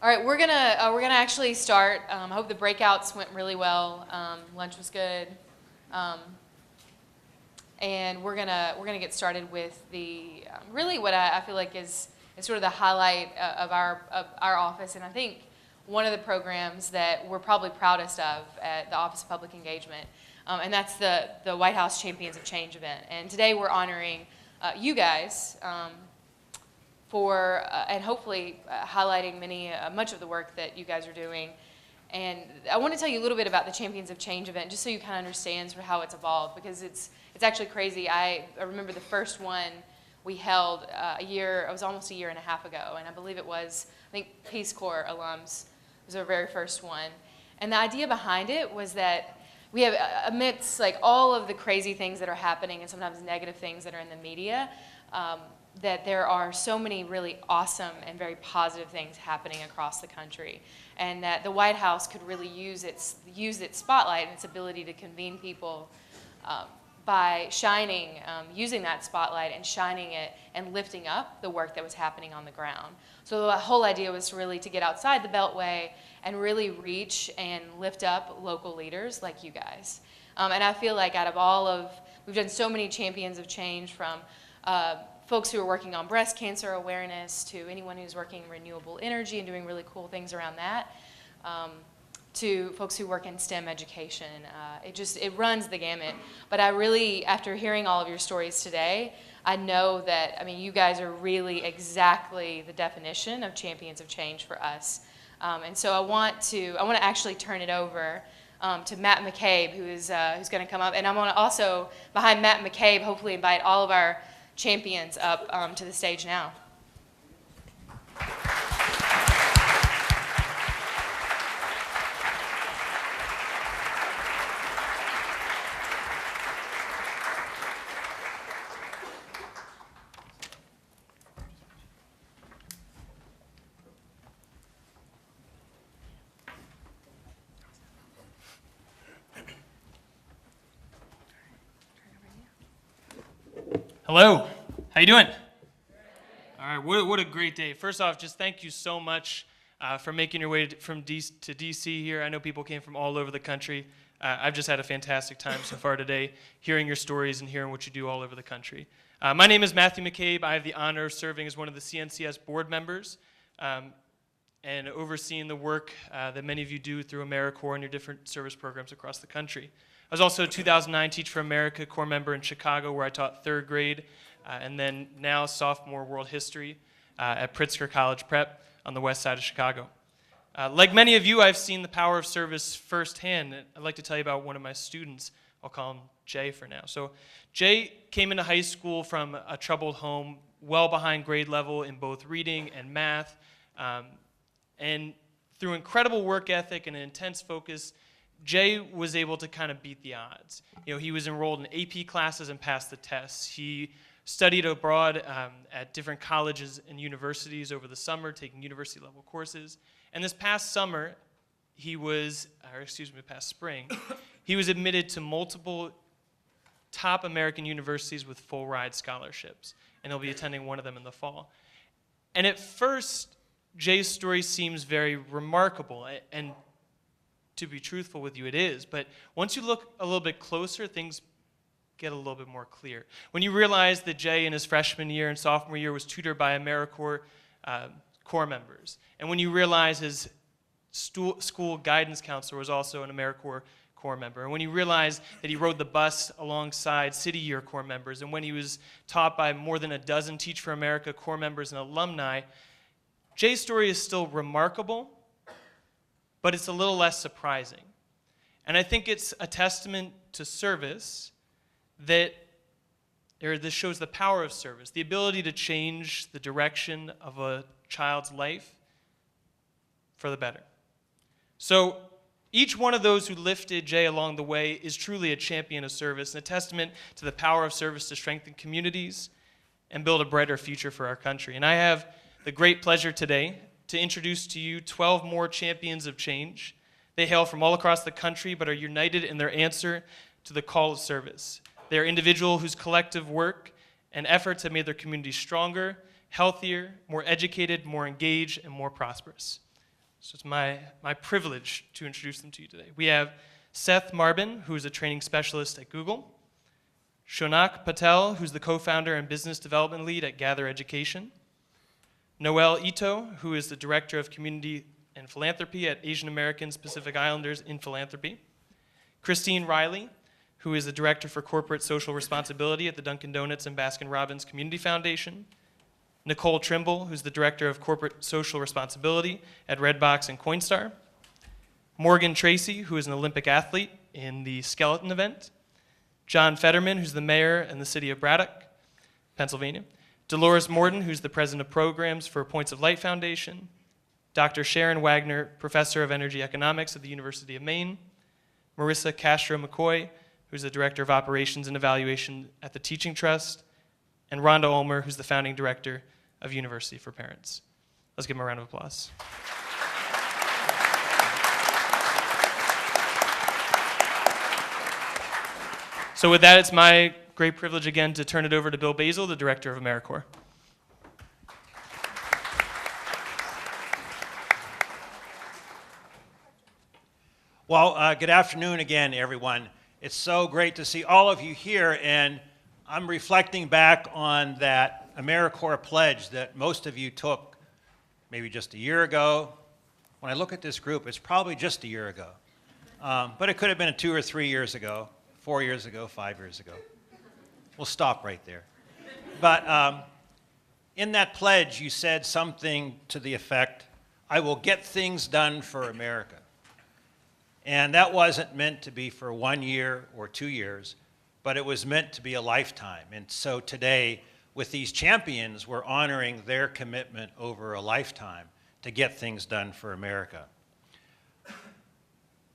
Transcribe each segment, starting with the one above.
All right, we're gonna actually start. I hope the breakouts went really well. Lunch was good, and we're gonna get started with the really what I feel like is sort of the highlight of our office, and I think one of the programs that we're probably proudest of at the Office of Public Engagement, and that's the White House Champions of Change event. And today we're honoring you guys. And hopefully highlighting much of the work that you guys are doing. And I want to tell you a little bit about the Champions of Change event, just so you kind of understand sort of how it's evolved, because it's actually crazy. I remember the first one we held it was almost a year and a half ago, and I believe I think Peace Corps alums was our very first one. And the idea behind it was that we have, amidst like all of the crazy things that are happening and sometimes negative things that are in the media, that there are so many really awesome and very positive things happening across the country, and that the White House could really use its spotlight and its ability to convene people by using that spotlight and shining it and lifting up the work that was happening on the ground. So the whole idea was really to get outside the Beltway and really reach and lift up local leaders like you guys. And I feel like we've done so many Champions of Change, from folks who are working on breast cancer awareness, to anyone who's working in renewable energy and doing really cool things around that, to folks who work in STEM education. It runs the gamut. But I really, after hearing all of your stories today, I know that, you guys are really exactly the definition of Champions of Change for us. And so I want to actually turn it over to Matt McCabe, who's going to come up. And I'm going to also, behind Matt McCabe, hopefully invite all of our champions up to the stage now. Hello, how you doing? All right, what a great day. First off, just thank you so much for making your way to DC here. I know people came from all over the country. I've just had a fantastic time so far today, hearing your stories and hearing what you do all over the country. My name is Matthew McCabe. I have the honor of serving as one of the CNCS board members and overseeing the work that many of you do through AmeriCorps and your different service programs across the country. I was also a 2009 Teach for America Corps member in Chicago, where I taught third grade, and then now sophomore world history at Pritzker College Prep on the west side of Chicago. Like many of you, I've seen the power of service firsthand. I'd like to tell you about one of my students. I'll call him Jay for now. So Jay came into high school from a troubled home, well behind grade level in both reading and math, and through incredible work ethic and an intense focus, Jay was able to kind of beat the odds. He was enrolled in AP classes and passed the tests. He studied abroad at different colleges and universities over the summer, taking university level courses. And this past spring, he was admitted to multiple top American universities with full ride scholarships. And he'll be attending one of them in the fall. And at first, Jay's story seems very remarkable, and to be truthful with you, it is. But once you look a little bit closer, things get a little bit more clear. When you realize that Jay in his freshman year and sophomore year was tutored by AmeriCorps Corps members, and when you realize his school guidance counselor was also an AmeriCorps Corps member, and when you realize that he rode the bus alongside City Year Corps members, and when he was taught by more than a dozen Teach for America Corps members and alumni, Jay's story is still remarkable, but it's a little less surprising. And I think it's a testament to service this shows the power of service, the ability to change the direction of a child's life for the better. So each one of those who lifted Jay along the way is truly a champion of service and a testament to the power of service to strengthen communities and build a brighter future for our country. And I have the great pleasure today to introduce to you 12 more champions of change. They hail from all across the country, but are united in their answer to the call of service. They are individuals whose collective work and efforts have made their communities stronger, healthier, more educated, more engaged, and more prosperous. So it's my privilege to introduce them to you today. We have Seth Marbin, who is a training specialist at Google. Shonak Patel, who's the co-founder and business development lead at Gather Education. Noel Ito, who is the director of community and philanthropy at Asian Americans Pacific Islanders in Philanthropy. Christine Riley, who is the director for corporate social responsibility at the Dunkin' Donuts and Baskin Robbins Community Foundation. Nicole Trimble, who's the director of corporate social responsibility at Redbox and Coinstar. Morgan Tracy, who is an Olympic athlete in the skeleton event. John Fetterman, who's the mayor in the city of Braddock, Pennsylvania. Dolores Morton, who's the president of programs for Points of Light Foundation. Dr. Sharon Wagner, professor of energy economics at the University of Maine. Marissa Castro McCoy, who's the director of operations and evaluation at the Teaching Trust. And Rhonda Ulmer, who's the founding director of University for Parents. Let's give them a round of applause. So with that, it's my great privilege again to turn it over to Bill Basil, the director of AmeriCorps. Well, good afternoon again, everyone. It's so great to see all of you here, and I'm reflecting back on that AmeriCorps pledge that most of you took maybe just a year ago. When I look at this group, it's probably just a year ago. But it could have been 2 or 3 years ago, 4 years ago, 5 years ago. We'll stop right there. But in that pledge, you said something to the effect, I will get things done for America. And that wasn't meant to be for 1 year or 2 years, but it was meant to be a lifetime. And so today, with these champions, we're honoring their commitment over a lifetime to get things done for America.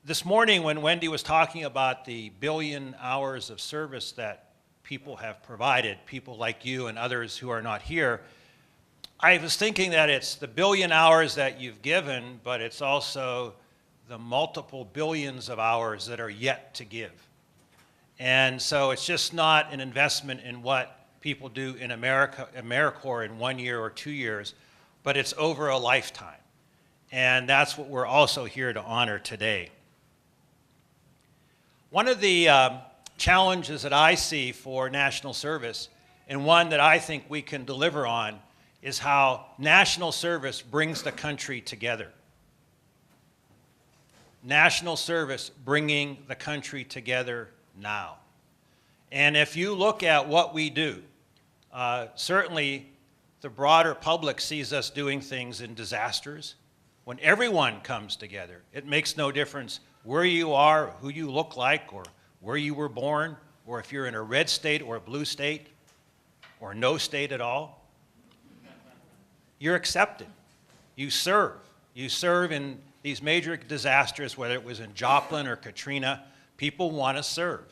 This morning, when Wendy was talking about the 1 billion hours of service that people have provided, people like you and others who are not here, I was thinking that it's the 1 billion hours that you've given, but it's also the multiple billions of hours that are yet to give. And so it's just not an investment in what people do in AmeriCorps in 1 year or 2 years, but it's over a lifetime. And that's what we're also here to honor today. One of the challenges that I see for national service, and one that I think we can deliver on, is how national service brings the country together. National service bringing the country together now. And if you look at what we do, certainly the broader public sees us doing things in disasters. When everyone comes together, it makes no difference where you are, who you look like, or where you were born, or if you're in a red state or a blue state, or no state at all. You're accepted. You serve. You serve in these major disasters, whether it was in Joplin or Katrina, people want to serve.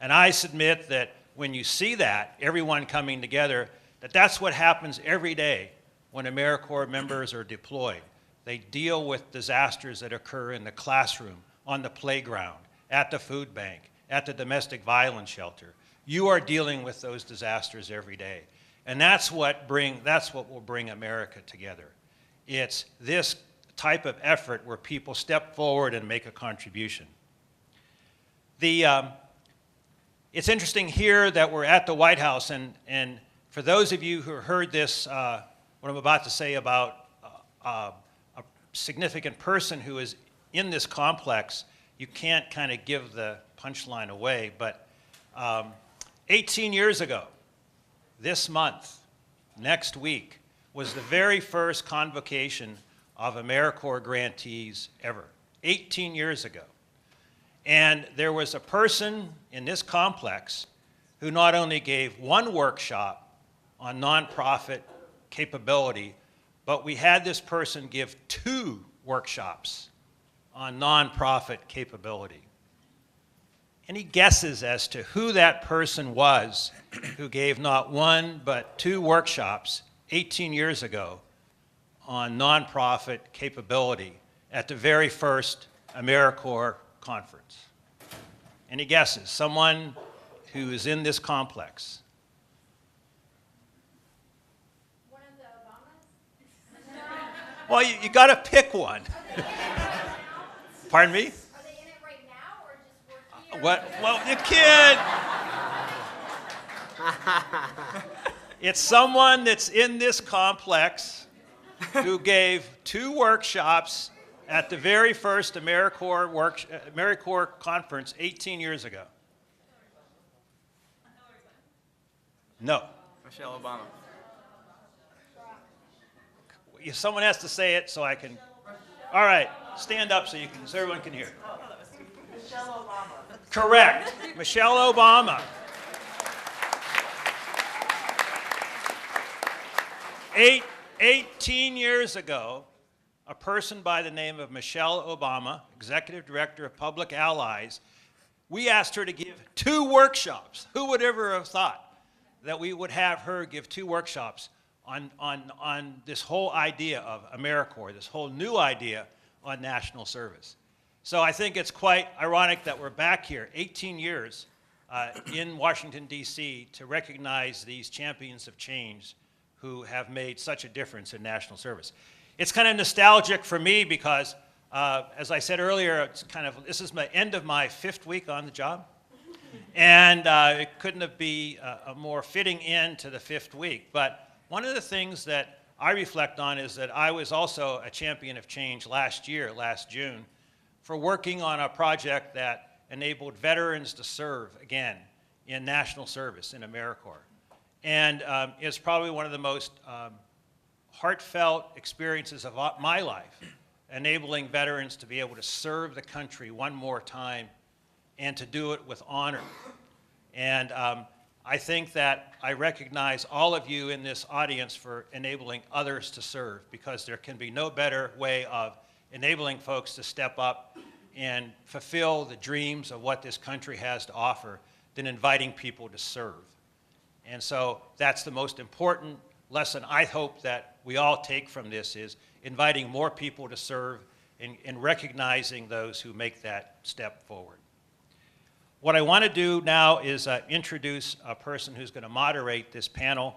And I submit that when you see that, everyone coming together, that's what happens every day when AmeriCorps members are deployed. They deal with disasters that occur in the classroom, on the playground, at the food bank, at the domestic violence shelter. You are dealing with those disasters every day. And that's what will bring America together. It's this type of effort where people step forward and make a contribution. It's interesting here that we're at the White House, and for those of you who heard this, what I'm about to say about a significant person who is in this complex, you can't kind of give the punchline away, but 18 years ago, this month, next week, was the very first convocation of AmeriCorps grantees ever, 18 years ago. And there was a person in this complex who not only gave one workshop on nonprofit capability, but we had this person give 2 workshops on nonprofit capability. Any guesses as to who that person was who gave not 1 but 2 workshops 18 years ago on nonprofit capability at the very first AmeriCorps conference? Any guesses? Someone who is in this complex? One of the Obamas? Well, you got to pick one. Pardon me? Are they in it right now or just work here? What? Well, you kid. It's someone that's in this complex who gave 2 workshops at the very first AmeriCorps conference 18 years ago. No. Michelle Obama. Someone has to say it so I can. All right, stand up so everyone can hear. Michelle Obama. Correct. Michelle Obama. 18 years ago, a person by the name of Michelle Obama, Executive Director of Public Allies, we asked her to give 2 workshops. Who would ever have thought that we would have her give 2 workshops on this whole idea of AmeriCorps, this whole new idea on national service? So I think it's quite ironic that we're back here 18 years in Washington, D.C. to recognize these champions of change who have made such a difference in national service. It's kind of nostalgic for me because, as I said earlier, this is the end of my 5th week on the job. And it couldn't have been a more fitting end to the 5th week. But one of the things that I reflect on is that I was also a champion of change last June, for working on a project that enabled veterans to serve again in national service in AmeriCorps. And it's probably one of the most heartfelt experiences of my life, enabling veterans to be able to serve the country one more time and to do it with honor. And I think that I recognize all of you in this audience for enabling others to serve, because there can be no better way of enabling folks to step up and fulfill the dreams of what this country has to offer than inviting people to serve. And so that's the most important lesson I hope that we all take from this, is inviting more people to serve and recognizing those who make that step forward. What I want to do now is introduce a person who's going to moderate this panel,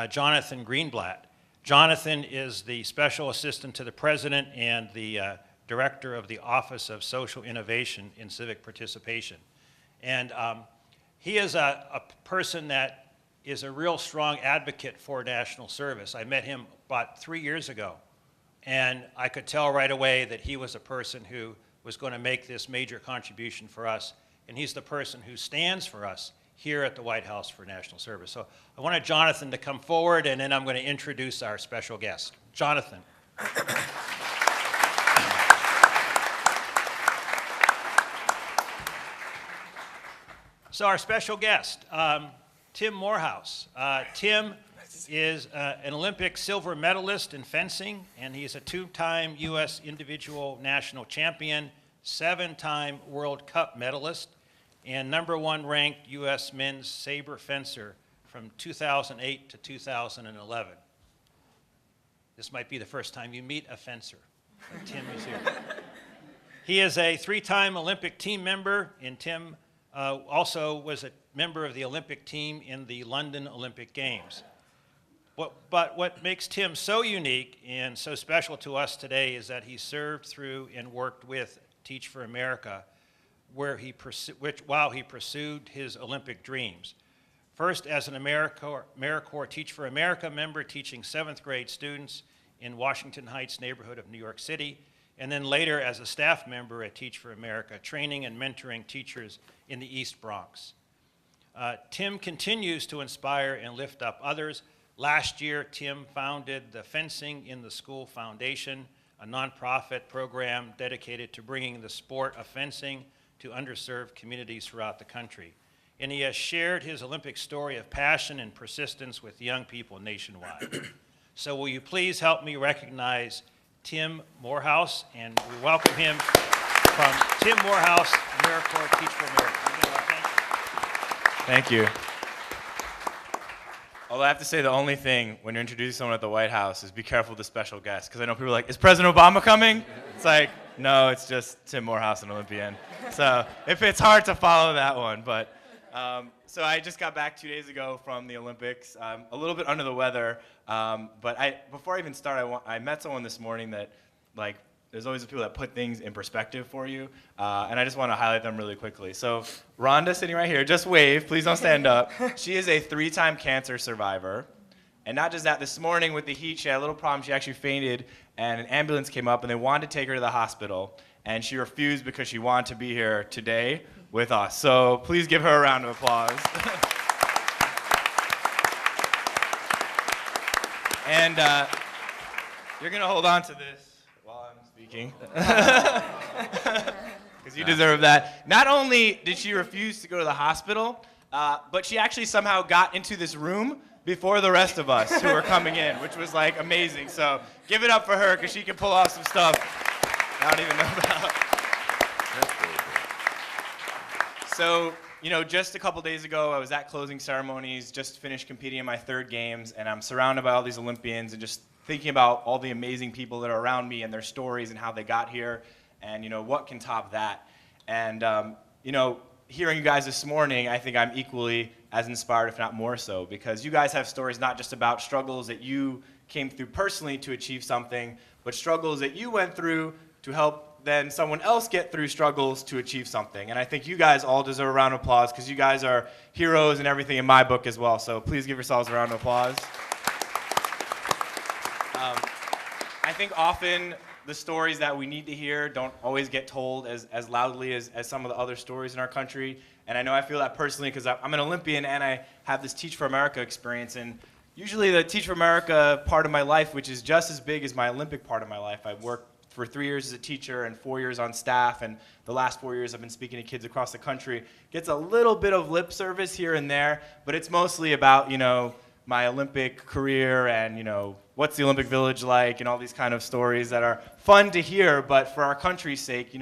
Jonathan Greenblatt. Jonathan is the Special Assistant to the President and the Director of the Office of Social Innovation in Civic Participation. And he is a person that is a real strong advocate for national service. I met him about 3 years ago, and I could tell right away that he was a person who was going to make this major contribution for us, and he's the person who stands for us here at the White House for national service. So I wanted Jonathan to come forward, and then I'm going to introduce our special guest. Jonathan. So our special guest, Tim Morehouse. Tim is an Olympic silver medalist in fencing, and he's a 2-time U.S. individual national champion, 7-time World Cup medalist, and #1 ranked U.S. men's saber fencer from 2008 to 2011. This might be the first time you meet a fencer. Tim is here. He is a 3-time Olympic team member, and Tim also was a member of the Olympic team in the London Olympic Games. But what makes Tim so unique and so special to us today is that he served through and worked with Teach for America, while he pursued his Olympic dreams. First as an AmeriCorps Teach for America member, teaching 7th grade students in Washington Heights neighborhood of New York City, and then later as a staff member at Teach for America, training and mentoring teachers in the East Bronx. Tim continues to inspire and lift up others. Last year, Tim founded the Fencing in the School Foundation, a nonprofit program dedicated to bringing the sport of fencing to underserved communities throughout the country. And he has shared his Olympic story of passion and persistence with young people nationwide. So will you please help me recognize Tim Morehouse, and we welcome him from Tim Morehouse, AmeriCorps Teach for America. Thank you. Although I have to say, the only thing when you're introducing someone at the White House is be careful of the special guest, because I know people are like, is President Obama coming? It's like, no, it's just Tim Morehouse, an Olympian. So it's hard to follow that one, but So I just got back 2 days ago from the Olympics. I'm a little bit under the weather, but before I even start, I met someone this morning that, like, there's always the people that put things in perspective for you, and I just want to highlight them really quickly. So Rhonda, sitting right here, just wave, please don't stand up. She is a 3-time cancer survivor. And not just that, this morning with the heat, she had a little problem. She actually fainted, and an ambulance came up, and they wanted to take her to the hospital, and she refused because she wanted to be here today with us. So please give her a round of applause. And you're going to hold on to this while I'm speaking, because you deserve that. Not only did she refuse to go to the hospital, but she actually somehow got into this room before the rest of us who were coming in, which was like amazing. So give it up for her, because she can pull off some stuff I don't even know about. So, just a couple days ago, I was at closing ceremonies, just finished competing in my 3rd games, and I'm surrounded by all these Olympians and just thinking about all the amazing people that are around me and their stories and how they got here, and what can top that. And hearing you guys this morning, I think I'm equally as inspired, if not more so, because you guys have stories not just about struggles that you came through personally to achieve something, but struggles that you went through to help then someone else get through struggles to achieve something. And I think you guys all deserve a round of applause, because you guys are heroes and everything in my book as well. So please give yourselves a round of applause. I think often the stories that we need to hear don't always get told as loudly as some of the other stories in our country. And I know I feel that personally, because I'm an Olympian and I have this Teach for America experience. And usually the Teach for America part of my life, which is just as big as my Olympic part of my life, I've worked for 3 years as a teacher and 4 years on staff, and the last 4 years I've been speaking to kids across the country. Gets a little bit of lip service here and there, but it's mostly about, my Olympic career and, what's the Olympic Village like, and all these kind of stories that are fun to hear, but for our country's sake,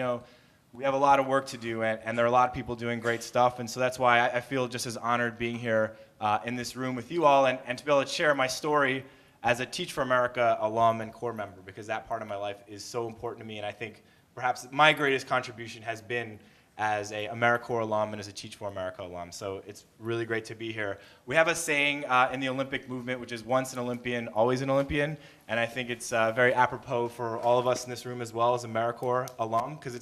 we have a lot of work to do, and there are a lot of people doing great stuff, and so that's why I feel just as honored being here in this room with you all, and to be able to share my story as a Teach for America alum and Corps member, because that part of my life is so important to me, and I think perhaps my greatest contribution has been as a AmeriCorps alum and as a Teach for America alum. So it's really great to be here. We have a saying in the Olympic movement, which is once an Olympian, always an Olympian, and I think it's very apropos for all of us in this room as well as AmeriCorps alum, because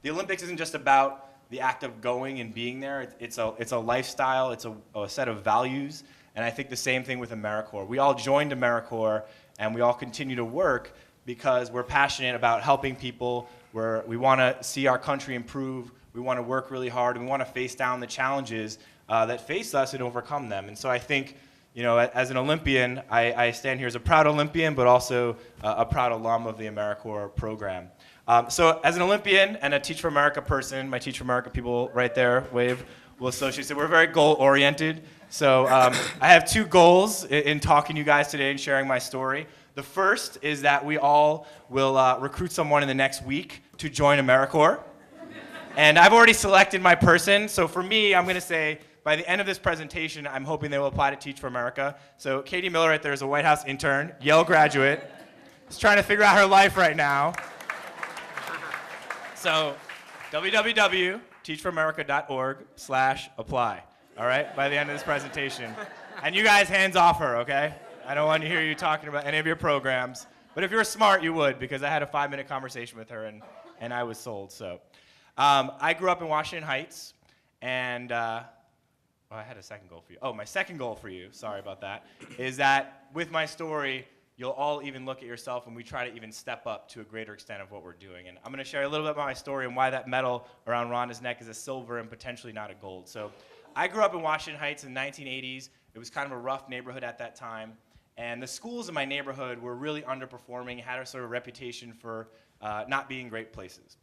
the Olympics isn't just about the act of going and being there. It's a lifestyle, it's a set of values. And I think the same thing with AmeriCorps. We all joined AmeriCorps, and we all continue to work because we're passionate about helping people, we want to see our country improve, we want to work really hard, and we want to face down the challenges that face us and overcome them. And so I think, as an Olympian, I stand here as a proud Olympian, but also a proud alum of the AmeriCorps program. So as an Olympian and a Teach for America person, my Teach for America people right there, wave, will associate. So we're very goal-oriented. So I have 2 goals in talking to you guys today and sharing my story. The first is that we all will recruit someone in the next week to join AmeriCorps. And I've already selected my person. So for me, I'm going to say, by the end of this presentation, I'm hoping they will apply to Teach for America. So Katie Miller right there is a White House intern, Yale graduate. She's trying to figure out her life right now. So www.teachforamerica.org/apply. All right, by the end of this presentation. And you guys, hands off her, okay? I don't want to hear you talking about any of your programs. But if you're smart, you would, because I had a 5-minute conversation with her, and I was sold. So I grew up in Washington Heights, and I had a second goal for you. Oh, my second goal for you, sorry about that, is that with my story, you'll all even look at yourself, and we try to even step up to a greater extent of what we're doing. And I'm going to share a little bit about my story and why that medal around Rhonda's neck is a silver and potentially not a gold. So I grew up in Washington Heights in the 1980s. It was kind of a rough neighborhood at that time. And the schools in my neighborhood were really underperforming, had a sort of reputation for not being great places.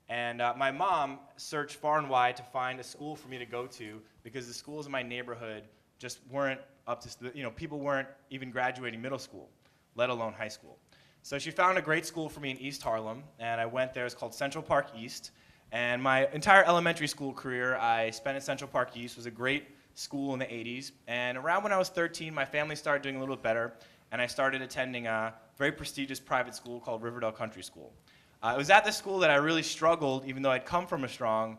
And my mom searched far and wide to find a school for me to go to, because the schools in my neighborhood just weren't up to, people weren't even graduating middle school, let alone high school. So she found a great school for me in East Harlem, and I went there. It's called Central Park East. And my entire elementary school career, I spent at Central Park East. It was a great school in the 80s. And around when I was 13, my family started doing a little bit better, and I started attending a very prestigious private school called Riverdale Country School. It was at this school that I really struggled, even though I'd come from a strong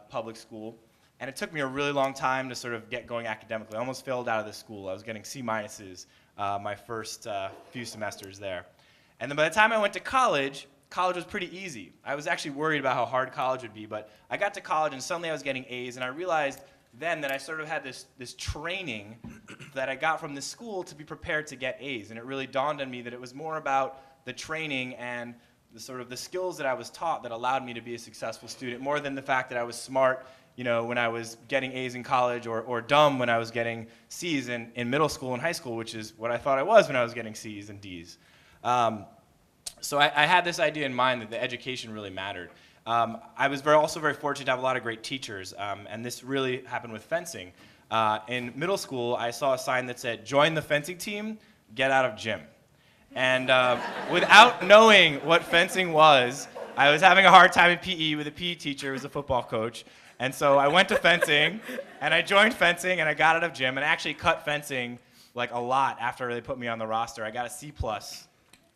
public school, And it took me a really long time to sort of get going academically. I almost failed out of this school. I was getting C minuses my first few semesters there. And then by the time I went to college, college was pretty easy. I was actually worried about how hard college would be, but I got to college and suddenly I was getting A's, and I realized then that I sort of had this training that I got from this school to be prepared to get A's. And it really dawned on me that it was more about the training and the sort of the skills that I was taught that allowed me to be a successful student, more than the fact that I was smart, when I was getting A's in college, or dumb when I was getting C's in middle school and high school, which is what I thought I was when I was getting C's and D's. So I had this idea in mind that the education really mattered. I was also very fortunate to have a lot of great teachers, and this really happened with fencing. In middle school, I saw a sign that said, "Join the fencing team, get out of gym." And without knowing what fencing was, I was having a hard time in PE with a PE teacher who was a football coach. And so I went to fencing, and I joined fencing, and I got out of gym, and I actually cut fencing like a lot after they put me on the roster. I got a C+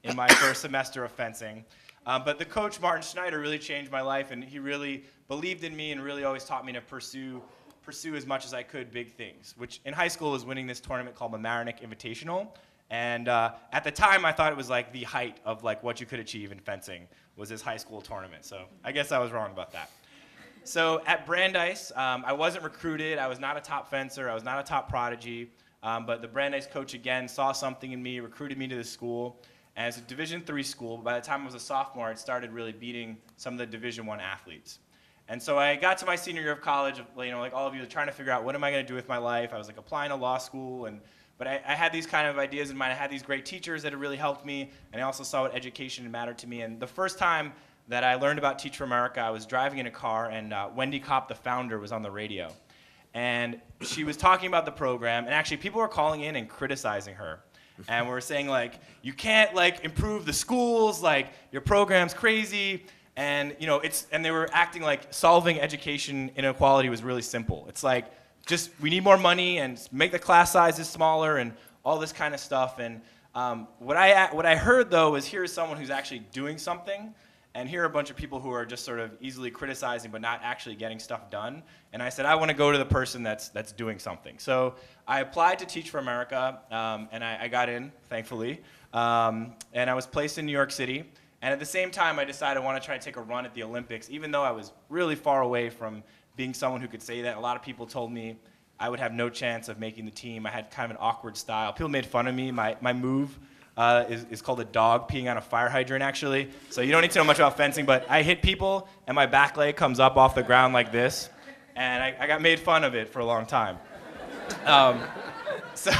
in my first semester of fencing. But the coach, Martin Schneider, really changed my life, and he really believed in me and really always taught me to pursue as much as I could big things, which in high school was winning this tournament called the Marinick Invitational. And at the time, I thought it was like the height of like what you could achieve in fencing was this high school tournament. So I guess I was wrong about that. So at Brandeis, I wasn't recruited. I was not a top fencer. I was not a top prodigy. But the Brandeis coach, again, saw something in me, recruited me to the school. And it's a Division III school. By the time I was a sophomore, I'd started really beating some of the Division I athletes. And so I got to my senior year of college, like all of you, trying to figure out what am I going to do with my life. I was like applying to law school, but I had these kind of ideas in mind. I had these great teachers that had really helped me, and I also saw what education mattered to me. And the first time that I learned about Teach for America, I was driving in a car, and Wendy Kopp, the founder, was on the radio. And she was talking about the program, and actually people were calling in and criticizing her. And we were saying, like, you can't, like, improve the schools, like, your program's crazy. And, and they were acting like solving education inequality was really simple. It's like, just, we need more money and make the class sizes smaller and all this kind of stuff. And what I heard, though, was here's someone who's actually doing something, and here are a bunch of people who are just sort of easily criticizing but not actually getting stuff done. And I said, I want to go to the person that's doing something. So I applied to Teach for America, and I got in, thankfully. And I was placed in New York City. And at the same time, I decided I want to try to take a run at the Olympics, even though I was really far away from being someone who could say that. A lot of people told me I would have no chance of making the team. I had kind of an awkward style. People made fun of me. My move is called a dog peeing on a fire hydrant, actually. So you don't need to know much about fencing, but I hit people, and my back leg comes up off the ground like this. And I got made fun of it for a long time. So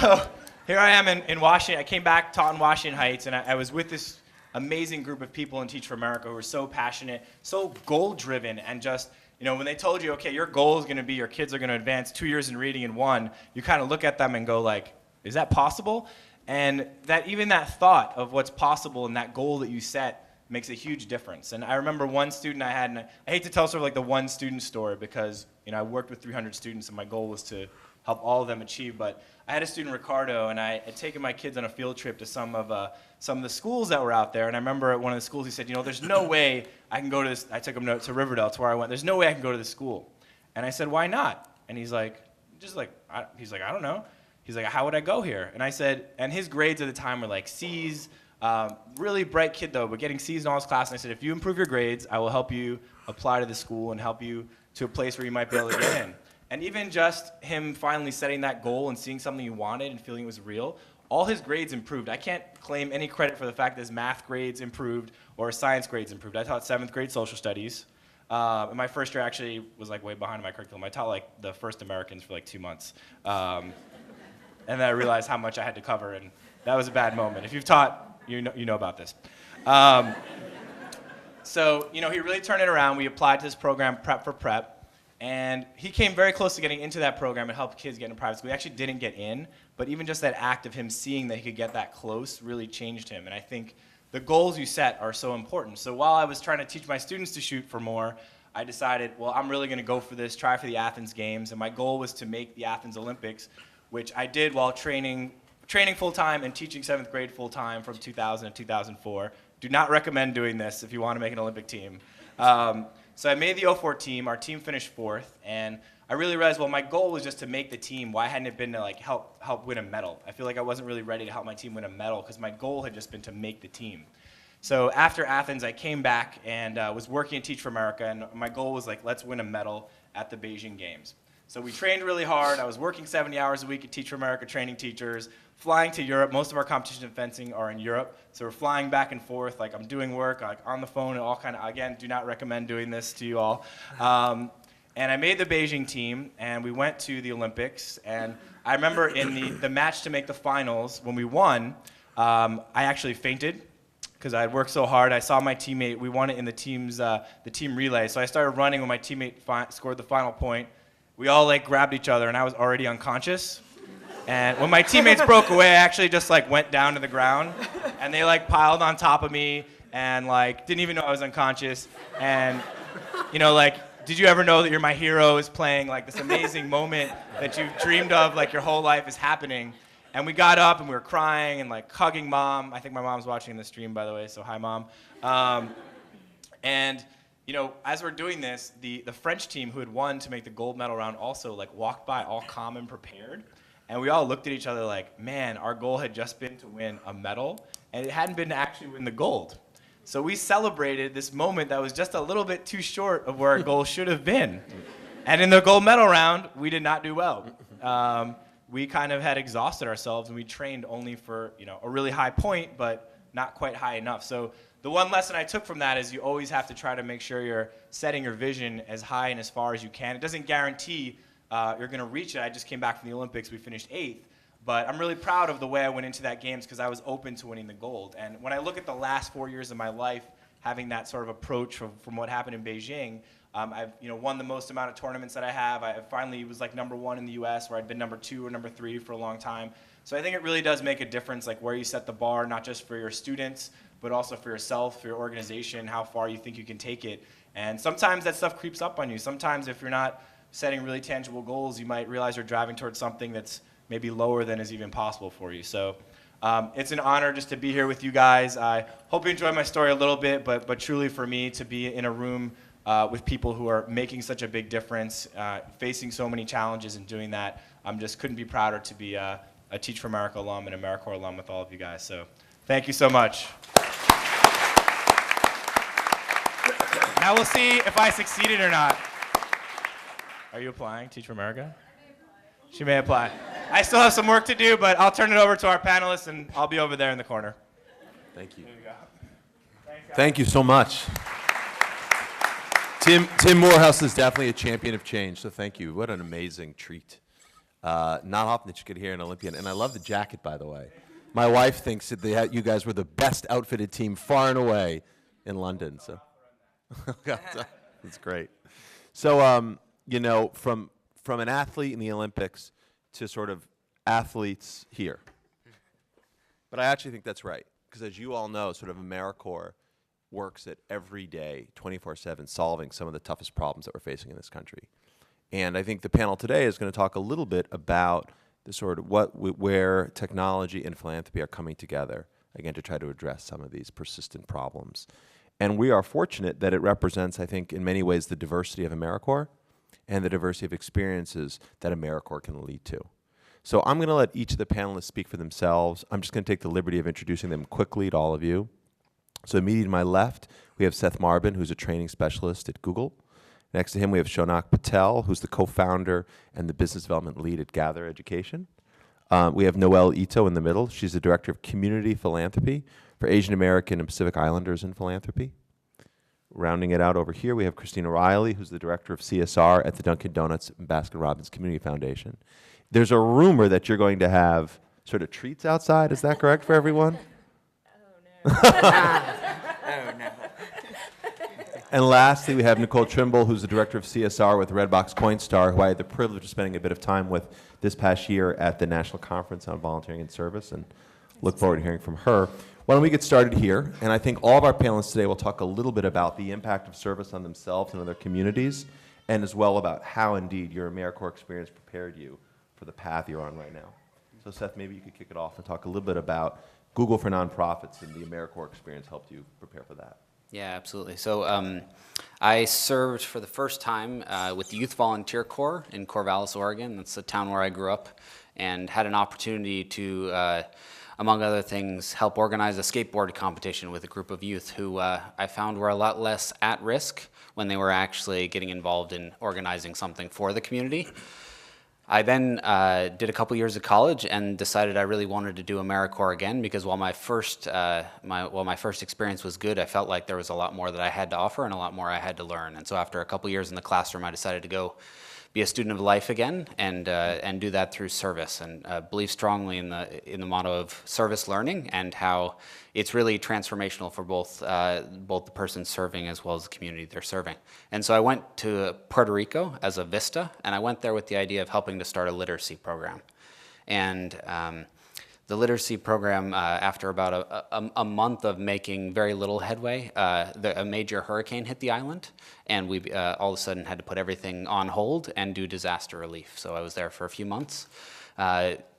here I am in Washington. I came back, taught in Washington Heights, and I was with this amazing group of people in Teach for America who were so passionate, so goal-driven, and just, when they told you, okay, your goal is going to be your kids are going to advance 2 years in reading in one, you kind of look at them and go like, is that possible? And even that thought of what's possible and that goal that you set makes a huge difference. And I remember one student I had, and I hate to tell sort of like the one student story because, I worked with 300 students and my goal was to help all of them achieve, but I had a student, Ricardo, and I had taken my kids on a field trip to some of the schools that were out there, and I remember at one of the schools he said, there's no way I can go to this. I took him to Riverdale, to where I went. There's no way I can go to this school. And I said, why not? And he's like, I don't know. He's like, how would I go here? And I said, and his grades at the time were like C's, really bright kid though, but getting C's in all his classes. And I said, if you improve your grades, I will help you apply to the school and help you to a place where you might be able to get in. And even just him finally setting that goal and seeing something he wanted and feeling it was real, all his grades improved. I can't claim any credit for the fact that his math grades improved or his science grades improved. I taught 7th grade social studies. And my first year actually was like way behind my curriculum. I taught like the first Americans for like 2 months. And then I realized how much I had to cover, and that was a bad moment. If you've taught, you know about this. So, he really turned it around. We applied to this program, Prep for Prep. And he came very close to getting into that program and helped kids get into private school. He actually didn't get in, but even just that act of him seeing that he could get that close really changed him. And I think the goals you set are so important. So while I was trying to teach my students to shoot for more, I decided, well, I'm really going to go for this, try for the Athens Games. And my goal was to make the Athens Olympics, which I did while training full-time and teaching 7th grade full-time from 2000 to 2004. Do not recommend doing this if you want to make an Olympic team. So I made the 04 team. Our team finished 4th, and I really realized, well, my goal was just to make the team. Why hadn't it been to like help win a medal? I feel like I wasn't really ready to help my team win a medal because my goal had just been to make the team. So after Athens, I came back and was working at Teach for America, and my goal was like, let's win a medal at the Beijing Games. So we trained really hard. I was working 70 hours a week at Teach for America, training teachers, flying to Europe. Most of our competition in fencing are in Europe, so we're flying back and forth. Like I'm doing work, like on the phone, and all kind of. Again, do not recommend doing this to you all. And I made the Beijing team, and we went to the Olympics. And I remember in the match to make the finals, when we won, I actually fainted because I had worked so hard. I saw my teammate. We won it in the team relay. So I started running when my teammate scored the final point. We all like grabbed each other, and I was already unconscious. And when my teammates broke away, I actually just like went down to the ground, and they like piled on top of me, and like didn't even know I was unconscious. And you know, like, did you ever know that you're my hero is playing like this amazing moment that you've dreamed of like your whole life is happening? And we got up and we were crying and like hugging mom. I think my mom's watching the stream, by the way, so hi, mom. And you know, as we're doing this, the French team who had won to make the gold medal round also like walked by all calm and prepared. And we all looked at each other like, man, our goal had just been to win a medal, and it hadn't been to actually win the gold. So we celebrated this moment that was just a little bit too short of where our goal should have been. And in the gold medal round, we did not do well. We kind of had exhausted ourselves, and we trained only for, you know, a really high point, but not quite high enough. So the one lesson I took from that is you always have to try to make sure you're setting your vision as high and as far as you can. It doesn't guarantee you're going to reach it. I just came back from the Olympics. We finished 8th. But I'm really proud of the way I went into that games because I was open to winning the gold. And when I look at the last 4 years of my life, having that sort of approach from what happened in Beijing, I've won the most amount of tournaments that I have. I finally was like #1 in the U.S., where I'd been #2 or #3 for a long time. So I think it really does make a difference, like where you set the bar, not just for your students, but also for yourself, for your organization, how far you think you can take it. And sometimes that stuff creeps up on you. Sometimes if you're not setting really tangible goals, you might realize you're driving towards something that's maybe lower than is even possible for you. So it's an honor just to be here with you guys. I hope you enjoyed my story a little bit, but truly for me to be in a room with people who are making such a big difference, facing so many challenges and doing that, just couldn't be prouder to be a Teach for America alum and AmeriCorps alum with all of you guys. So thank you so much. Now we'll see if I succeeded or not. Are you applying, Teach for America? She may apply. I still have some work to do, but I'll turn it over to our panelists, and I'll be over there in the corner. Thank you. There you go. Thanks, guys. Thank you so much. Tim Morehouse is definitely a champion of change, so thank you. What an amazing treat. Not often that you could hear an Olympian, and I love the jacket, by the way. My wife thinks that you guys were the best outfitted team far and away in London. So that's great. So, you know, from an athlete in the Olympics to sort of athletes here. But I actually think that's right, because as you all know, sort of AmeriCorps works at every day, 24/7, solving some of the toughest problems that we're facing in this country. And I think the panel today is going to talk a little bit about the sort of where technology and philanthropy are coming together, again, to try to address some of these persistent problems. And we are fortunate that it represents, I think, in many ways, the diversity of AmeriCorps and the diversity of experiences that AmeriCorps can lead to. So I'm going to let each of the panelists speak for themselves. I'm just going to take the liberty of introducing them quickly to all of you. So immediately to my left, we have Seth Marbin, who's a training specialist at Google. Next to him, we have Shonak Patel, who's the co-founder and the business development lead at Gather Education. We have Noelle Ito in the middle. She's the director of community philanthropy for Asian American and Pacific Islanders in philanthropy. Rounding it out over here, we have Christina Riley, who's the director of CSR at the Dunkin' Donuts and Baskin-Robbins Community Foundation. There's a rumor that you're going to have sort of treats outside. Is that correct for everyone? Oh, no. And lastly, we have Nicole Trimble, who's the director of CSR with Redbox Coinstar, who I had the privilege of spending a bit of time with this past year at the National Conference on Volunteering and Service, and look forward to hearing from her. Why don't we get started here? And I think all of our panelists today will talk a little bit about the impact of service on themselves and on their communities, and as well about how, indeed, your AmeriCorps experience prepared you for the path you're on right now. So, Seth, maybe you could kick it off and talk a little bit about Google for Nonprofits and the AmeriCorps experience helped you prepare for that. Yeah, absolutely. So I served for the first time with the Youth Volunteer Corps in Corvallis, Oregon. That's the town where I grew up, and had an opportunity to, among other things, help organize a skateboard competition with a group of youth who I found were a lot less at risk when they were actually getting involved in organizing something for the community. I then did a couple years of college and decided I really wanted to do AmeriCorps again, because while my first experience was good, I felt like there was a lot more that I had to offer and a lot more I had to learn. And so after a couple years in the classroom, I decided to go be a student of life again and do that through service, and believe strongly in the motto of service learning and how it's really transformational for both the person serving as well as the community they're serving. And so I went to Puerto Rico as a VISTA, and I went there with the idea of helping to start a literacy program. And the literacy program, after about a month of making very little headway, a major hurricane hit the island, and we all of a sudden had to put everything on hold and do disaster relief. So I was there for a few months.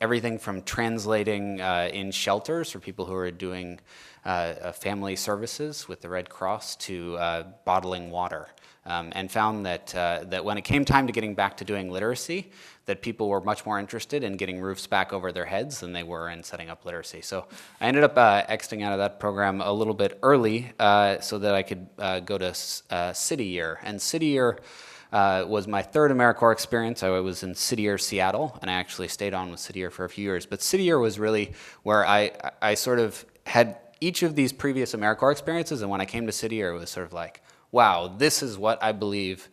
Everything from translating in shelters for people who are doing family services with the Red Cross to bottling water. And found that when it came time to getting back to doing literacy, that people were much more interested in getting roofs back over their heads than they were in setting up literacy. So I ended up exiting out of that program a little bit early so that I could go to City Year. And City Year was my third AmeriCorps experience. I was in City Year Seattle, and I actually stayed on with City Year for a few years. But City Year was really where I sort of had each of these previous AmeriCorps experiences, and when I came to City Year, it was sort of like, wow, this is what I believe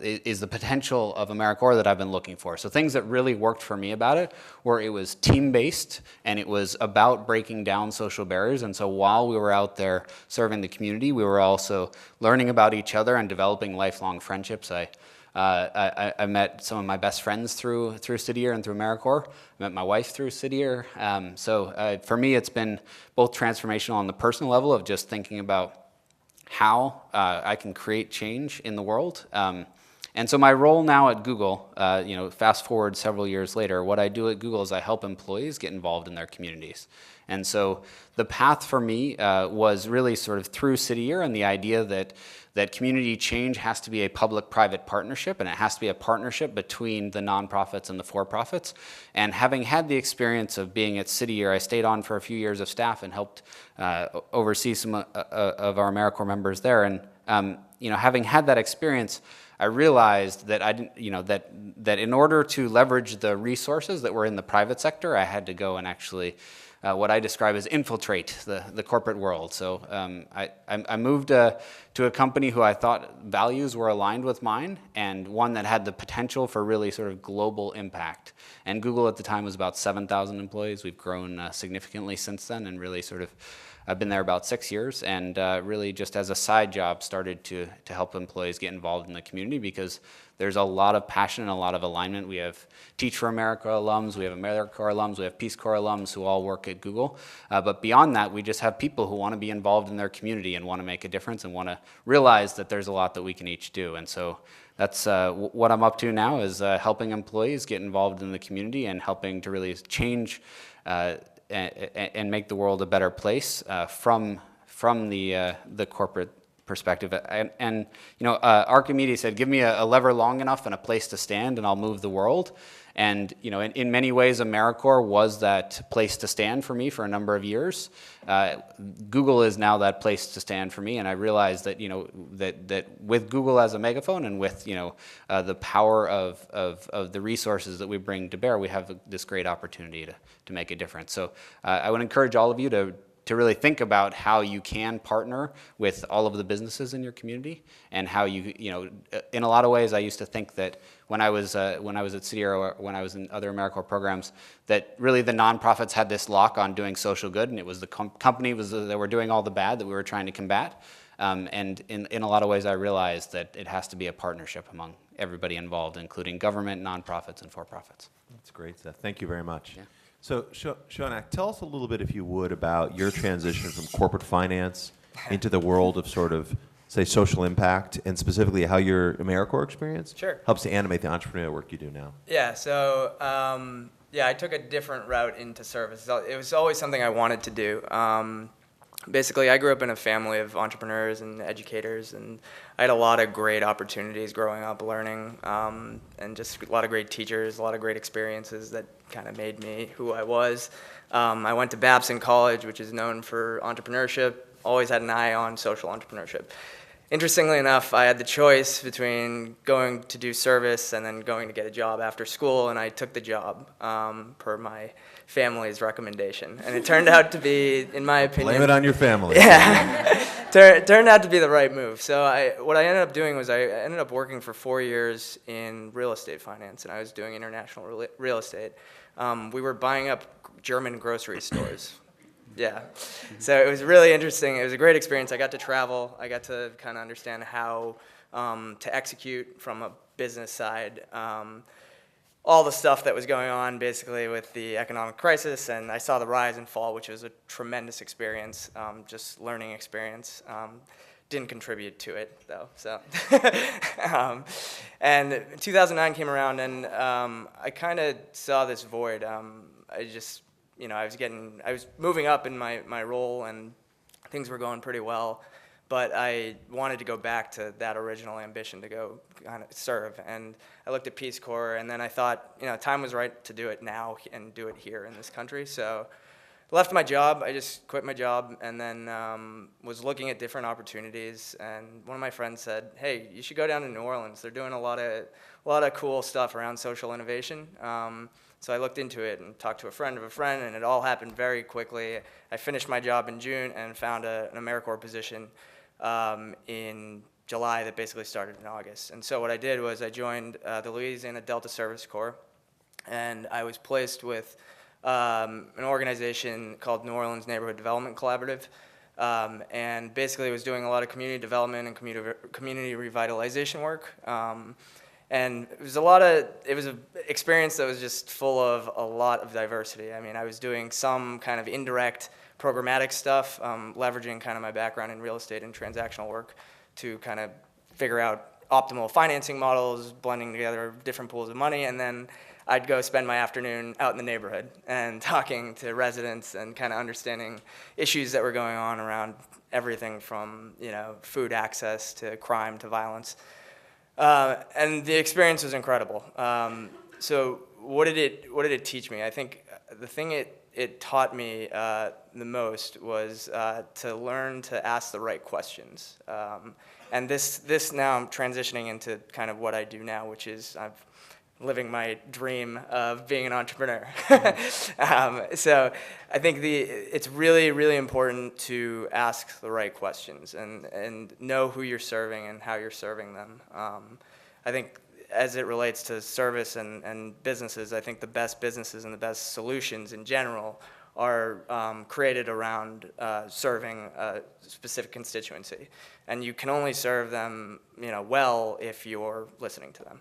is the potential of AmeriCorps that I've been looking for. So things that really worked for me about it were it was team-based, and it was about breaking down social barriers. And so while we were out there serving the community, we were also learning about each other and developing lifelong friendships. I met some of my best friends through City Year and through AmeriCorps. I met my wife through City Year. So for me, it's been both transformational on the personal level of just thinking about how I can create change in the world. And so my role now at Google, fast forward several years later, what I do at Google is I help employees get involved in their communities. And so the path for me was really sort of through City Year, and the idea that community change has to be a public-private partnership, and it has to be a partnership between the nonprofits and the for-profits. And having had the experience of being at City Year, I stayed on for a few years of staff and helped oversee some of our AmeriCorps members there. And having had that experience, I realized that that in order to leverage the resources that were in the private sector, I had to go and actually what I describe as infiltrate the corporate world. So I moved to a company who I thought values were aligned with mine, and one that had the potential for really sort of global impact. And Google at the time was about 7,000 employees. We've grown significantly since then, and really sort of I've been there about 6 years, and really just as a side job started to help employees get involved in the community, because there's a lot of passion and a lot of alignment. We have Teach for America alums, we have AmeriCorps alums, we have Peace Corps alums who all work at Google. But beyond that, we just have people who want to be involved in their community and want to make a difference and want to realize that there's a lot that we can each do. And so that's what I'm up to now, is helping employees get involved in the community and helping to really change and make the world a better place from the corporate perspective. And Archimedes said, "Give me a lever long enough and a place to stand, and I'll move the world." And in many ways, AmeriCorps was that place to stand for me for a number of years. Google is now that place to stand for me, and I realized that that with Google as a megaphone and with the power of the resources that we bring to bear, we have this great opportunity to make a difference. So I would encourage all of you to really think about how you can partner with all of the businesses in your community, and how in a lot of ways, I used to think that when I was at City Year, or when I was in other AmeriCorps programs, that really the nonprofits had this lock on doing social good, and it was the company that were doing all the bad that we were trying to combat. And in a lot of ways, I realized that it has to be a partnership among everybody involved, including government, nonprofits, and for-profits. That's great, Seth. Thank you very much. Yeah. So, Shonak, tell us a little bit, if you would, about your transition from corporate finance into the world of sort of, say, social impact, and specifically how your AmeriCorps experience helps to animate the entrepreneurial work you do now. Yeah, so I took a different route into service. It was always something I wanted to do. basically, I grew up in a family of entrepreneurs and educators, and I had a lot of great opportunities growing up learning, and just a lot of great teachers, a lot of great experiences that kind of made me who I was. I went to Babson College, which is known for entrepreneurship, always had an eye on social entrepreneurship. Interestingly enough, I had the choice between going to do service and then going to get a job after school, and I took the job per my family's recommendation. And it turned out to be, in my opinion... Blame it on your family. Yeah. Turned out to be the right move. So what I ended up doing was I ended up working for 4 years in real estate finance, and I was doing international real estate. We were buying up German grocery stores. Yeah. So it was really interesting. It was a great experience. I got to travel. I got to kind of understand how to execute from a business side. All the stuff that was going on basically with the economic crisis, and I saw the rise and fall, which was a tremendous experience, just learning experience. Didn't contribute to it though, so. And 2009 came around, and I kind of saw this void. I was moving up in my role, and things were going pretty well, but I wanted to go back to that original ambition to go kind of serve. And I looked at Peace Corps, and then I thought, time was right to do it now and do it here in this country. So I left my job. I just quit my job, and then was looking at different opportunities. And one of my friends said, "Hey, you should go down to New Orleans. They're doing a lot of cool stuff around social innovation." So I looked into it and talked to a friend of a friend, and it all happened very quickly. I finished my job in June and found an AmeriCorps position in July that basically started in August. And so what I did was I joined the Louisiana Delta Service Corps, and I was placed with an organization called New Orleans Neighborhood Development Collaborative, and basically was doing a lot of community development and community revitalization work. And it was an experience that was just full of a lot of diversity. I mean, I was doing some kind of indirect programmatic stuff, leveraging kind of my background in real estate and transactional work to kind of figure out optimal financing models, blending together different pools of money, and then I'd go spend my afternoon out in the neighborhood and talking to residents and kind of understanding issues that were going on around everything from, food access to crime to violence. And the experience was incredible. So what did it teach me? I think the thing it taught me the most was to learn to ask the right questions. And this now I'm transitioning into kind of what I do now, which is I'm living my dream of being an entrepreneur. So I think it's really, really important to ask the right questions and know who you're serving and how you're serving them. I think as it relates to service and businesses, I think the best businesses and the best solutions in general are created around serving a specific constituency. And you can only serve them well if you're listening to them.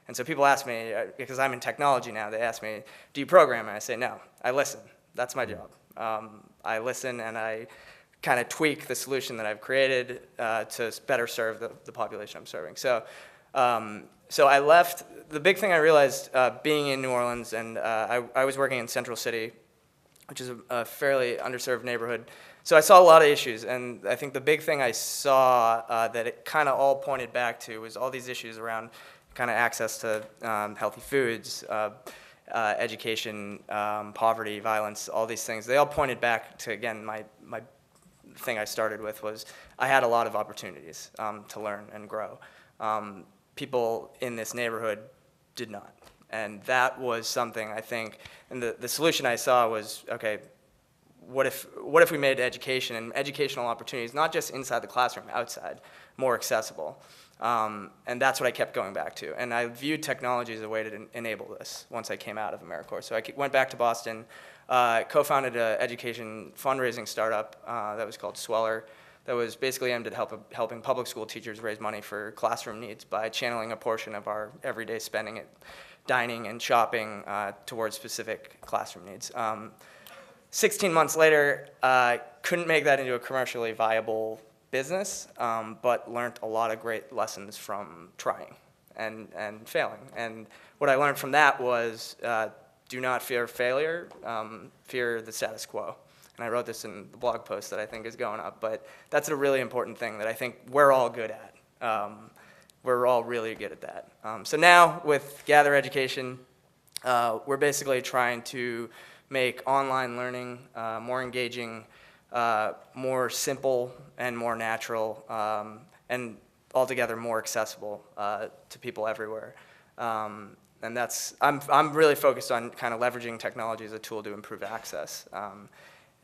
And so people ask me, because I'm in technology now, they ask me, "Do you program?" And I say, "No, I listen. That's my job. I listen and I kind of tweak the solution that I've created to better serve the population I'm serving." So I left. The big thing I realized being in New Orleans, and I was working in Central City, which is a fairly underserved neighborhood. So I saw a lot of issues, and I think the big thing I saw that it kind of all pointed back to was all these issues around kind of access to healthy foods, education, poverty, violence, all these things. They all pointed back to, again, my thing I started with was I had a lot of opportunities to learn and grow. People in this neighborhood did not. And that was something I think, and the solution I saw was, okay, what if we made education and educational opportunities, not just inside the classroom, outside, more accessible? And that's what I kept going back to. And I viewed technology as a way to enable this once I came out of AmeriCorps. So I went back to Boston, co-founded an education fundraising startup that was called Sweller, that was basically aimed at helping public school teachers raise money for classroom needs by channeling a portion of our everyday spending at dining and shopping towards specific classroom needs. 16 months later, couldn't make that into a commercially viable business, but learned a lot of great lessons from trying and failing. And what I learned from that was do not fear failure, fear the status quo. and I wrote this in the blog post that I think is going up, but that's a really important thing that I think we're all good at. We're all really good at that. So now with Gather Education, we're basically trying to make online learning more engaging, more simple and more natural, and altogether more accessible to people everywhere. And I'm really focused on kind of leveraging technology as a tool to improve access.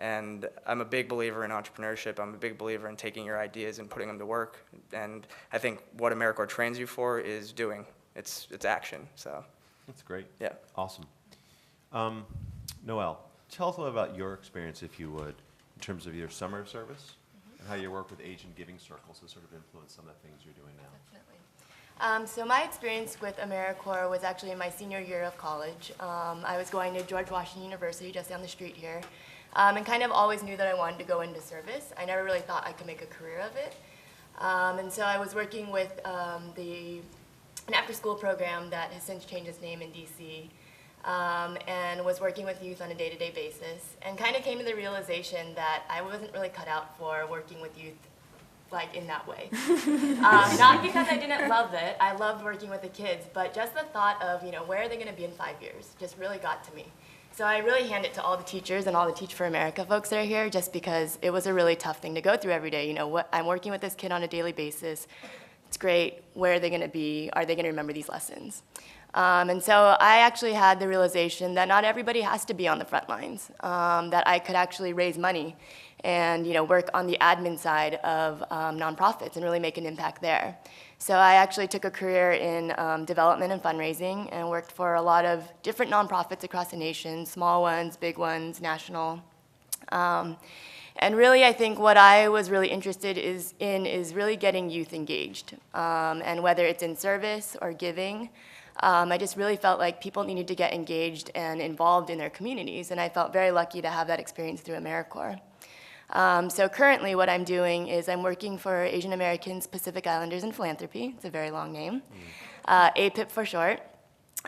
And I'm a big believer in entrepreneurship. I'm a big believer in taking your ideas and putting them to work. And I think what AmeriCorps trains you for is doing. It's action. So That's great. yeah. Awesome. Noelle, tell us a little about your experience, if you would, in terms of your summer service and how your work with Asian Giving Circles has sort of influenced some of the things you're doing now. Definitely. So my experience with AmeriCorps was actually in my senior year of college. I was going to George Washington University just down the street here, and kind of always knew that I wanted to go into service. I never really thought I could make a career of it. And so I was working with an after-school program that has since changed its name in DC, and was working with youth on a day-to-day basis, and kind of came to the realization that I wasn't really cut out for working with youth like in that way. Not because I didn't love it, I loved working with the kids, but just the thought of, where are they gonna be in 5 years just really got to me. So I really hand it to all the teachers and all the Teach for America folks that are here, just because it was a really tough thing to go through every day. I'm working with this kid on a daily basis. It's great. Where are they going to be? Are they going to remember these lessons? And so I actually had the realization that not everybody has to be on the front lines, that I could actually raise money and work on the admin side of nonprofits and really make an impact there. So I actually took a career in development and fundraising and worked for a lot of different nonprofits across the nation, small ones, big ones, national. And really, I think what I was really interested in is really getting youth engaged. And whether it's in service or giving, I just really felt like people needed to get engaged and involved in their communities. And I felt very lucky to have that experience through AmeriCorps. So currently what I'm doing is I'm working for Asian Americans, Pacific Islanders in Philanthropy. It's a very long name, APIP for short.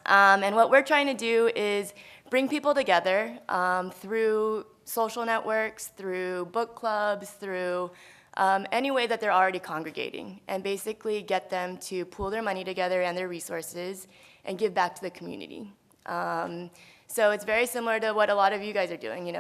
And what we're trying to do is bring people together through social networks, through book clubs, through any way that they're already congregating, and basically get them to pool their money together and their resources and give back to the community. So it's very similar to what a lot of you guys are doing,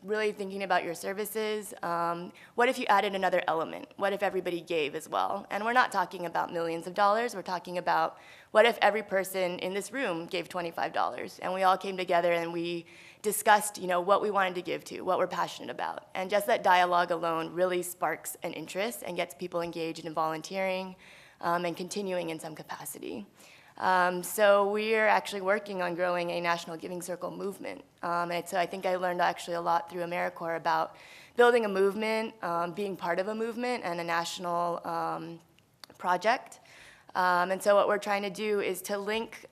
really thinking about your services. What if you added another element? What if everybody gave as well? And we're not talking about millions of dollars. We're talking about what if every person in this room gave $25 and we all came together and we discussed what we wanted to give to, what we're passionate about. And just that dialogue alone really sparks an interest and gets people engaged in volunteering and continuing in some capacity. So we are actually working on growing a national giving circle movement. And so I think I learned actually a lot through AmeriCorps about building a movement, being part of a movement and a national project. And so what we're trying to do is to link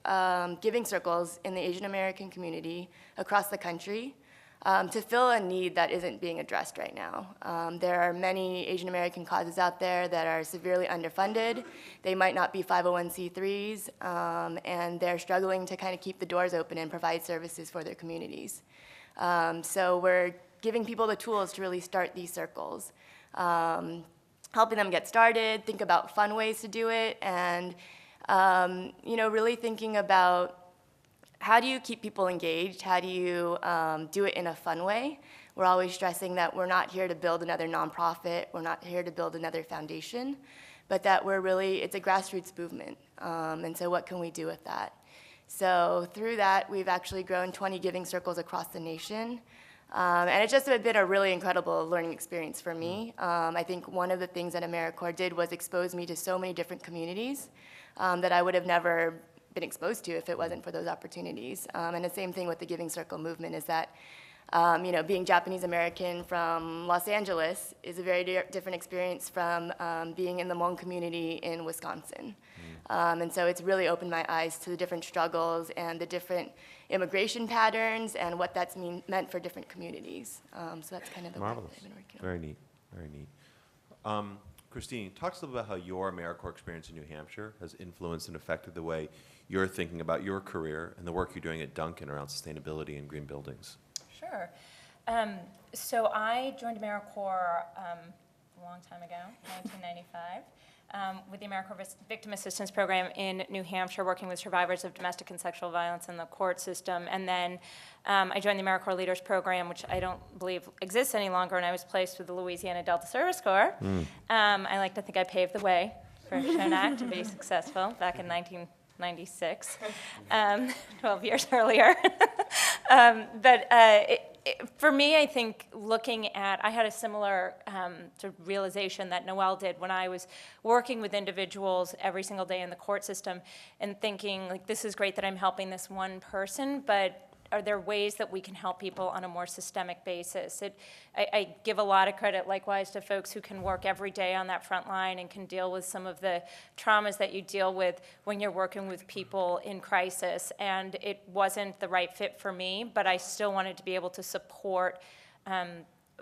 giving circles in the Asian American community across the country to fill a need that isn't being addressed right now. There are many Asian American causes out there that are severely underfunded. They might not be 501c3s, and they're struggling to kind of keep the doors open and provide services for their communities. So we're giving people the tools to really start these circles, helping them get started, think about fun ways to do it, and really thinking about how do you keep people engaged? How do you do it in a fun way? We're always stressing that we're not here to build another nonprofit, we're not here to build another foundation, but that it's a grassroots movement. And so what can we do with that? So through that, we've actually grown 20 giving circles across the nation. And it's just been a really incredible learning experience for me. I think one of the things that AmeriCorps did was expose me to so many different communities that I would have never been exposed to if it wasn't for those opportunities. And the same thing with the Giving Circle movement is that, being Japanese American from Los Angeles is a very different experience from being in the Hmong community in Wisconsin. And so it's really opened my eyes to the different struggles and the different immigration patterns and what that's meant for different communities. So that's kind of the work that I've been working on. Very neat, very neat. Christine, talk to us about how your AmeriCorps experience in New Hampshire has influenced and affected the way you're thinking about your career and the work you're doing at Duncan around sustainability and green buildings. Sure. So I joined AmeriCorps a long time ago, 1995. With the AmeriCorps Victim Assistance Program in New Hampshire, working with survivors of domestic and sexual violence in the court system. And then I joined the AmeriCorps Leaders Program, which I don't believe exists any longer, and I was placed with the Louisiana Delta Service Corps. I like to think I paved the way for Shonak to be successful back in 1996, 12 years earlier. For me, I think I had a similar sort of realization that Noelle did when I was working with individuals every single day in the court system and thinking, like, this is great that I'm helping this one person, but are there ways that we can help people on a more systemic basis? I give a lot of credit, likewise, to folks who can work every day on that front line and can deal with some of the traumas that you deal with when you're working with people in crisis. And it wasn't the right fit for me, but I still wanted to be able to support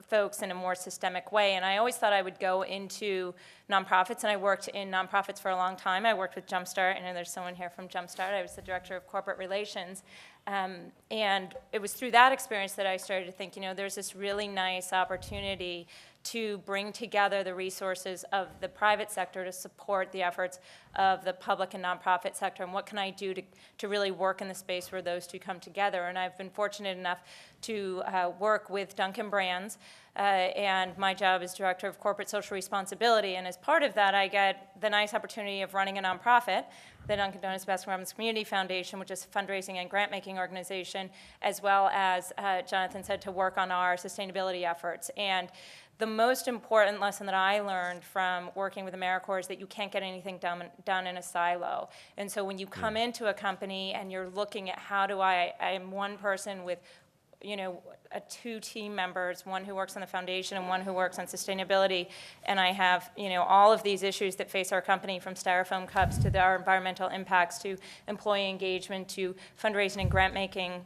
folks in a more systemic way. And I always thought I would go into nonprofits, and I worked in nonprofits for a long time. I worked with Jumpstart. I know there's someone here from Jumpstart. I was the director of corporate relations. And it was through that experience that I started to think, there's this really nice opportunity to bring together the resources of the private sector to support the efforts of the public and nonprofit sector, and what can I do to really work in the space where those two come together. And I've been fortunate enough to work with Dunkin' Brands, and my job is Director of Corporate Social Responsibility, and as part of that, I get the nice opportunity of running a nonprofit, the Dunkin' Donuts Baskin Robbins Community Foundation, which is a fundraising and grant-making organization, as well as, Jonathan said, to work on our sustainability efforts. And the most important lesson that I learned from working with AmeriCorps is that you can't get anything done in a silo. And so when you come into a company and you're looking at I'm one person with two team members, one who works on the foundation and one who works on sustainability, and I have, all of these issues that face our company, from styrofoam cups to our environmental impacts to employee engagement to fundraising and grant making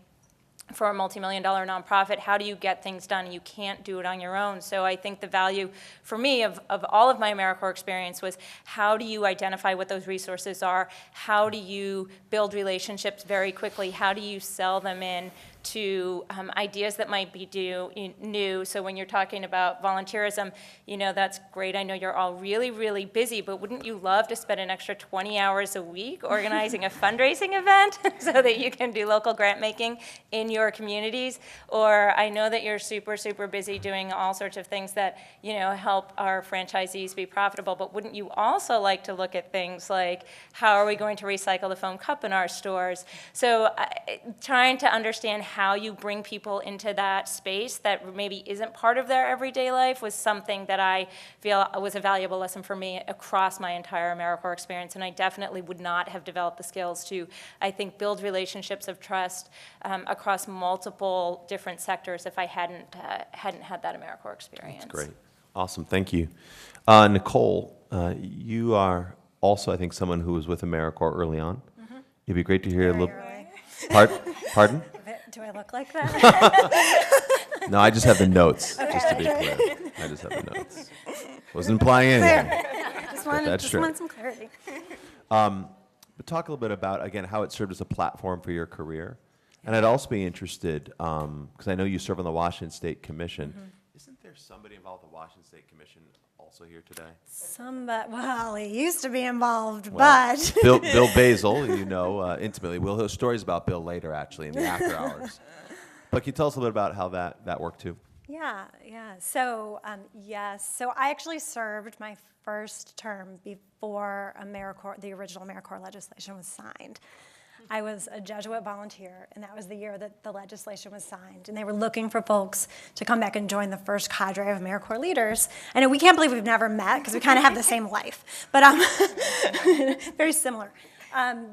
for a multi-million-dollar nonprofit. How do you get things done? You can't do it on your own. So I think the value for me of all of my AmeriCorps experience was, how do you identify what those resources are? How do you build relationships very quickly? How do you sell them in to ideas that might be new? So when you're talking about volunteerism, that's great. I know you're all really, really busy, but wouldn't you love to spend an extra 20 hours a week organizing a fundraising event so that you can do local grant making in your communities? Or I know that you're super, super busy doing all sorts of things that, help our franchisees be profitable, but wouldn't you also like to look at things like, how are we going to recycle the foam cup in our stores? So trying to understand how you bring people into that space that maybe isn't part of their everyday life was something that I feel was a valuable lesson for me across my entire AmeriCorps experience. And I definitely would not have developed the skills to, I think, build relationships of trust across multiple different sectors if I hadn't had that AmeriCorps experience. That's great. Awesome. Thank you. Nicole, you are also, I think, someone who was with AmeriCorps early on. It'd be great to hear a little. Pardon? Do I look like that? No, I just have the notes, just to be clear. I just have the notes. Wasn't implying anything. Just want some clarity. But talk a little bit about, again, how it served as a platform for your career. And I'd also be interested, because I know you serve on the Washington State Commission. Isn't there somebody involved with the Washington State Commission also here today? Well, he used to be involved, Well, but. Bill Basil, intimately. We'll hear stories about Bill later, actually, in the after hours. But can you tell us a little bit about how that worked, too? Yeah. So, yes. So I actually served my first term before the original AmeriCorps legislation was signed. I was a Jesuit volunteer, and that was the year that the legislation was signed. And they were looking for folks to come back and join the first cadre of AmeriCorps leaders. I know we can't believe we've never met, because we kind of have the same life, but very similar. Why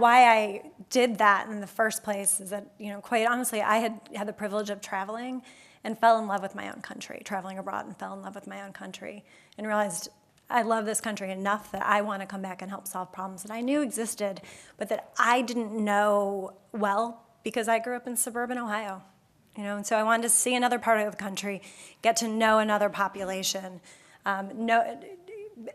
I did that in the first place is that, quite honestly, I had the privilege of traveling and fell in love with my own country, traveling abroad and fell in love with my own country, and realized I love this country enough that I want to come back and help solve problems that I knew existed, but that I didn't know well because I grew up in suburban Ohio. And so I wanted to see another part of the country, get to know another population,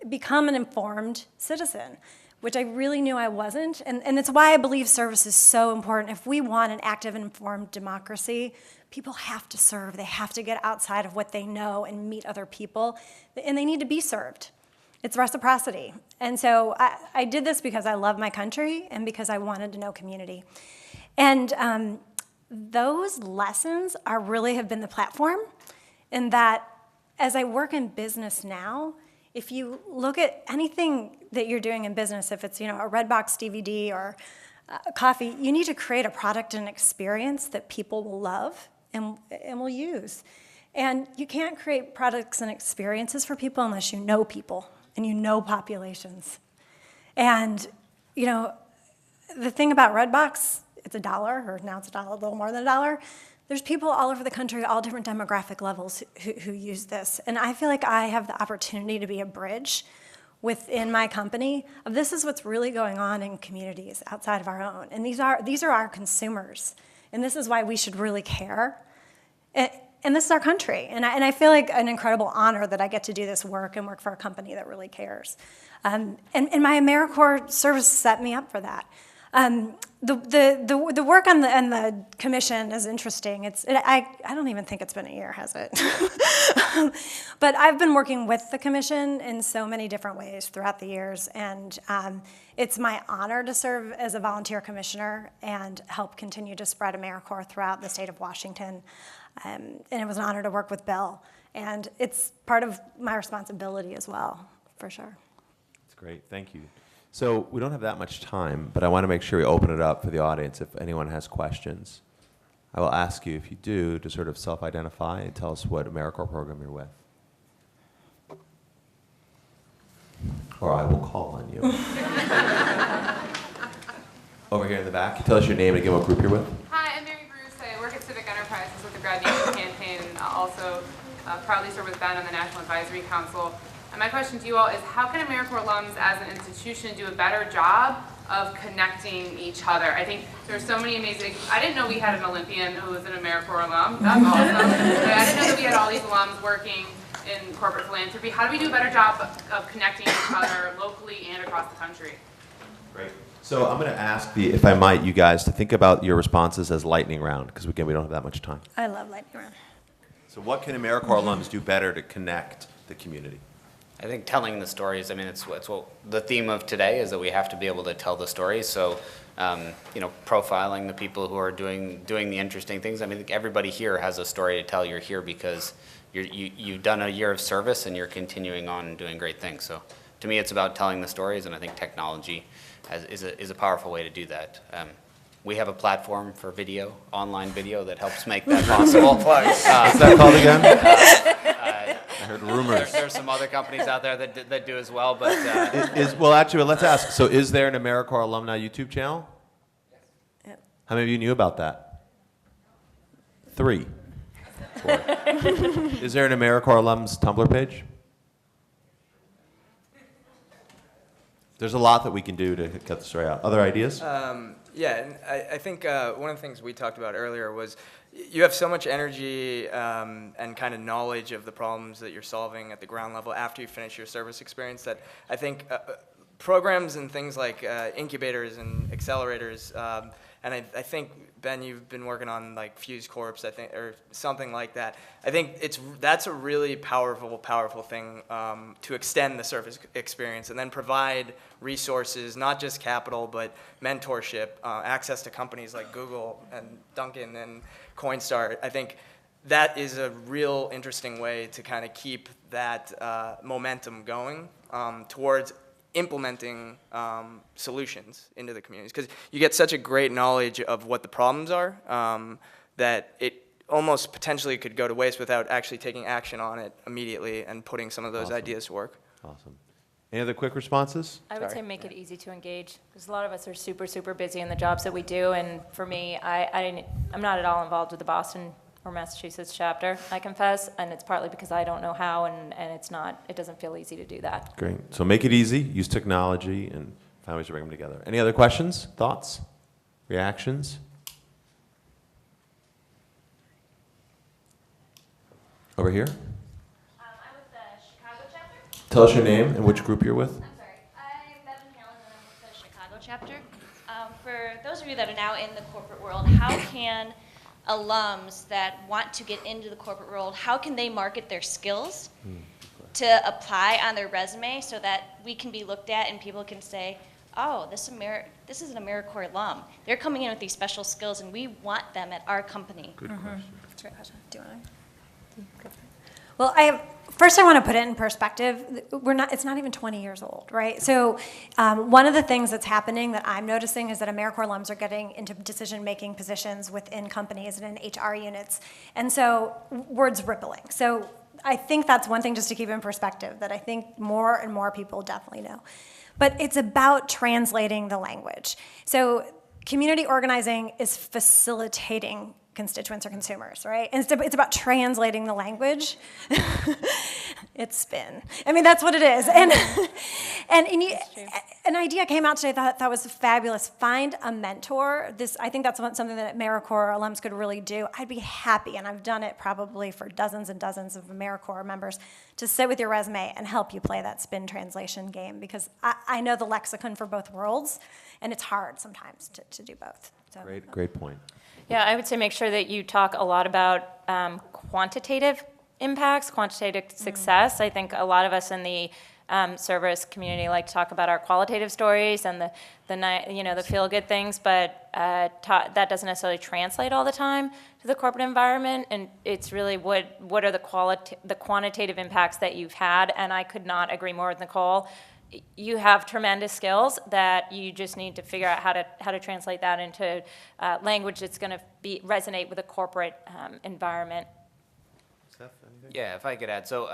become an informed citizen. which I really knew I wasn't. And it's why I believe service is so important. If we want an active and informed democracy, people have to serve. They have to get outside of what they know and meet other people, and they need to be served. It's reciprocity. And so I did this because I love my country and because I wanted to know community. And those lessons really have been the platform, in that as I work in business now, if you look at anything that you're doing in business, if it's a Redbox DVD or coffee, you need to create a product and experience that people will love and will use. And you can't create products and experiences for people unless you know people and you know populations. And the thing about Redbox, it's $1, or now it's a little more than $1. There's people all over the country, all different demographic levels, who use this. And I feel like I have the opportunity to be a bridge within my company of this is what's really going on in communities outside of our own. And these are our consumers. And this is why we should really care. And this is our country. And I feel like an incredible honor that I get to do this work and work for a company that really cares. And my AmeriCorps service set me up for that. The work on the commission is interesting. I don't even think it's been a year, has it? But I've been working with the commission in so many different ways throughout the years, and it's my honor to serve as a volunteer commissioner and help continue to spread AmeriCorps throughout the state of Washington. And it was an honor to work with Bill, and it's part of my responsibility as well, for sure. That's great, thank you. So we don't have that much time, but I want to make sure we open it up for the audience if anyone has questions. I will ask you, if you do, to sort of self-identify and tell us what AmeriCorps program you're with. Or I will call on you. Over here in the back, tell us your name and again what group you're with. Hi, I'm Mary Bruce. I work at Civic Enterprises with the Grad Youth Campaign, and also proudly serve with Ben on the National Advisory Council. And my question to you all is, how can AmeriCorps alums as an institution do a better job of connecting each other? I think there's so many amazing, I didn't know we had an Olympian who was an AmeriCorps alum. That's awesome. I didn't know that we had all these alums working in corporate philanthropy. How do we do a better job of connecting each other locally and across the country? Great. So I'm going to ask, if I might, you guys to think about your responses as lightning round, because again, we don't have that much time. I love lightning round. So what can AmeriCorps alums do better to connect the community? I think telling the stories, I mean, it's what the theme of today is, that we have to be able to tell the stories. So, profiling the people who are doing the interesting things. I mean, I think everybody here has a story to tell. You're here because you've done a year of service and you're continuing on and doing great things. So to me, it's about telling the stories, and I think technology is a powerful way to do that. We have a platform for video, online video, that helps make that possible. What's that called again? I heard rumors. There's some other companies out there that do as well, but well, actually, let's ask. So, is there an AmeriCorps Alumni YouTube channel? Yes. How many of you knew about that? 3. 4. Is there an AmeriCorps alums Tumblr page? There's a lot that we can do to get the story out. Other ideas? Yeah, and I think one of the things we talked about earlier was you have so much energy and kind of knowledge of the problems that you're solving at the ground level after you finish your service experience that I think programs and things like incubators and accelerators, and I think, Ben, you've been working on like Fuse Corps, I think, or something like that. I think that's a really powerful thing to extend the service experience and then provide resources, not just capital, but mentorship, access to companies like Google and Dunkin' and Coinstar. I think that is a real interesting way to kind of keep that momentum going towards implementing solutions into the communities, because you get such a great knowledge of what the problems are that it almost potentially could go to waste without actually taking action on it immediately and putting some of those ideas to work. Awesome. Any other quick responses? I would say make it easy to engage, because a lot of us are super busy in the jobs that we do, and for me, I'm not at all involved with the Boston or Massachusetts chapter, I confess, and it's partly because I don't know how, and it doesn't feel easy to do that. Great. So make it easy, use technology, and find ways to bring them together. Any other questions, thoughts, reactions? Over here. I'm with the Chicago chapter. Tell us your name and which group you're with. I'm sorry. I'm Bevan Callan, and I'm with that are now in the corporate world, how can alums that want to get into the corporate world, how can they market their skills to apply on their resume so that we can be looked at and people can say, oh, this is an AmeriCorps alum. They're coming in with these special skills and we want them at our company. Good question. That's a great question. Do you want to? Well, first I want to put it in perspective. It's not even 20 years old, right? So one of the things that's happening that I'm noticing is that AmeriCorps alums are getting into decision-making positions within companies and in HR units. And so word's rippling. So I think that's one thing just to keep in perspective, that I think more and more people definitely know. But it's about translating the language. So community organizing is facilitating constituents or consumers, right? And it's about translating the language. It's spin. I mean, that's what it is. And an idea came out today that I thought was fabulous. Find a mentor. I think that's something that AmeriCorps alums could really do. I'd be happy, and I've done it probably for dozens and dozens of AmeriCorps members, to sit with your resume and help you play that spin translation game, because I know the lexicon for both worlds, and it's hard sometimes to do both. So. Great point. Yeah, I would say make sure that you talk a lot about quantitative impacts, quantitative success. I think a lot of us in the service community like to talk about our qualitative stories and the feel-good things, but that doesn't necessarily translate all the time to the corporate environment. And it's really what are the quantitative impacts that you've had. And I could not agree more with Nicole. You have tremendous skills that you just need to figure out how to translate that into language that's going to resonate with a corporate environment. Yeah, if I could add. So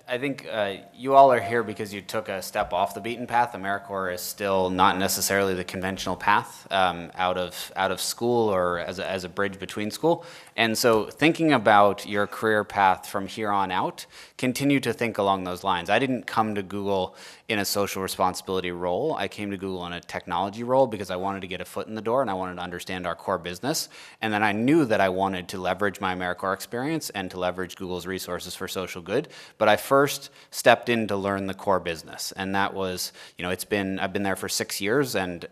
I think you all are here because you took a step off the beaten path. AmeriCorps is still not necessarily the conventional path out of school or as a bridge between school. And so thinking about your career path from here on out, continue to think along those lines. I didn't come to Google in a social responsibility role. I came to Google in a technology role because I wanted to get a foot in the door and I wanted to understand our core business. And then I knew that I wanted to leverage my AmeriCorps experience and to leverage Google's resources for social good. But I first stepped in to learn the core business. And that was, I've been there for 6 years and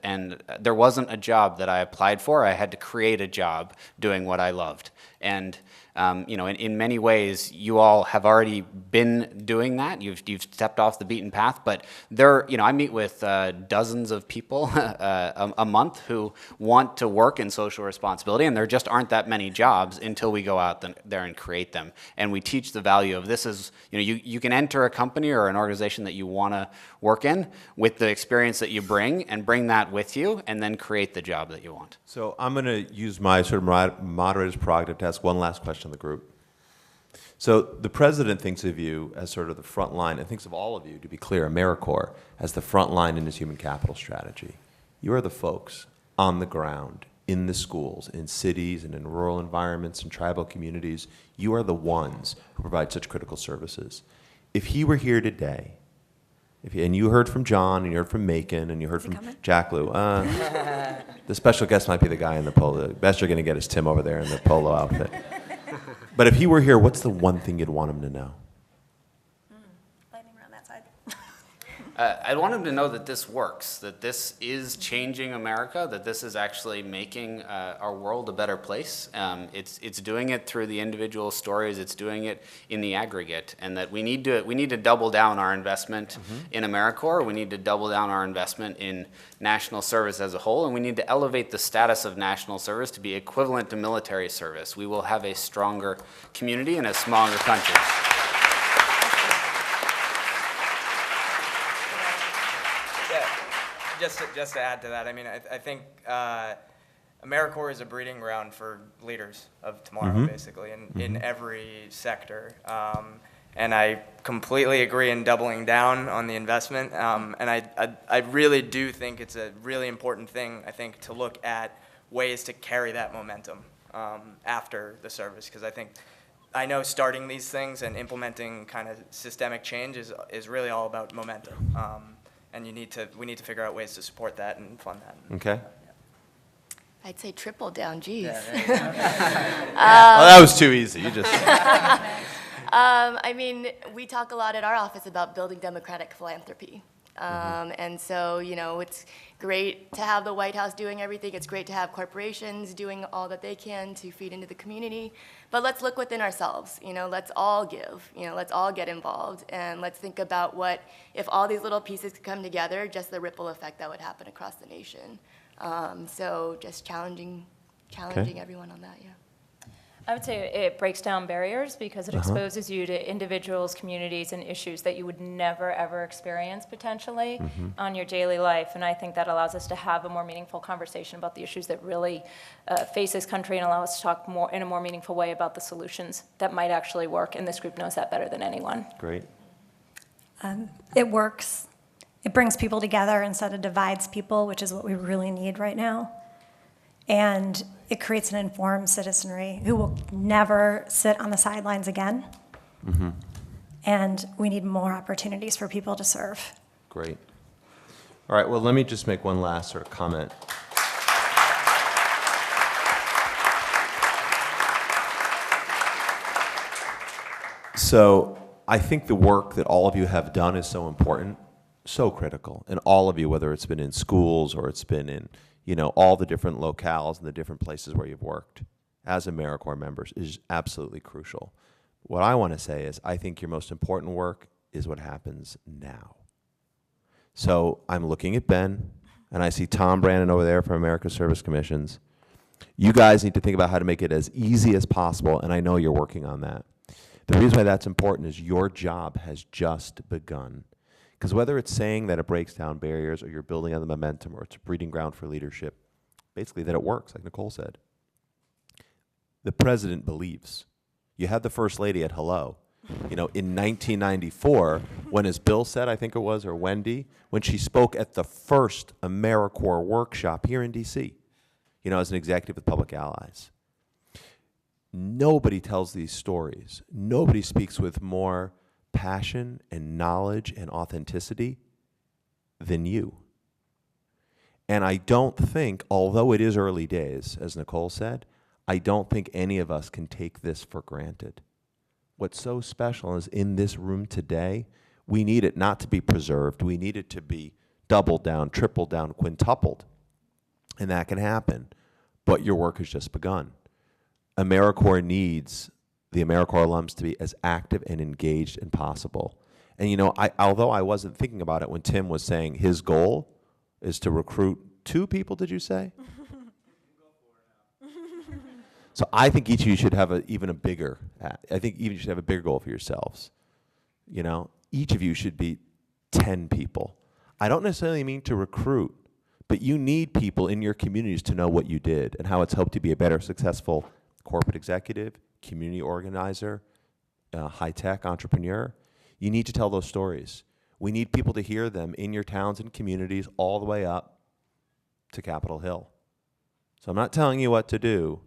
there wasn't a job that I applied for. I had to create a job doing what I loved. And in many ways, you all have already been doing that. You've stepped off the beaten path, but I meet with dozens of people a month who want to work in social responsibility, and there just aren't that many jobs until we go out there and create them. And we teach the value of this is, you can enter a company or an organization that you want to work in with the experience that you bring and bring that with you and then create the job that you want. So I'm going to use my sort of moderator's prerogative to ask one last question of the group. So the president thinks of you as sort of the front line and thinks of all of you, to be clear, AmeriCorps, as the front line in his human capital strategy. You are the folks on the ground, in the schools, in cities and in rural environments and tribal communities. You are the ones who provide such critical services. If he were here today, and you heard from John, and you heard from Macon, and you heard from Jack Lou. The special guest might be the guy in the polo. The best you're going to get is Tim over there in the polo outfit. But if he were here, what's the one thing you'd want him to know? Lightning around that side. I'd want him to know that this works, that this is changing America, that this is actually making our world a better place. It's doing it through the individual stories. It's doing it in the aggregate, and that we need to double down our investment in AmeriCorps. We need to double down our investment in national service as a whole, and we need to elevate the status of national service to be equivalent to military service. We will have a stronger community and a stronger country. Just to add to that, I mean, I think AmeriCorps is a breeding ground for leaders of tomorrow, basically, in every sector. And I completely agree in doubling down on the investment. And I really do think it's a really important thing, I think, to look at ways to carry that momentum after the service. Because I know starting these things and implementing kind of systemic change is really all about momentum. And we need to figure out ways to support that and fund that. Okay. I'd say triple down, geez. Well, that was too easy. You just. I mean, we talk a lot at our office about building democratic philanthropy. And so, you know, it's great to have the White House doing everything. It's great to have corporations doing all that they can to feed into the community. But let's look within ourselves. You know, let's all give. You know, let's all get involved. And let's think about what, if all these little pieces could come together, just the ripple effect that would happen across the nation. So just challenging everyone on that, yeah. I would say it breaks down barriers because it exposes you to individuals, communities, and issues that you would never, ever experience potentially on your daily life. And I think that allows us to have a more meaningful conversation about the issues that really face this country and allow us to talk more in a more meaningful way about the solutions that might actually work. And this group knows that better than anyone. Great. It works. It brings people together instead of divides people, which is what we really need right now. And it creates an informed citizenry who will never sit on the sidelines again. And we need more opportunities for people to serve. Great. All right, well, let me just make one last sort of comment. So I think the work that all of you have done is so important, so critical. And all of you, whether it's been in schools or it's been in, you know, all the different locales and the different places where you've worked as AmeriCorps members is absolutely crucial. What I want to say is I think your most important work is what happens now. So I'm looking at Ben, and I see Tom Brandon over there from America's Service Commissions. You guys need to think about how to make it as easy as possible, and I know you're working on that. The reason why that's important is your job has just begun. Because whether it's saying that it breaks down barriers or you're building on the momentum or it's a breeding ground for leadership, basically that it works, like Nicole said. The president believes. You had the first lady at Hello. You know, in 1994, when, as Bill said, I think it was, or Wendy, when she spoke at the first AmeriCorps workshop here in D.C., you know, as an executive with Public Allies. Nobody tells these stories. Nobody speaks with more passion and knowledge and authenticity than you. And I don't think, although it is early days, as Nicole said, I don't think any of us can take this for granted. What's so special is in this room today, we need it not to be preserved. We need it to be doubled down, tripled down, quintupled. And that can happen. But your work has just begun. AmeriCorps needs the AmeriCorps alums to be as active and engaged as possible. And you know, although I wasn't thinking about it when Tim was saying his goal is to recruit 2 people, did you say? So I think each of you should have even a bigger, I think even you should have a bigger goal for yourselves. You know, each of you should be 10 people. I don't necessarily mean to recruit, but you need people in your communities to know what you did and how it's helped you be a better, successful corporate executive, community organizer, high-tech entrepreneur. You need to tell those stories. We need people to hear them in your towns and communities all the way up to Capitol Hill. So I'm not telling you what to do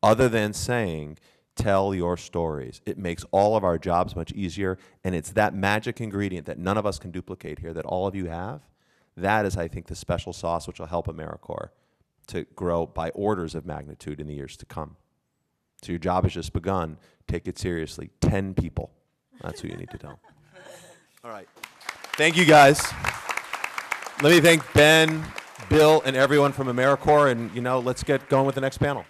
other than saying, tell your stories. It makes all of our jobs much easier, and it's that magic ingredient that none of us can duplicate here that all of you have. That is, I think, the special sauce which will help AmeriCorps to grow by orders of magnitude in the years to come. So your job has just begun. Take it seriously. 10 people. That's who you need to tell. All right. Thank you, guys. Let me thank Ben, Bill, and everyone from AmeriCorps, and you know, let's get going with the next panel.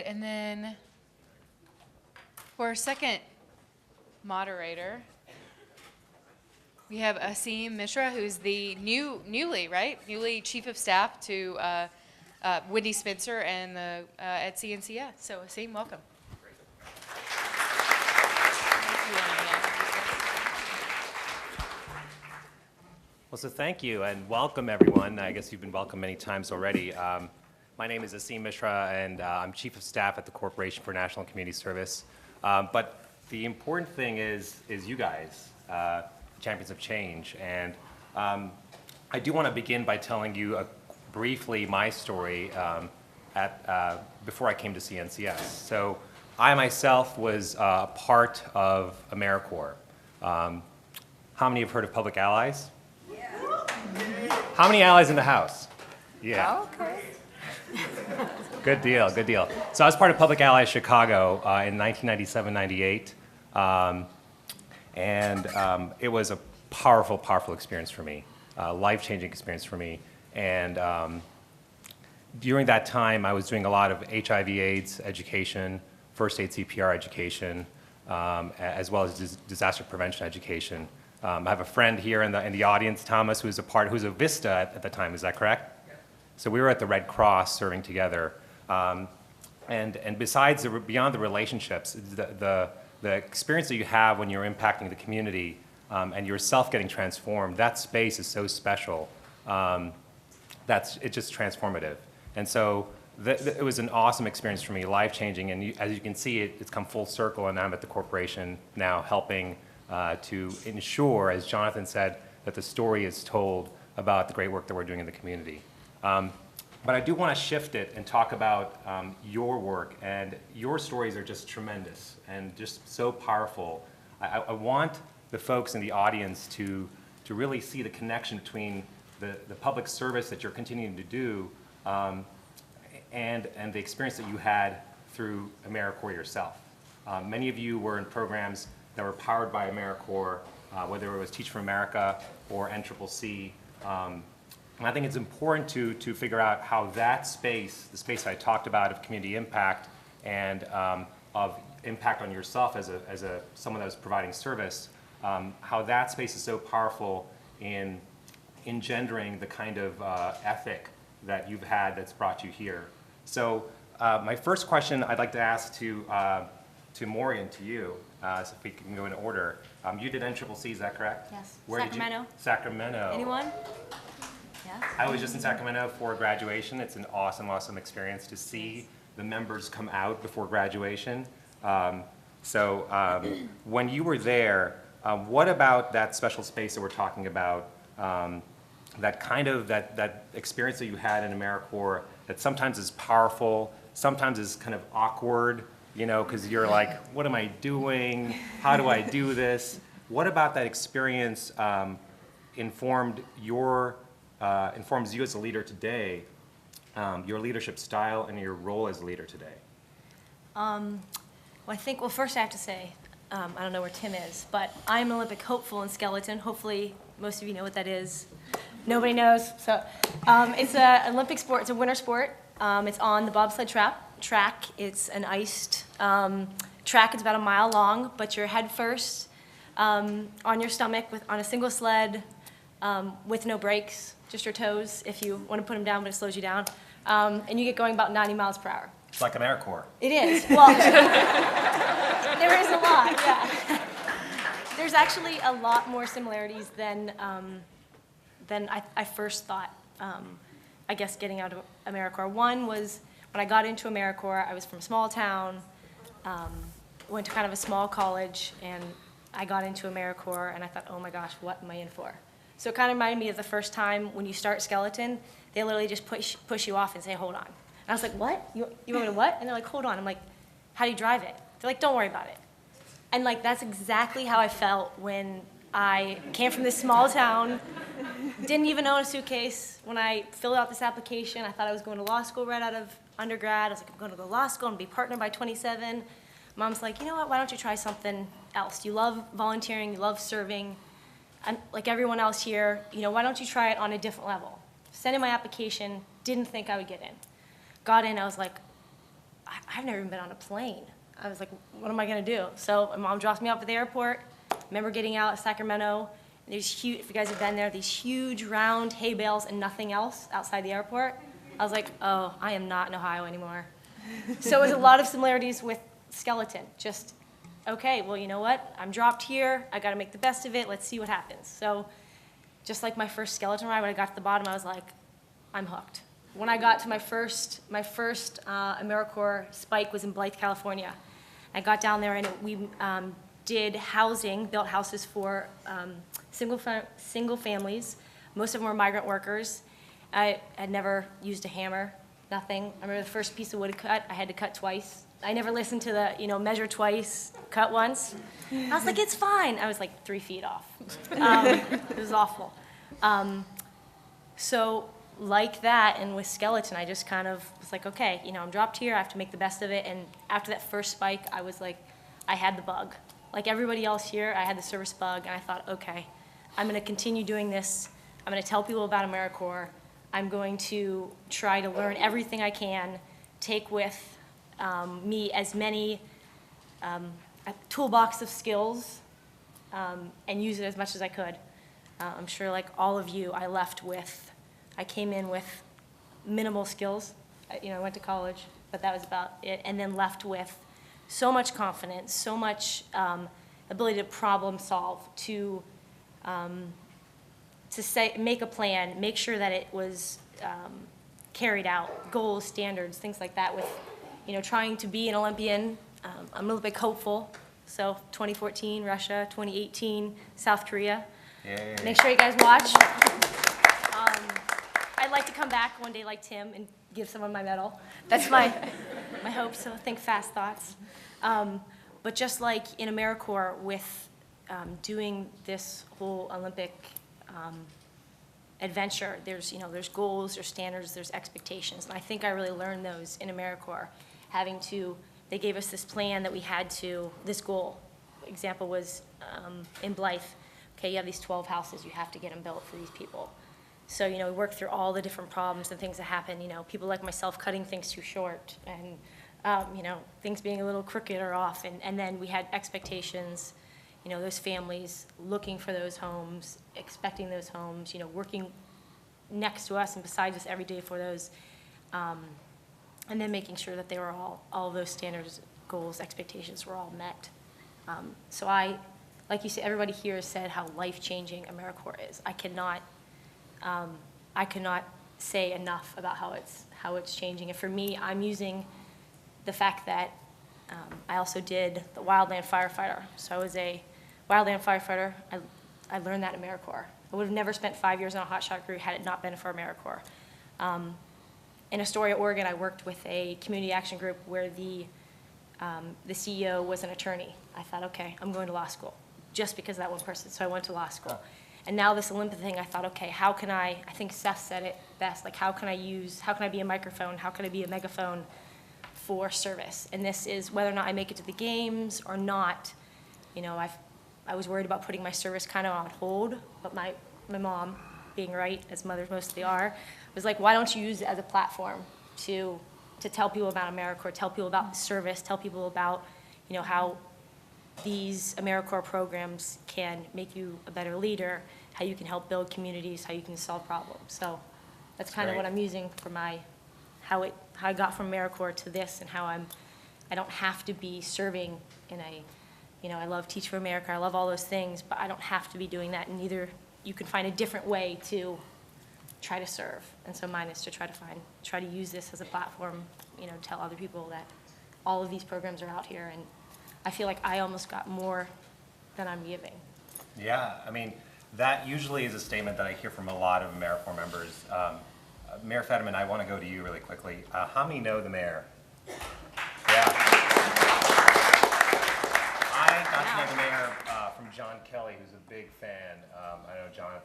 right, and then for our second moderator, we have Asim Mishra, who's the newly Chief of Staff to Wendy Spencer and at CNCS. So Asim, welcome. Well, so thank you and welcome everyone. I guess you've been welcomed many times already. My name is Asim Mishra and I'm Chief of Staff at the Corporation for National Community Service. But the important thing is you guys, Champions of Change. And I do want to begin by telling you briefly my story before I came to CNCS. So I myself was part of AmeriCorps. How many have heard of Public Allies? How many allies in the house? Yeah. Okay. Good deal, good deal. So I was part of Public Allies Chicago in 1997-98. It was a powerful, powerful experience for me, life-changing experience for me. And during that time, I was doing a lot of HIV/AIDS education, first aid CPR education, as well as disaster prevention education. I have a friend here in the audience, Thomas, who's a Vista at the time. Is that correct? Yeah. So we were at the Red Cross serving together, and besides beyond the relationships, the experience that you have when you're impacting the community and yourself getting transformed, that space is so special. It's just transformative, and so it was an awesome experience for me, life-changing. And as you can see, it's come full circle, and I'm at the corporation now helping to ensure, as Jonathan said, that the story is told about the great work that we're doing in the community. But I do want to shift it and talk about your work, and your stories are just tremendous and just so powerful. I want the folks in the audience to really see the connection between the public service that you're continuing to do and the experience that you had through AmeriCorps yourself. Many of you were in programs that were powered by AmeriCorps, whether it was Teach for America or NCCC. And I think it's important to figure out how that space, the space I talked about of community impact and of impact on yourself as someone that was providing service, how that space is so powerful in engendering the kind of ethic that you've had that's brought you here. So my first question I'd like to ask to Maureen, to you, so if we can go in order. You did NCCC, is that correct? Yes. Where Sacramento. Did you? Sacramento. Anyone? Yes. I was just in Sacramento for graduation. It's an awesome, awesome experience to see the members come out before graduation. When you were there, what about that special space that we're talking about, that experience that you had in AmeriCorps that sometimes is powerful, sometimes is kind of awkward, you know, because you're like, what am I doing? How do I do this? What about that experience informs you as a leader today, your leadership style and your role as a leader today? Well, first I have to say, I don't know where Tim is, but I'm an Olympic hopeful in skeleton. Hopefully, most of you know what that is. Nobody knows. So it's an Olympic sport. It's a winter sport. It's on the bobsled track. It's an iced track. It's about a mile long, but you're head first on your stomach on a single sled with no brakes, just your toes if you want to put them down, but it slows you down. And you get going about 90 miles per hour. It's like AmeriCorps. It is. Well, there is a lot, yeah. There's actually a lot more similarities than I first thought, I guess, getting out of AmeriCorps. One was when I got into AmeriCorps, I was from a small town, went to kind of a small college, and I got into AmeriCorps, and I thought, oh my gosh, what am I in for? So it kind of reminded me of the first time when you start skeleton, they literally just push you off and say, hold on. And I was like, what? You want me to what? And they're like, hold on. I'm like, how do you drive it? They're like, don't worry about it. And like, that's exactly how I felt when I came from this small town, didn't even own a suitcase. When I filled out this application, I thought I was going to law school right out of undergrad. I was like, I'm going to go to law school and be partner by 27. Mom's like, you know what, why don't you try something else? You love volunteering, you love serving. I'm, like everyone else here, you know, why don't you try it on a different level? Sent in my application, didn't think I would get in. Got in, I was like, I've never even been on a plane. I was like, what am I gonna do? So my mom drops me off at the airport. I remember getting out of Sacramento. And there's huge, if you guys have been there, these huge round hay bales and nothing else outside the airport. I was like, oh, I am not in Ohio anymore. So it was a lot of similarities with skeleton. Just, okay, well, you know what? I'm dropped here. I got to make the best of it. Let's see what happens. So just like my first skeleton ride, when I got to the bottom, I was like, I'm hooked. When I got to my first AmeriCorps spike was in Blythe, California. I got down there and we did housing, built houses for single families. Most of them were migrant workers. I had never used a hammer, nothing. I remember the first piece of wood cut, I had to cut twice. I never listened to the, measure twice, cut once. I was like, it's fine. I was like 3 feet off. It was awful. So like that, and with skeleton, I just kind of was like, okay, I'm dropped here. I have to make the best of it. And after that first spike, I was like, I had the bug. Like everybody else here, I had the service bug, and I thought, okay, I'm going to continue doing this. I'm going to tell people about AmeriCorps. I'm going to try to learn everything I can, take with me as many a toolbox of skills, and use it as much as I could. I'm sure like all of you, I came in with minimal skills. I went to college, but that was about it, and then left with so much confidence, so much ability to problem solve, to make a plan, make sure that it was carried out, goals, standards, things like that. With trying to be an Olympian, I'm an Olympic hopeful. So 2014 Russia, 2018 South Korea. Yay. Make sure you guys watch. I'd like to come back one day like Tim and give someone my medal. That's my hope, so think fast thoughts. But just like in AmeriCorps with doing this whole Olympic adventure, there's goals, there's standards, there's expectations. And I think I really learned those in AmeriCorps, they gave us this plan that we had to, this goal. Example was in Blythe. Okay, you have these 12 houses, you have to get them built for these people. So, we worked through all the different problems and things that happen, people like myself cutting things too short and, things being a little crooked or off. And then we had expectations, those families looking for those homes, expecting those homes, working next to us and beside us every day for those. And then making sure that they were all of those standards, goals, expectations were all met. So like you said, everybody here has said how life-changing AmeriCorps is. I cannot say enough about how it's changing. And for me, I'm using the fact that I also did the wildland firefighter. So I was a wildland firefighter. I learned that in AmeriCorps. I would have never spent 5 years on a hotshot crew had it not been for AmeriCorps. In Astoria, Oregon, I worked with a community action group where the CEO was an attorney. I thought, okay, I'm going to law school just because of that one person. So I went to law school. And now this Olympic thing, I thought, okay, how can I think Seth said it best, like how can I be a microphone, how can I be a megaphone for service? And this is whether or not I make it to the games or not. I was worried about putting my service kind of on hold, but my mom, being right, as mothers mostly are, was like, why don't you use it as a platform to tell people about AmeriCorps, tell people about service, tell people about, how these AmeriCorps programs can make you a better leader, how you can help build communities, how you can solve problems. So that's kind of what I'm using for how I got from AmeriCorps to this, and how I don't have to be serving in I love Teach for America, I love all those things, but I don't have to be doing that, and neither you can find a different way to try to serve. And so mine is to try to use this as a platform, to tell other people that all of these programs are out here, and I feel like I almost got more than I'm giving. Yeah, that usually is a statement that I hear from a lot of AmeriCorps members. Mayor Fetterman, I want to go to you really quickly. How many know the mayor? Yeah. I got to know the mayor from John Kelly, who's a big fan. I know John, if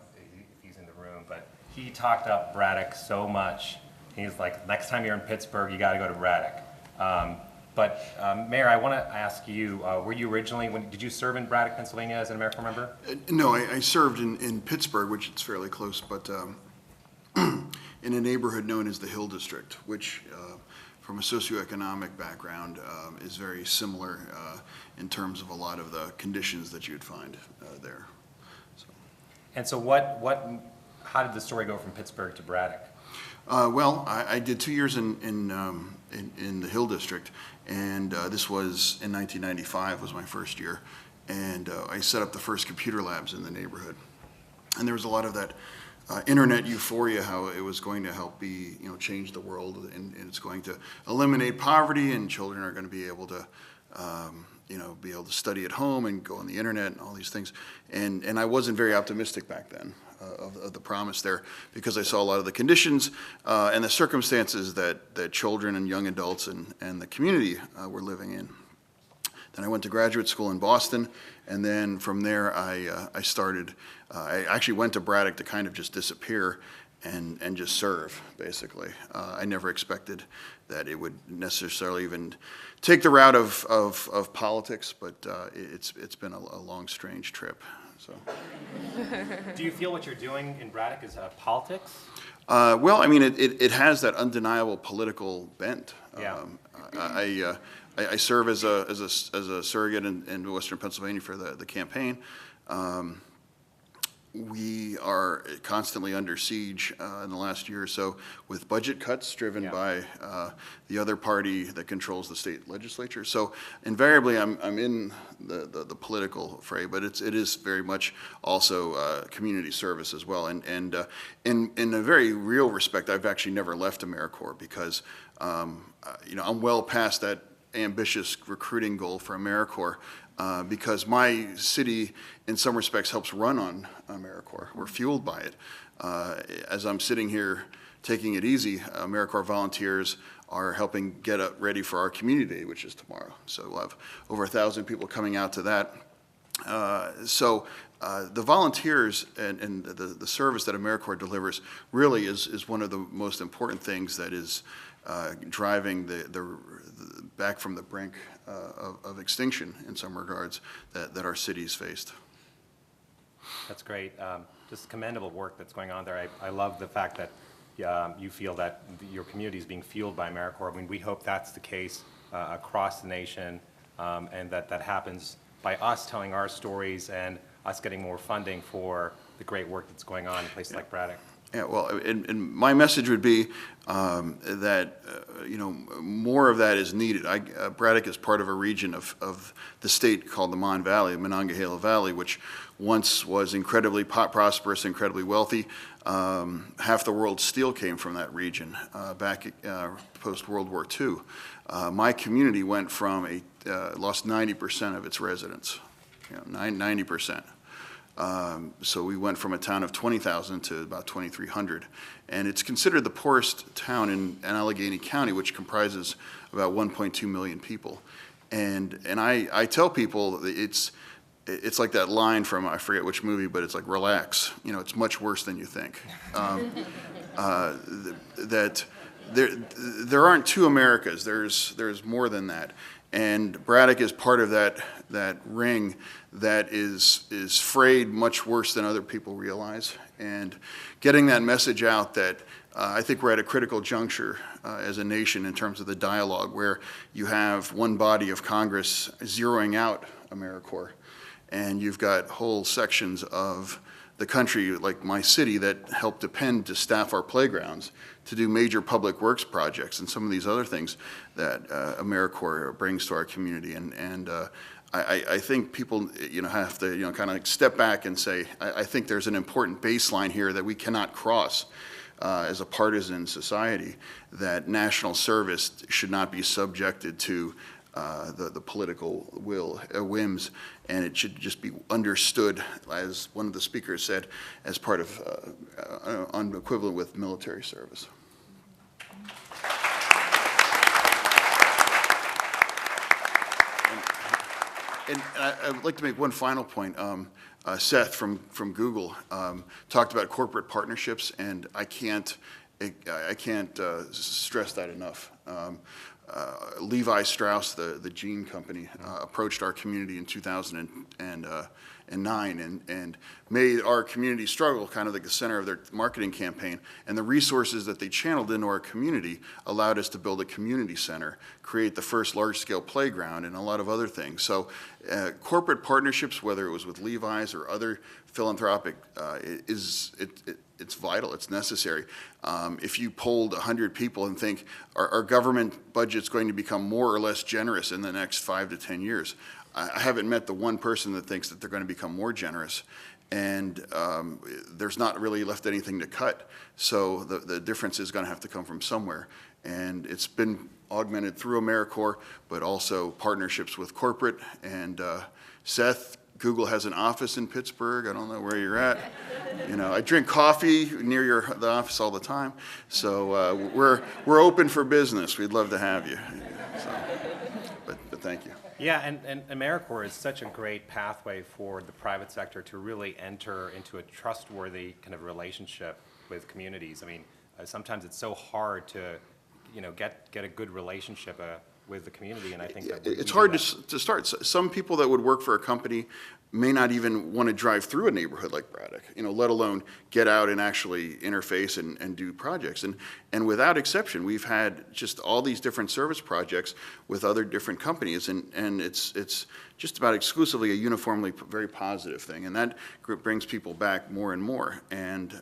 he's in the room, but he talked up Braddock so much. He's like, next time you're in Pittsburgh, you got to go to Braddock. But Mayor, I want to ask you, were you originally, did you serve in Braddock, Pennsylvania as an AmeriCorps member? No, I served in Pittsburgh, which is fairly close, but in a neighborhood known as the Hill District, which from a socioeconomic background is very similar in terms of a lot of the conditions that you'd find there. So. And so how did the story go from Pittsburgh to Braddock? Well, I did 2 years in the Hill District, and this was in 1995 was my first year, and I set up the first computer labs in the neighborhood. And there was a lot of that internet euphoria, how it was going to help change the world, and it's going to eliminate poverty, and children are going to be able to be able to study at home and go on the internet and all these things. And I wasn't very optimistic back then of the promise there, because I saw a lot of the conditions and the circumstances that children and young adults and the community were living in. Then I went to graduate school in Boston, and then from there I started, I actually went to Braddock to kind of just disappear and just serve, basically. I never expected that it would necessarily even take the route of politics, but it's been a long, strange trip. So. Do you feel what you're doing in Braddock is politics? Well, I mean, it has that undeniable political bent. Yeah. I serve as a surrogate in Western Pennsylvania for the campaign. We are constantly under siege in the last year or so with budget cuts driven by the other party that controls the state legislature. So invariably, I'm in the political fray, but it is very much also community service as well. And in a very real respect, I've actually never left AmeriCorps, because I'm well past that ambitious recruiting goal for AmeriCorps. Because my city, in some respects, helps run on AmeriCorps. We're fueled by it. As I'm sitting here taking it easy, AmeriCorps volunteers are helping get ready for our community day, which is tomorrow. So we'll have over 1,000 people coming out to that. The volunteers and the service that AmeriCorps delivers really is one of the most important things that is driving the back from the brink of extinction in some regards that our cities faced. That's great. Just commendable work that's going on there. I love the fact that you feel that your community is being fueled by AmeriCorps. I mean, we hope that's the case across the nation, and that happens by us telling our stories and us getting more funding for the great work that's going on in places like Braddock. Yeah, well, and my message would be that more of that is needed. Braddock is part of a region of the state called the Mon Valley, Monongahela Valley, which once was incredibly prosperous, incredibly wealthy. Half the world's steel came from that region back post World War II. My community went from lost 90% of its residents, 90%. So we went from a town of 20,000 to about 2,300. And it's considered the poorest town in Allegheny County, which comprises about 1.2 million people. And I tell people that it's like that line from, I forget which movie, but it's like, relax. It's much worse than you think. That there aren't two Americas. There's more than that. And Braddock is part of that ring that is frayed much worse than other people realize. And getting that message out that I think we're at a critical juncture as a nation in terms of the dialogue, where you have one body of Congress zeroing out AmeriCorps, and you've got whole sections of the country, like my city, that help depend to staff our playgrounds, to do major public works projects and some of these other things that AmeriCorps brings to our community. And I think people have to kind of step back and say, I think there's an important baseline here that we cannot cross as a partisan society, that national service should not be subjected to the political whims, and it should just be understood, as one of the speakers said, as part of equivalent with military service. And I'd like to make one final point. Seth from Google talked about corporate partnerships, and I can't stress that enough. Levi Strauss, the jean company, approached our community in 2008 and made our community struggle kind of like the center of their marketing campaign. And the resources that they channeled into our community allowed us to build a community center, create the first large-scale playground, and a lot of other things. So corporate partnerships, whether it was with Levi's or other philanthropic, it's vital, it's necessary. If you polled 100 people and think, our government budget's going to become more or less generous in the next 5 to 10 years, I haven't met the one person that thinks that they're going to become more generous. And there's not really left anything to cut. So the difference is going to have to come from somewhere. And it's been augmented through AmeriCorps, but also partnerships with corporate. And Seth, Google has an office in Pittsburgh. I don't know where you're at. You know, I drink coffee near the office all the time. So we're open for business. We'd love to have you. So, but thank you. Yeah, and AmeriCorps is such a great pathway for the private sector to really enter into a trustworthy kind of relationship with communities. I mean, sometimes it's so hard to, get a good relationship with the community, and I think that it's hard to start. Some people that would work for a company may not even want to drive through a neighborhood like Braddock, let alone get out and actually interface and do projects. And without exception, we've had just all these different service projects with other different companies, and it's just about exclusively a uniformly very positive thing, and that brings people back more and more. And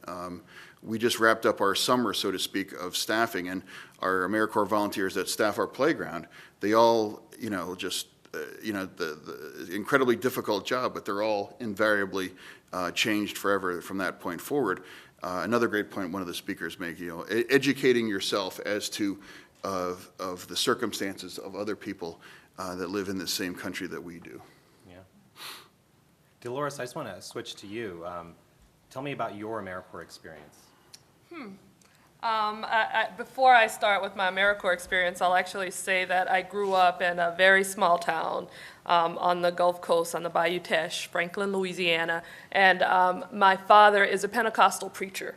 we just wrapped up our summer, so to speak, of staffing, and our AmeriCorps volunteers that staff our playground, they all, the incredibly difficult job, but they're all invariably changed forever from that point forward. Another great point one of the speakers make, educating yourself as to of the circumstances of other people that live in the same country that we do. Yeah. Dolores, I just want to switch to you. Tell me about your AmeriCorps experience. Before I start with my AmeriCorps experience, I'll actually say that I grew up in a very small town on the Gulf Coast, on the Bayou Teche, Franklin, Louisiana, and my father is a Pentecostal preacher.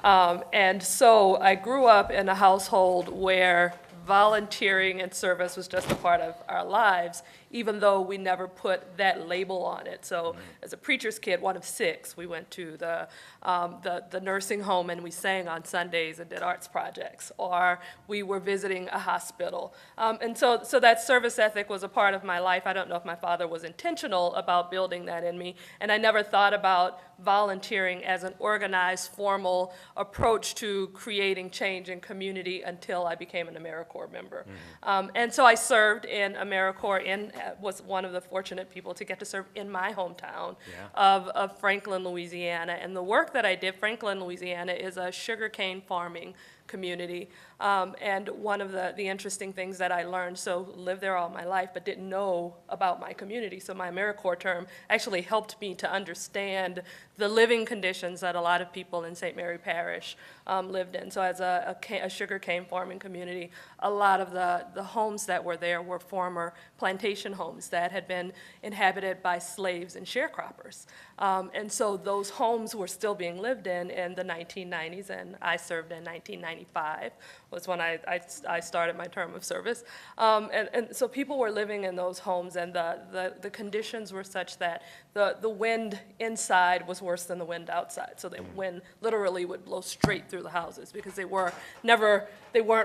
And so I grew up in a household where volunteering and service was just a part of our lives, even though we never put that label on it. So as a preacher's kid, one of 6, we went to the nursing home and we sang on Sundays and did arts projects, or we were visiting a hospital. And so that service ethic was a part of my life. I don't know if my father was intentional about building that in me, and I never thought about volunteering as an organized, formal approach to creating change in community until I became an AmeriCorps member. And so I served in AmeriCorps, was one of the fortunate people to get to serve in my hometown of Franklin, Louisiana. And the work that I did, Franklin, Louisiana, is a sugarcane farming community. And one of the interesting things that I learned, so lived there all my life, but didn't know about my community. So my AmeriCorps term actually helped me to understand the living conditions that a lot of people in St. Mary Parish lived in. So as a sugarcane farming community, a lot of the homes that were there were former plantation homes that had been inhabited by slaves and sharecroppers. And so those homes were still being lived in the 1990s, and I served in 1995 was when I started my term of service. And so people were living in those homes, and the conditions were such that the wind inside was worse than the wind outside. So the wind literally would blow straight through the houses because they weren't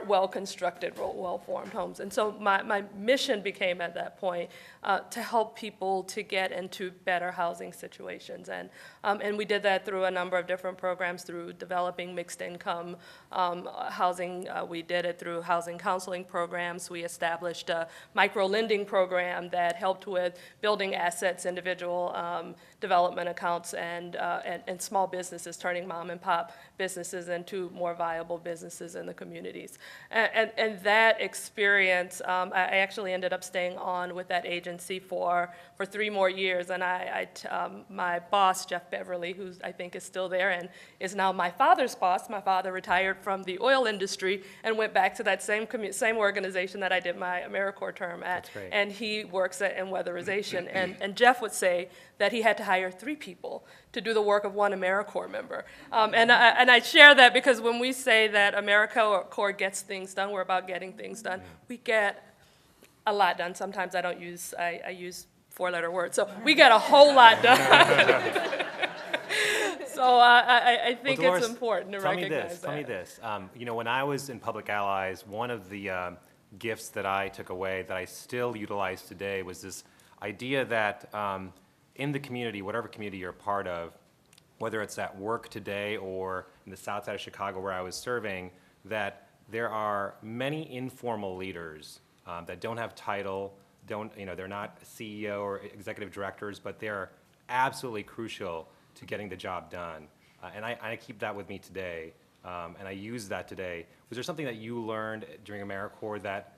well constructed, well formed homes. And so my mission became at that point to help people to get into better housing situations. And we did that through a number of different programs, through developing mixed income housing. We did it through housing counseling programs. We established a micro lending program that helped with building assets, individual development accounts, and small businesses, turning mom and pop businesses into more viable businesses in the communities. And that experience, I actually ended up staying on with that agency for 3 more years. And my boss, Jeff Beverly, who I think is still there and is now my father's boss. My father retired from the oil industry and went back to that same organization that I did my AmeriCorps term at. That's great. And he works in weatherization. And Jeff would say that he had to hire 3 people to do the work of one AmeriCorps member. And I share that because when we say that AmeriCorps gets things done, we're about getting things done. We get a lot done. Sometimes I use four-letter word. So we got a whole lot done. So I think Well, Dolores, it's important to recognize that. Tell me this. You know, when I was in Public Allies, one of the gifts that I took away that I still utilize today was this idea that in the community, whatever community you're a part of, whether it's at work today or in the south side of Chicago where I was serving, that there are many informal leaders that don't have title, they're not CEO or executive directors, but they're absolutely crucial to getting the job done. And I keep that with me today, and I use that today. Was there something that you learned during AmeriCorps that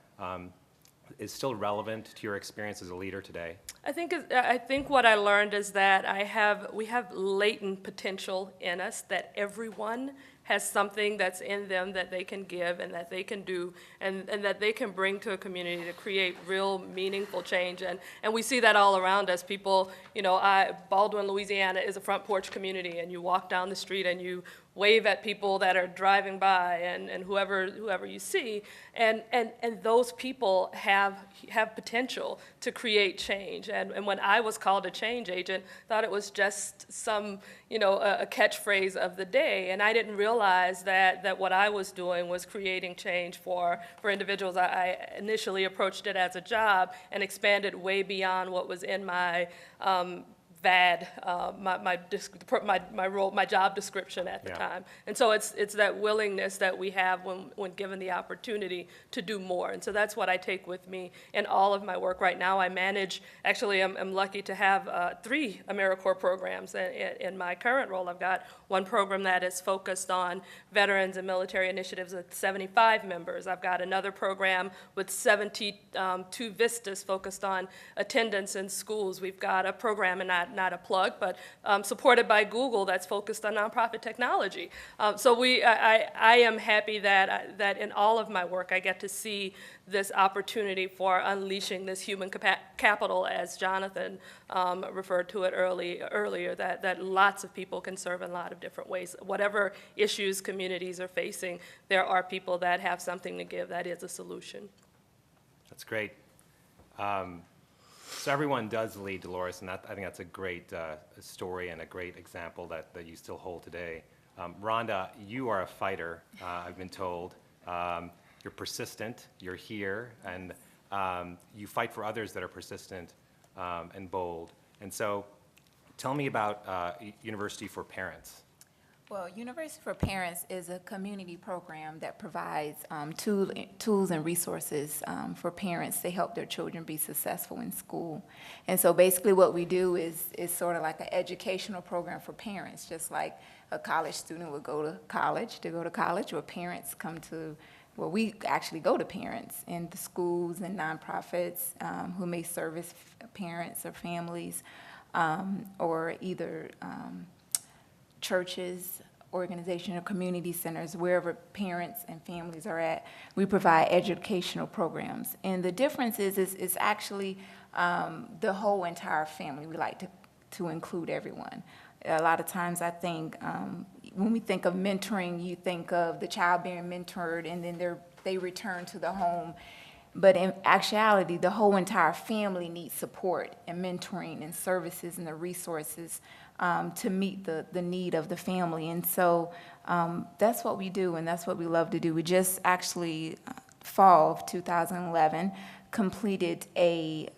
is still relevant to your experience as a leader today? I think what I learned is that we have latent potential in us, that everyone has something that's in them that they can give and that they can do and that they can bring to a community to create real meaningful change. And we see that all around us. People, Baldwin, Louisiana is a front porch community, and you walk down the street and you wave at people that are driving by and whoever you see, and those people have potential to create change. And when I was called a change agent, thought it was just some, a catchphrase of the day, and I didn't realize that what I was doing was creating change for individuals. I initially approached it as a job and expanded way beyond what was in my VAD, my role, my job description at the time. And so it's that willingness that we have when given the opportunity to do more. And so that's what I take with me in all of my work right now. I manage, actually I'm lucky to have 3 AmeriCorps programs in my current role. I've got one program that is focused on veterans and military initiatives with 75 members. I've got another program with 72 vistas focused on attendance in schools. We've got a program, and not a plug, but supported by Google, that's focused on nonprofit technology. So I am happy that in all of my work I get to see this opportunity for unleashing this human capital, as Jonathan referred to it earlier, that lots of people can serve in a lot of different ways. Whatever issues communities are facing, there are people that have something to give that is a solution. That's great. So everyone does lead, Dolores, and I think that's a great story and a great example that you still hold today. Rhonda, you are a fighter, I've been told. You're persistent, you're here, and you fight for others that are persistent and bold. And so tell me about University for Parents. Well, University for Parents is a community program that provides tools and resources for parents to help their children be successful in school. And so basically what we do is sort of like an educational program for parents, just like a college student would go to college, or parents come to, well, we actually go to parents in the schools and nonprofits who may service parents or families, or either churches, organizations, or community centers, wherever parents and families are at. We provide educational programs. And the difference is it's actually the whole entire family. We like to include everyone. A lot of times I think when we think of mentoring, you think of the child being mentored and then they return to the home. But in actuality, the whole entire family needs support and mentoring and services and the resources to meet the need of the family. And so that's what we do, and that's what we love to do. We just actually, fall of 2011, completed a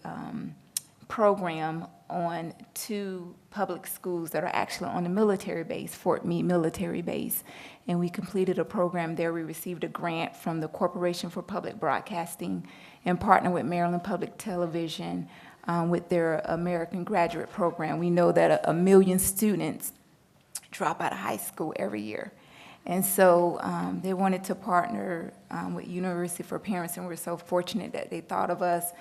program on 2 public schools that are actually on the military base, Fort Meade Military Base. And we completed a program there. We received a grant from the Corporation for Public Broadcasting and partnered with Maryland Public Television with their American Graduate Program. We know that 1 million students drop out of high school every year. And so they wanted to partner with University for Parents, and we're so fortunate that they thought of us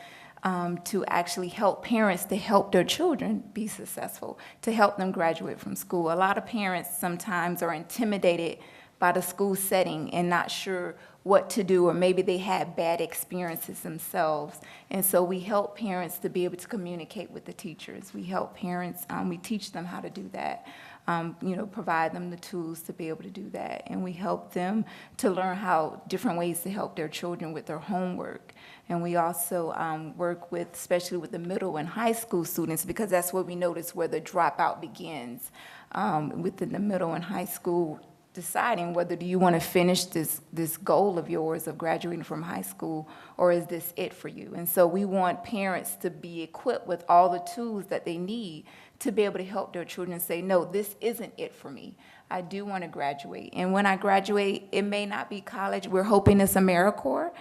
to actually help parents to help their children be successful, to help them graduate from school. A lot of parents sometimes are intimidated by the school setting and not sure what to do, or maybe they had bad experiences themselves. And so we help parents to be able to communicate with the teachers. We help parents, we teach them how to do that. provide them the tools to be able to do that. And we help them to learn how different ways to help their children with their homework. And we also work with, especially with the middle and high school students, because that's where we notice where the dropout begins, within the middle and high school, deciding whether do you want to finish this goal of yours of graduating from high school, or is this it for you? And so we want parents to be equipped with all the tools that they need to be able to help their children say, no, this isn't it for me. I do want to graduate. And when I graduate, it may not be college. We're hoping it's AmeriCorps.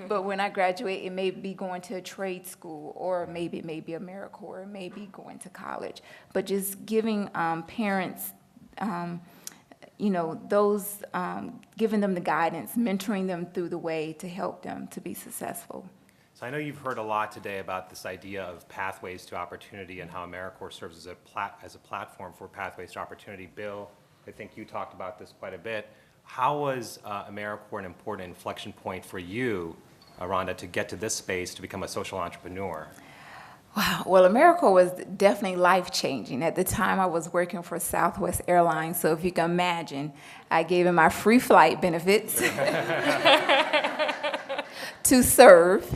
But when I graduate, it may be going to a trade school, or maybe it may be AmeriCorps, maybe going to college. But just giving parents giving them the guidance, mentoring them through the way to help them to be successful. So I know you've heard a lot today about this idea of pathways to opportunity and how AmeriCorps serves as a platform for pathways to opportunity. Bill, I think you talked about this quite a bit. How was AmeriCorps an important inflection point for you, Rhonda, to get to this space to become a social entrepreneur? Wow. Well, AmeriCorps was definitely life-changing. At the time, I was working for Southwest Airlines, so if you can imagine, I gave him my free flight benefits to serve,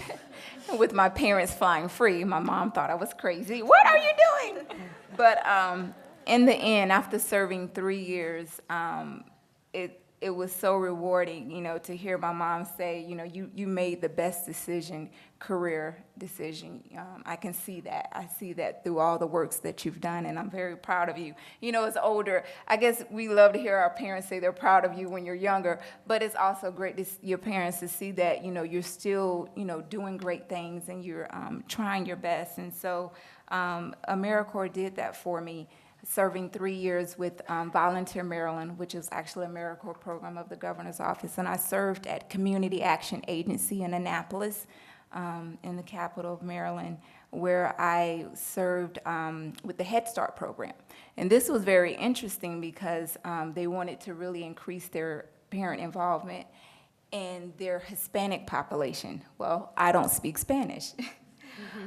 with my parents flying free. My mom thought I was crazy. What are you doing? But in the end, after serving 3 years, it was so rewarding, to hear my mom say, you made the best decision, career decision. I can see that. I see that through all the works that you've done, and I'm very proud of you. As older, I guess we love to hear our parents say they're proud of you when you're younger, but it's also great to your parents to see that, you're still, doing great things, and you're trying your best. And so AmeriCorps did that for me, serving 3 years with Volunteer Maryland, which is actually an AmeriCorps program of the governor's office. And I served at Community Action Agency in Annapolis, in the capital of Maryland, where I served with the Head Start program. And this was very interesting because they wanted to really increase their parent involvement in their Hispanic population. Well, I don't speak Spanish.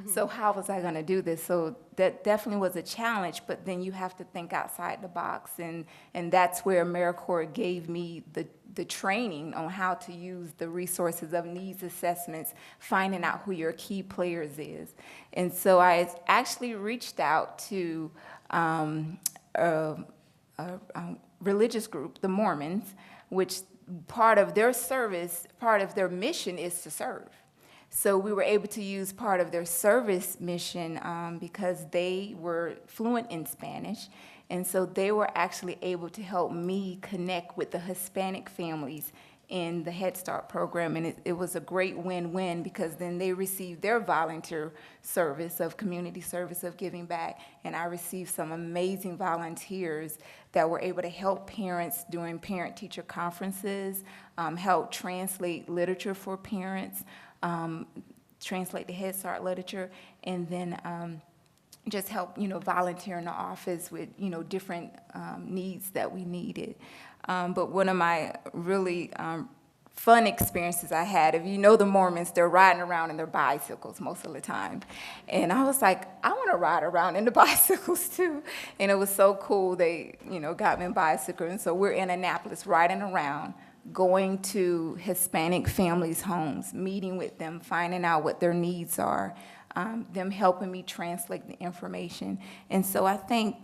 So how was I going to do this? So that definitely was a challenge, but then you have to think outside the box, and that's where AmeriCorps gave me the training on how to use the resources of needs assessments, finding out who your key players is. And so I actually reached out to a religious group, the Mormons, which part of their service, part of their mission is to serve. So we were able to use part of their service mission because they were fluent in Spanish, and so they were actually able to help me connect with the Hispanic families in the Head Start program, and it was a great win-win because then they received their volunteer service of community service of giving back, and I received some amazing volunteers that were able to help parents during parent-teacher conferences, help translate literature for parents, translate the Head Start literature, and then just help, volunteer in the office with, different needs that we needed. But one of my really fun experiences I had, if you know the Mormons, they're riding around in their bicycles most of the time. And I was like, I want to ride around in the bicycles too. And it was so cool. They, got me a bicycle. And so we're in Annapolis riding around, going to Hispanic families' homes, meeting with them, finding out what their needs are, them helping me translate the information. And so I think,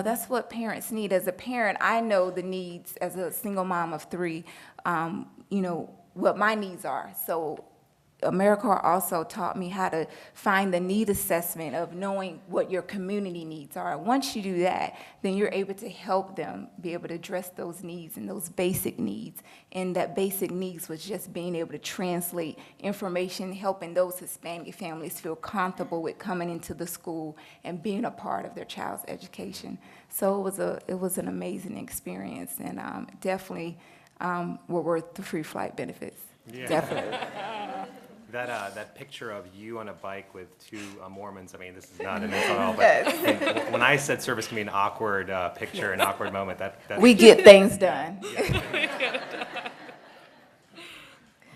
that's what parents need. As a parent, I know the needs as a single mom of 3, what my needs are. So AmeriCorps also taught me how to find the need assessment of knowing what your community needs are. Once you do that, then you're able to help them be able to address those needs and those basic needs. And that basic needs was just being able to translate information, helping those Hispanic families feel comfortable with coming into the school and being a part of their child's education. So it was an amazing experience, and definitely were worth the free flight benefits. Yeah. Definitely. That picture of you on a bike with 2 Mormons, I mean, this is not an insult at all, but when I said service can be an awkward picture, an awkward moment, that we get things done.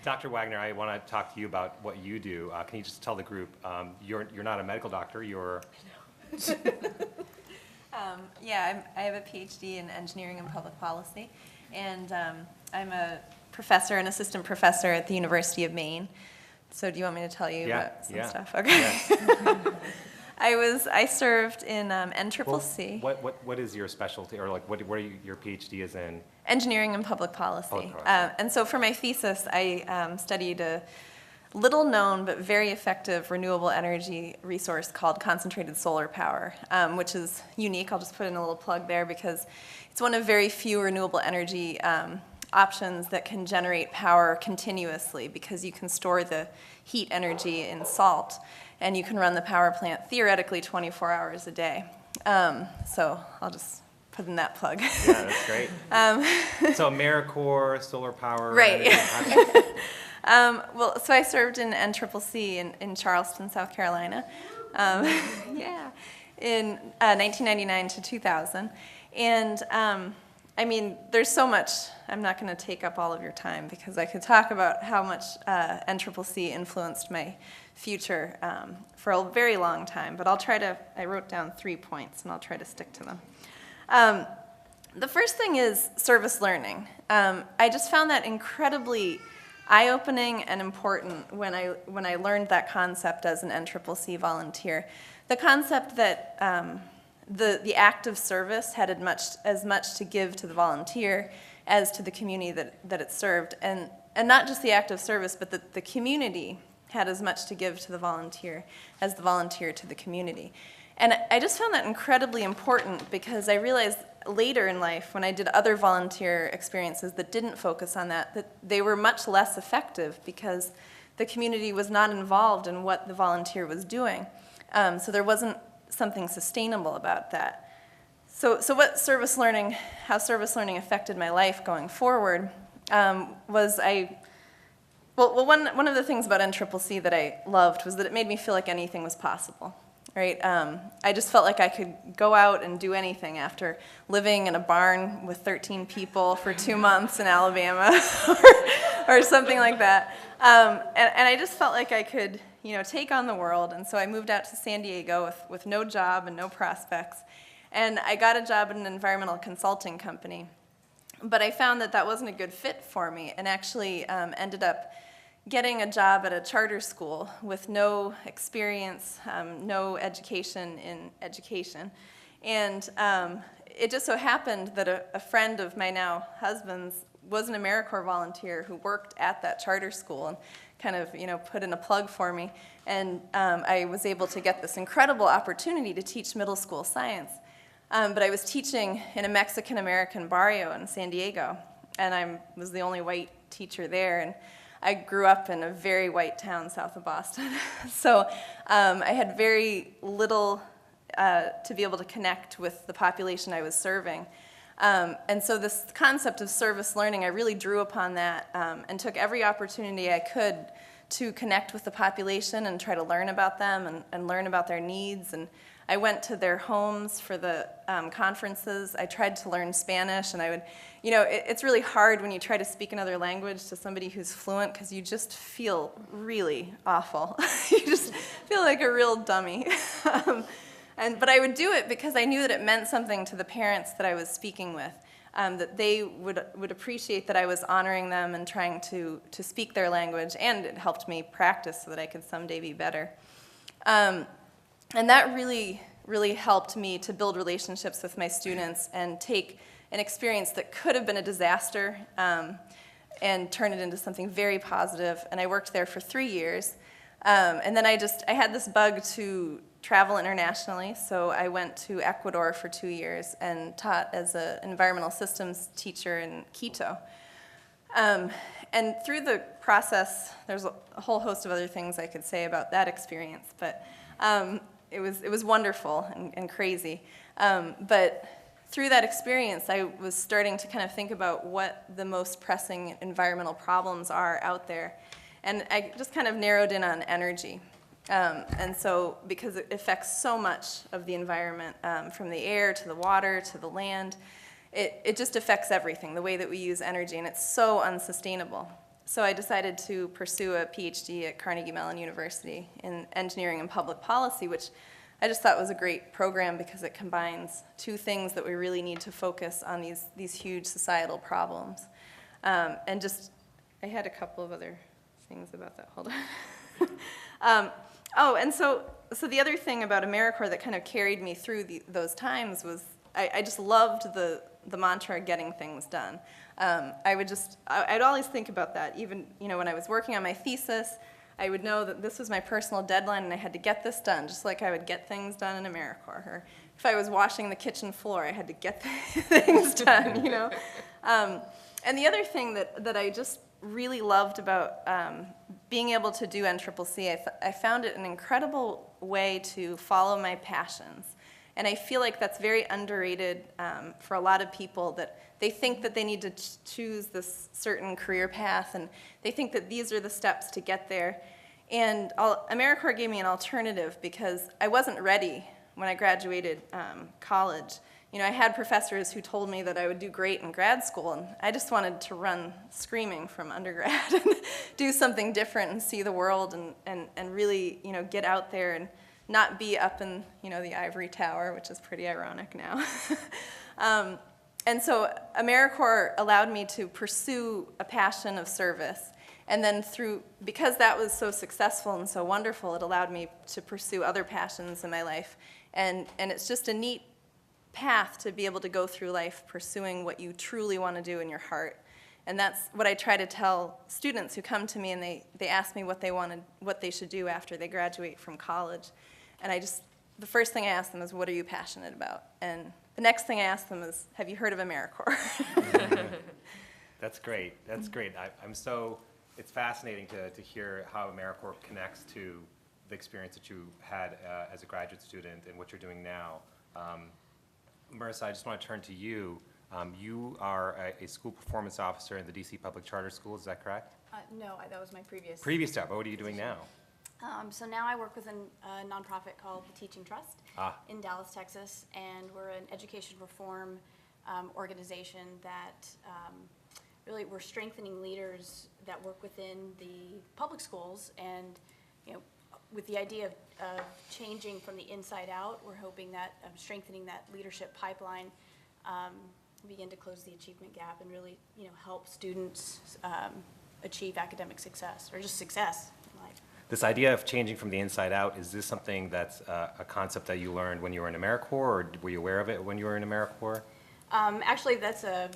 Dr. Wagner, I want to talk to you about what you do. Can you just tell the group, you're not a medical doctor, you're... Yeah, I have a PhD in engineering and public policy, and I'm a professor, an assistant professor at the University of Maine. So do you want me to tell you about some stuff? Okay. I served in NCCC. What is your specialty, or like what your PhD is in? Engineering and public policy. And so for my thesis, I studied a little known but very effective renewable energy resource called concentrated solar power, which is unique. I'll just put in a little plug there because it's one of very few renewable energy options that can generate power continuously, because you can store the heat energy in salt and you can run the power plant theoretically 24 hours a day. So I'll just put in that plug. Yeah, that's great. So AmeriCorps, solar power. Right. Well, so I served in NCCC in Charleston, South Carolina, yeah, in 1999 to 2000. And I mean, there's so much. I'm not going to take up all of your time because I could talk about how much NCCC influenced my future for a very long time, but I wrote down 3 points and I'll try to stick to them. The first thing is service learning. I just found that incredibly eye-opening and important when I learned that concept as an NCCC volunteer. The concept that the act of service had as much to give to the volunteer as to the community that it served. And not just the act of service, but that the community had as much to give to the volunteer as the volunteer to the community. And I just found that incredibly important because I realized later in life, when I did other volunteer experiences that didn't focus on that they were much less effective because the community was not involved in what the volunteer was doing. So there wasn't something sustainable about that. So how service learning affected my life going forward was one of the things about NCCC that I loved was that it made me feel like anything was possible. Right? I just felt like I could go out and do anything after living in a barn with 13 people for 2 months in Alabama or something like that. And I just felt like I could, take on the world. And so I moved out to San Diego with no job and no prospects. And I got a job at an environmental consulting company. But I found that wasn't a good fit for me and actually ended up getting a job at a charter school with no experience, no education in education. And it just so happened that a friend of my now husband's was an AmeriCorps volunteer who worked at that charter school and kind of, put in a plug for me. And I was able to get this incredible opportunity to teach middle school science. But I was teaching in a Mexican-American barrio in San Diego, and I was the only white teacher there. And I grew up in a very white town south of Boston, so I had very little to be able to connect with the population I was serving. And so this concept of service learning, I really drew upon that and took every opportunity I could to connect with the population and try to learn about them and learn about their needs. And I went to their homes for the conferences. I tried to learn Spanish, and I would, it's really hard when you try to speak another language to somebody who's fluent because you just feel really awful. You just feel like a real dummy. But I would do it because I knew that it meant something to the parents that I was speaking with, that they would appreciate that I was honoring them and trying to speak their language, and it helped me practice so that I could someday be better. And that really, really helped me to build relationships with my students and take an experience that could have been a disaster and turn it into something very positive. And I worked there for 3 years. And then I had this bug to travel internationally, so I went to Ecuador for 2 years and taught as an environmental systems teacher in Quito. And through the process, there's a whole host of other things I could say about that experience, but it was wonderful and crazy. But through that experience, I was starting to kind of think about what the most pressing environmental problems are out there. And I just kind of narrowed in on energy. And so, because it affects so much of the environment, from the air to the water to the land, it just affects everything, the way that we use energy, and it's so unsustainable. So I decided to pursue a PhD at Carnegie Mellon University in engineering and public policy, which I just thought it was a great program because it combines two things that we really need to focus on, these huge societal problems. And just, I had a couple of other things about that. Hold on. And so the other thing about AmeriCorps that kind of carried me through those times was I just loved the mantra, getting things done. I'd always think about that. Even, when I was working on my thesis, I would know that this was my personal deadline and I had to get this done, just like I would get things done in AmeriCorps. Or if I was washing the kitchen floor, I had to get things done, And the other thing that I just really loved about being able to do NCCC, I found it an incredible way to follow my passions. And I feel like that's very underrated for a lot of people, that they think that they need to choose this certain career path, and they think that these are the steps to get there. And AmeriCorps gave me an alternative because I wasn't ready when I graduated college. I had professors who told me that I would do great in grad school, and I just wanted to run screaming from undergrad and do something different and see the world and really, get out there and not be up in, the ivory tower, which is pretty ironic now. And so AmeriCorps allowed me to pursue a passion of service. And then because that was so successful and so wonderful, it allowed me to pursue other passions in my life. And it's just a neat path to be able to go through life pursuing what you truly want to do in your heart. And that's what I try to tell students who come to me and they ask me what they should do after they graduate from college. And the first thing I ask them is, what are you passionate about? And the next thing I ask them is, have you heard of AmeriCorps? That's great. That's great. It's fascinating to hear how AmeriCorps connects to the experience that you had as a graduate student and what you're doing now. Marissa, I just want to turn to you. You are a school performance officer in the DC Public Charter Schools, is that correct? No, that was my previous. Previous job. What are you doing now? So now I work with a nonprofit called the Teaching Trust in Dallas, Texas, and we're an education reform organization that really we're strengthening leaders that work within the public schools, and with the idea of changing from the inside out, we're hoping that strengthening that leadership pipeline begin to close the achievement gap and really help students achieve academic success or just success in life. This idea of changing from the inside out, is this something that's a concept that you learned when you were in AmeriCorps, or were you aware of it when you were in AmeriCorps? Actually, that's a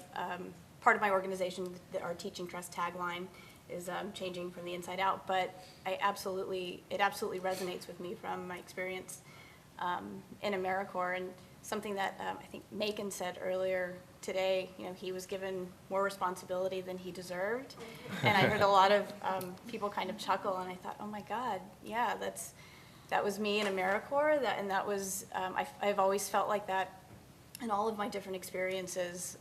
part of my organization. Our Teaching Trust tagline is changing from the inside out, but it absolutely resonates with me from my experience in AmeriCorps, and something that I think Macon said earlier today, he was given more responsibility than he deserved. And I heard a lot of people kind of chuckle, and I thought, oh my God, yeah, that was me in AmeriCorps, and that was, I've always felt like that in all of my different experiences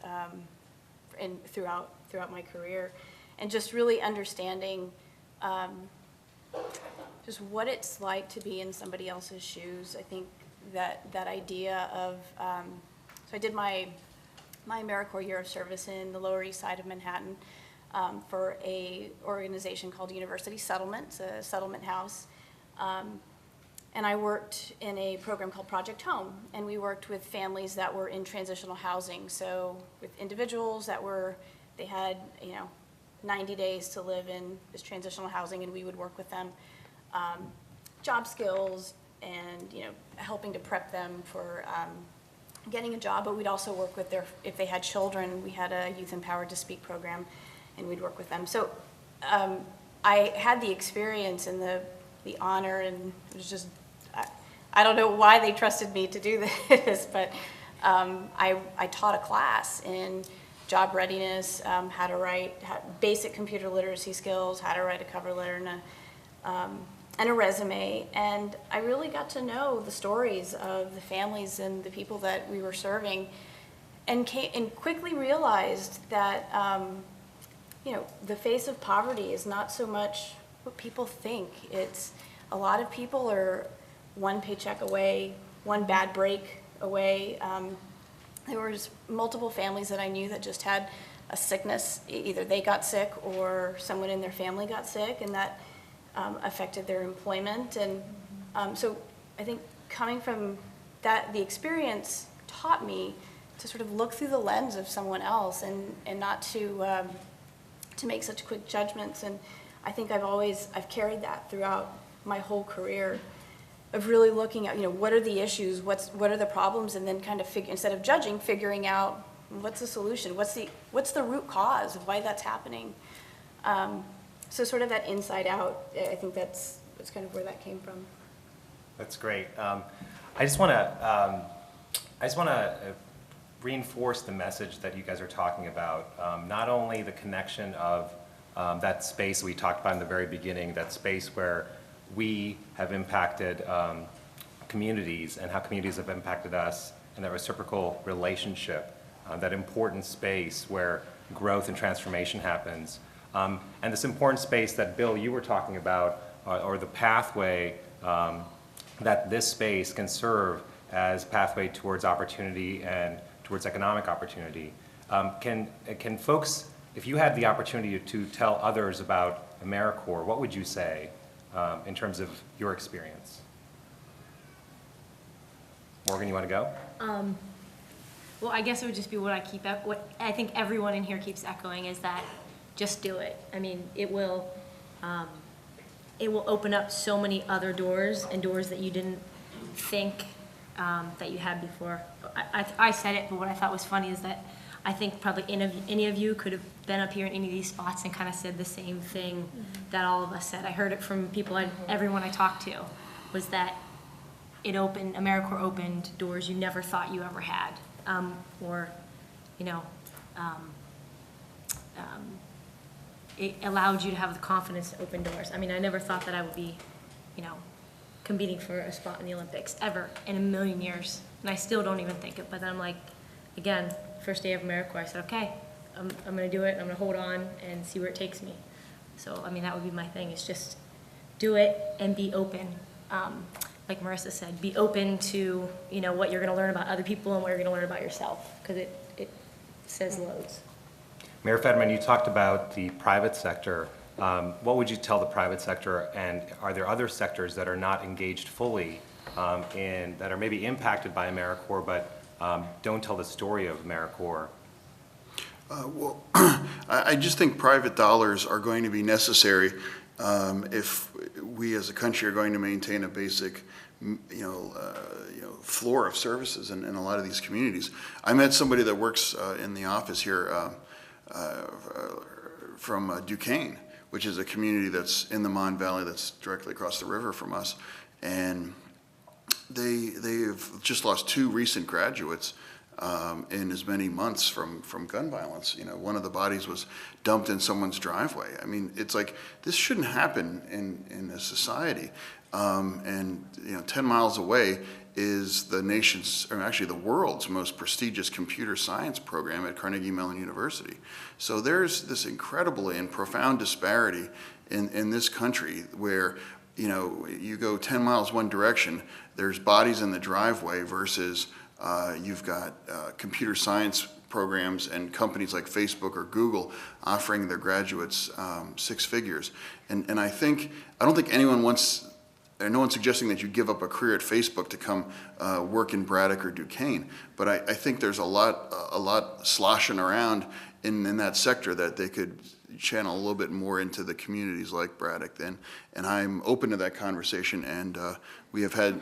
throughout my career. And just really understanding just what it's like to be in somebody else's shoes. I think that idea of, so I did my AmeriCorps year of service in the Lower East Side of Manhattan for a organization called University Settlement. It's a settlement house. And I worked in a program called Project Home, and we worked with families that were in transitional housing. So with individuals they had, 90 days to live in this transitional housing, and we would work with them, job skills and, helping to prep them for getting a job, but we'd also work with if they had children, we had a Youth Empowered to Speak program, and we'd work with them. So I had the experience and the honor, and it was just, I don't know why they trusted me to do this, but I taught a class in job readiness, how to write, basic computer literacy skills, how to write a cover letter and a resume. And I really got to know the stories of the families and the people that we were serving, and quickly realized that the face of poverty is not so much what people think. It's a lot of people are one paycheck away, one bad break away. There were just multiple families that I knew that just had a sickness. Either they got sick or someone in their family got sick, and that affected their employment. And so I think coming from that, the experience taught me to sort of look through the lens of someone else and not to make such quick judgments. And I think I've carried that throughout my whole career of really looking at, what are the issues, what are the problems, and then kind of instead of judging, figuring out what's the solution, what's the root cause of why that's happening. So sort of that inside out, I think that's kind of where that came from. That's great. I just want to reinforce the message that you guys are talking about. Not only the connection of that space we talked about in the very beginning, that space where we have impacted communities and how communities have impacted us, and that reciprocal relationship, that important space where growth and transformation happens. And this important space that, Bill, you were talking about, or the pathway that this space can serve as pathway towards opportunity and towards economic opportunity. Can folks, if you had the opportunity to tell others about AmeriCorps, what would you say in terms of your experience? Morgan, you want to go? Well, I guess it would just be what I think everyone in here keeps echoing is that just do it. I mean, it will open up so many other doors, and doors that you didn't think that you had before. I said it, but what I thought was funny is that I think probably any of you could have been up here in any of these spots and kind of said the same thing that all of us said. I heard it from people, everyone I talked to, was that AmeriCorps opened doors you never thought you ever had, it allowed you to have the confidence to open doors. I mean, I never thought that I would be, competing for a spot in the Olympics ever in a million years, and I still don't even think it. But then I'm like, again, first day of AmeriCorps, I said, okay, I'm going to do it, and I'm going to hold on and see where it takes me. So, I mean, that would be my thing, is just do it and be open. Like Marissa said, be open to, what you're going to learn about other people and what you're going to learn about yourself, because it says loads. Mayor Fetterman, you talked about the private sector. What would you tell the private sector, and are there other sectors that are not engaged fully that are maybe impacted by AmeriCorps but don't tell the story of AmeriCorps? Well, I just think private dollars are going to be necessary if we as a country are going to maintain a basic floor of services in a lot of these communities. I met somebody that works in the office here from Duquesne, which is a community that's in the Mon Valley that's directly across the river from us. And they've just lost 2 recent graduates in as many months from gun violence. One of the bodies was dumped in someone's driveway. I mean, it's like, this shouldn't happen in a society. And 10 miles away is the the world's most prestigious computer science program at Carnegie Mellon University. So there's this incredible and profound disparity in this country where, you go 10 miles one direction, there's bodies in the driveway versus you've got computer science programs and companies like Facebook or Google offering their graduates 6 figures. And I don't think anyone wants, no one's suggesting that you give up a career at Facebook to come work in Braddock or Duquesne, but I think there's a lot sloshing around in that sector that they could channel a little bit more into the communities like Braddock then, and I'm open to that conversation. And we have had,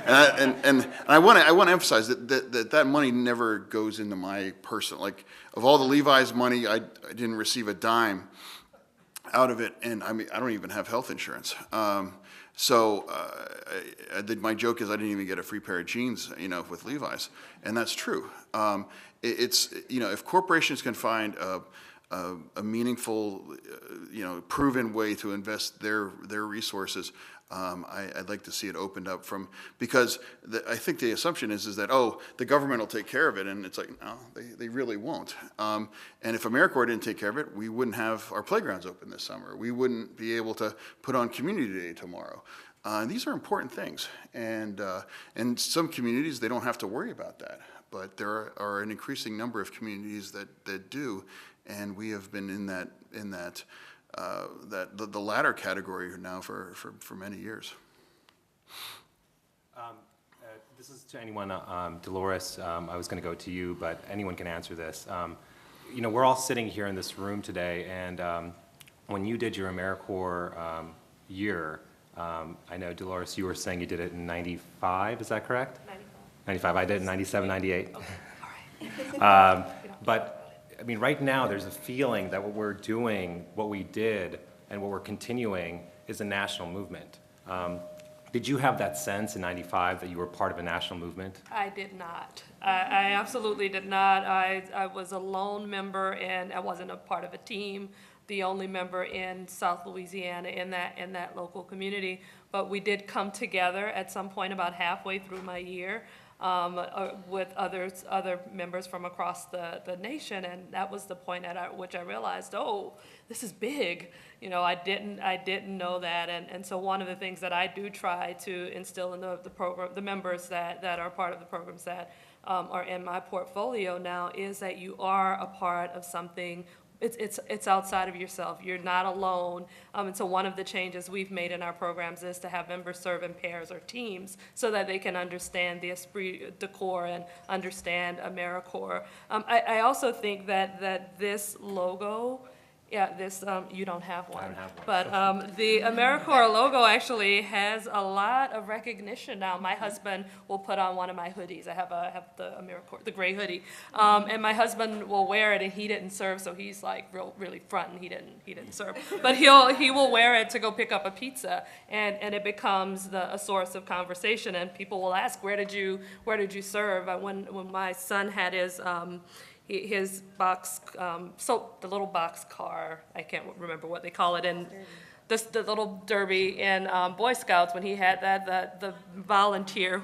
and I want to emphasize that money never goes into my personal, like, of all the Levi's money, I didn't receive a dime out of it, and I mean, I don't even have health insurance. So my joke is I didn't even get a free pair of jeans, with Levi's, and that's true. If corporations can find a meaningful, proven way to invest their resources, I'd like to see it opened up because I think the assumption is that, the government will take care of it, and it's like, no, they really won't. And if AmeriCorps didn't take care of it, we wouldn't have our playgrounds open this summer. We wouldn't be able to put on Community Day tomorrow. These are important things, and in some communities they don't have to worry about that, but there are an increasing number of communities that do, and we have been in the latter category now for many years. This is to anyone, Dolores, I was going to go to you, but anyone can answer this. You know, we're all sitting here in this room today, and when you did your AmeriCorps year, I know, Dolores, you were saying you did it in 95, is that correct? 95. I did it in 97, 98. Okay. All right. But, I mean, right now there's a feeling that what we're doing, what we did, and what we're continuing is a national movement. Did you have that sense in 95 that you were part of a national movement? I did not. I absolutely did not. I was a lone member, and I wasn't a part of a team, the only member in South Louisiana in that local community. But we did come together at some point about halfway through my year with other members from across the nation, and that was the point at which I realized, oh, this is big. You know, I didn't know that, and so one of the things that I do try to instill in the program, the members that are part of the programs that are in my portfolio now, is that you are a part of something. It's outside of yourself. You're not alone. And so one of the changes we've made in our programs is to have members serve in pairs or teams so that they can understand the esprit de corps and understand AmeriCorps. I also think that this logo, yeah, this, you don't have one. I don't have one. But the AmeriCorps logo actually has a lot of recognition now. My husband will put on one of my hoodies. I have the AmeriCorps, the gray hoodie. And my husband will wear it, and he didn't serve, so he's like really front, and he didn't serve. But he will wear it to go pick up a pizza, and it becomes a source of conversation, and people will ask, where did you serve? When my son had his box, so the little box car, I can't remember what they call it, and the little derby in Boy Scouts, when he had the volunteer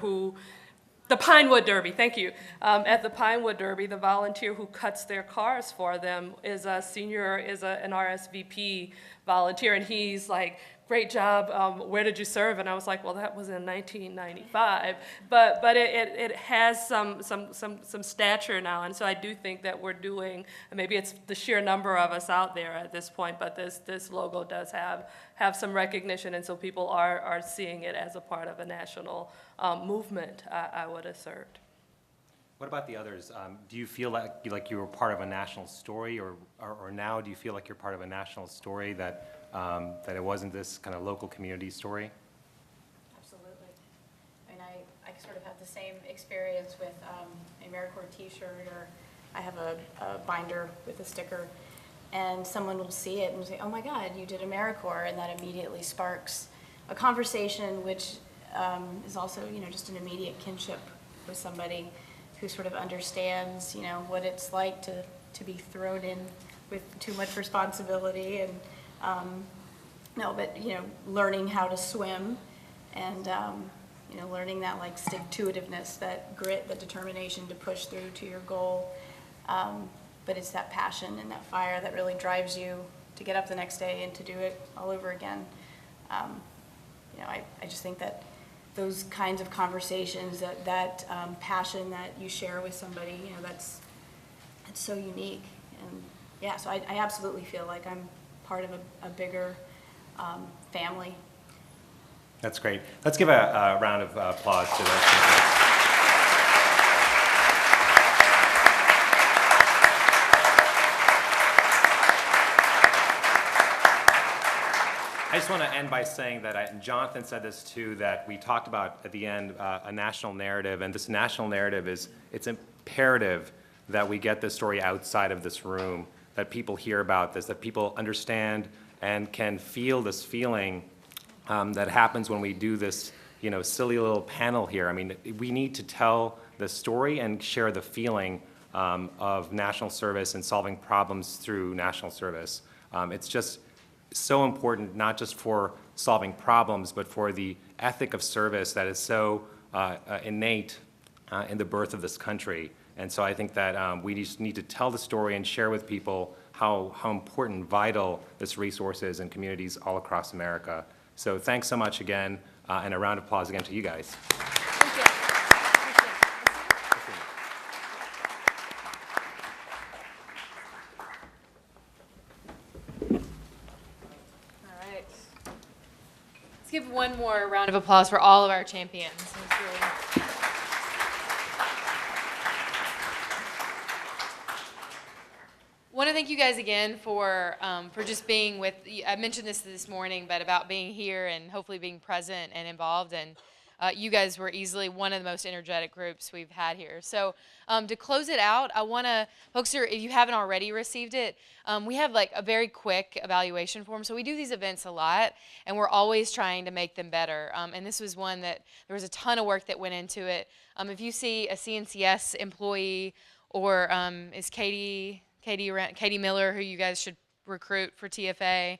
the Pinewood Derby, thank you. At the Pinewood Derby, the volunteer who cuts their cars for them is an RSVP volunteer, and he's like, great job, where did you serve? And I was like, well, that was in 1995. But it has some stature now, and so I do think that we're doing, maybe it's the sheer number of us out there at this point, but this logo does have some recognition, and so people are seeing it as a part of a national movement, I would assert. What about the others? Do you feel like you were part of a national story, or now do you feel like you're part of a national story that it wasn't this kind of local community story? Absolutely. I mean, I sort of have the same experience with AmeriCorps t-shirt, or I have a binder with a sticker, and someone will see it and say, oh my God, you did AmeriCorps, and that immediately sparks a conversation, which is also, just an immediate kinship with somebody who sort of understands, what it's like to be thrown in with too much responsibility, and learning how to swim, and learning that like stick-to-itiveness, that grit, that determination to push through to your goal. But it's that passion and that fire that really drives you to get up the next day and to do it all over again. I just think that those kinds of conversations, that passion that you share with somebody, that's so unique. And yeah, so I absolutely feel like I'm part of a bigger family. That's great. Let's give a round of applause to those people. I just want to end by saying that, and Jonathan said this too, that we talked about at the end a national narrative, and this national narrative it's imperative that we get this story outside of this room, that people hear about this, that people understand and can feel this feeling that happens when we do this, silly little panel here. I mean, we need to tell the story and share the feeling of national service and solving problems through national service. It's just so important, not just for solving problems, but for the ethic of service that is so innate in the birth of this country. And so I think that we just need to tell the story and share with people how important, vital this resource is in communities all across America. So thanks so much again, and a round of applause again to you guys. Thank you. Let's give one more round of applause for all of our champions. Want to thank you guys again for just being with. I mentioned this morning, but about being here and hopefully being present and involved. And you guys were easily one of the most energetic groups we've had here. So to close it out, I want to, folks, if you haven't already received it, we have like a very quick evaluation form. So we do these events a lot, and we're always trying to make them better. And this was one that there was a ton of work that went into it. If you see a CNCS employee or is Katie Miller, who you guys should recruit for TFA.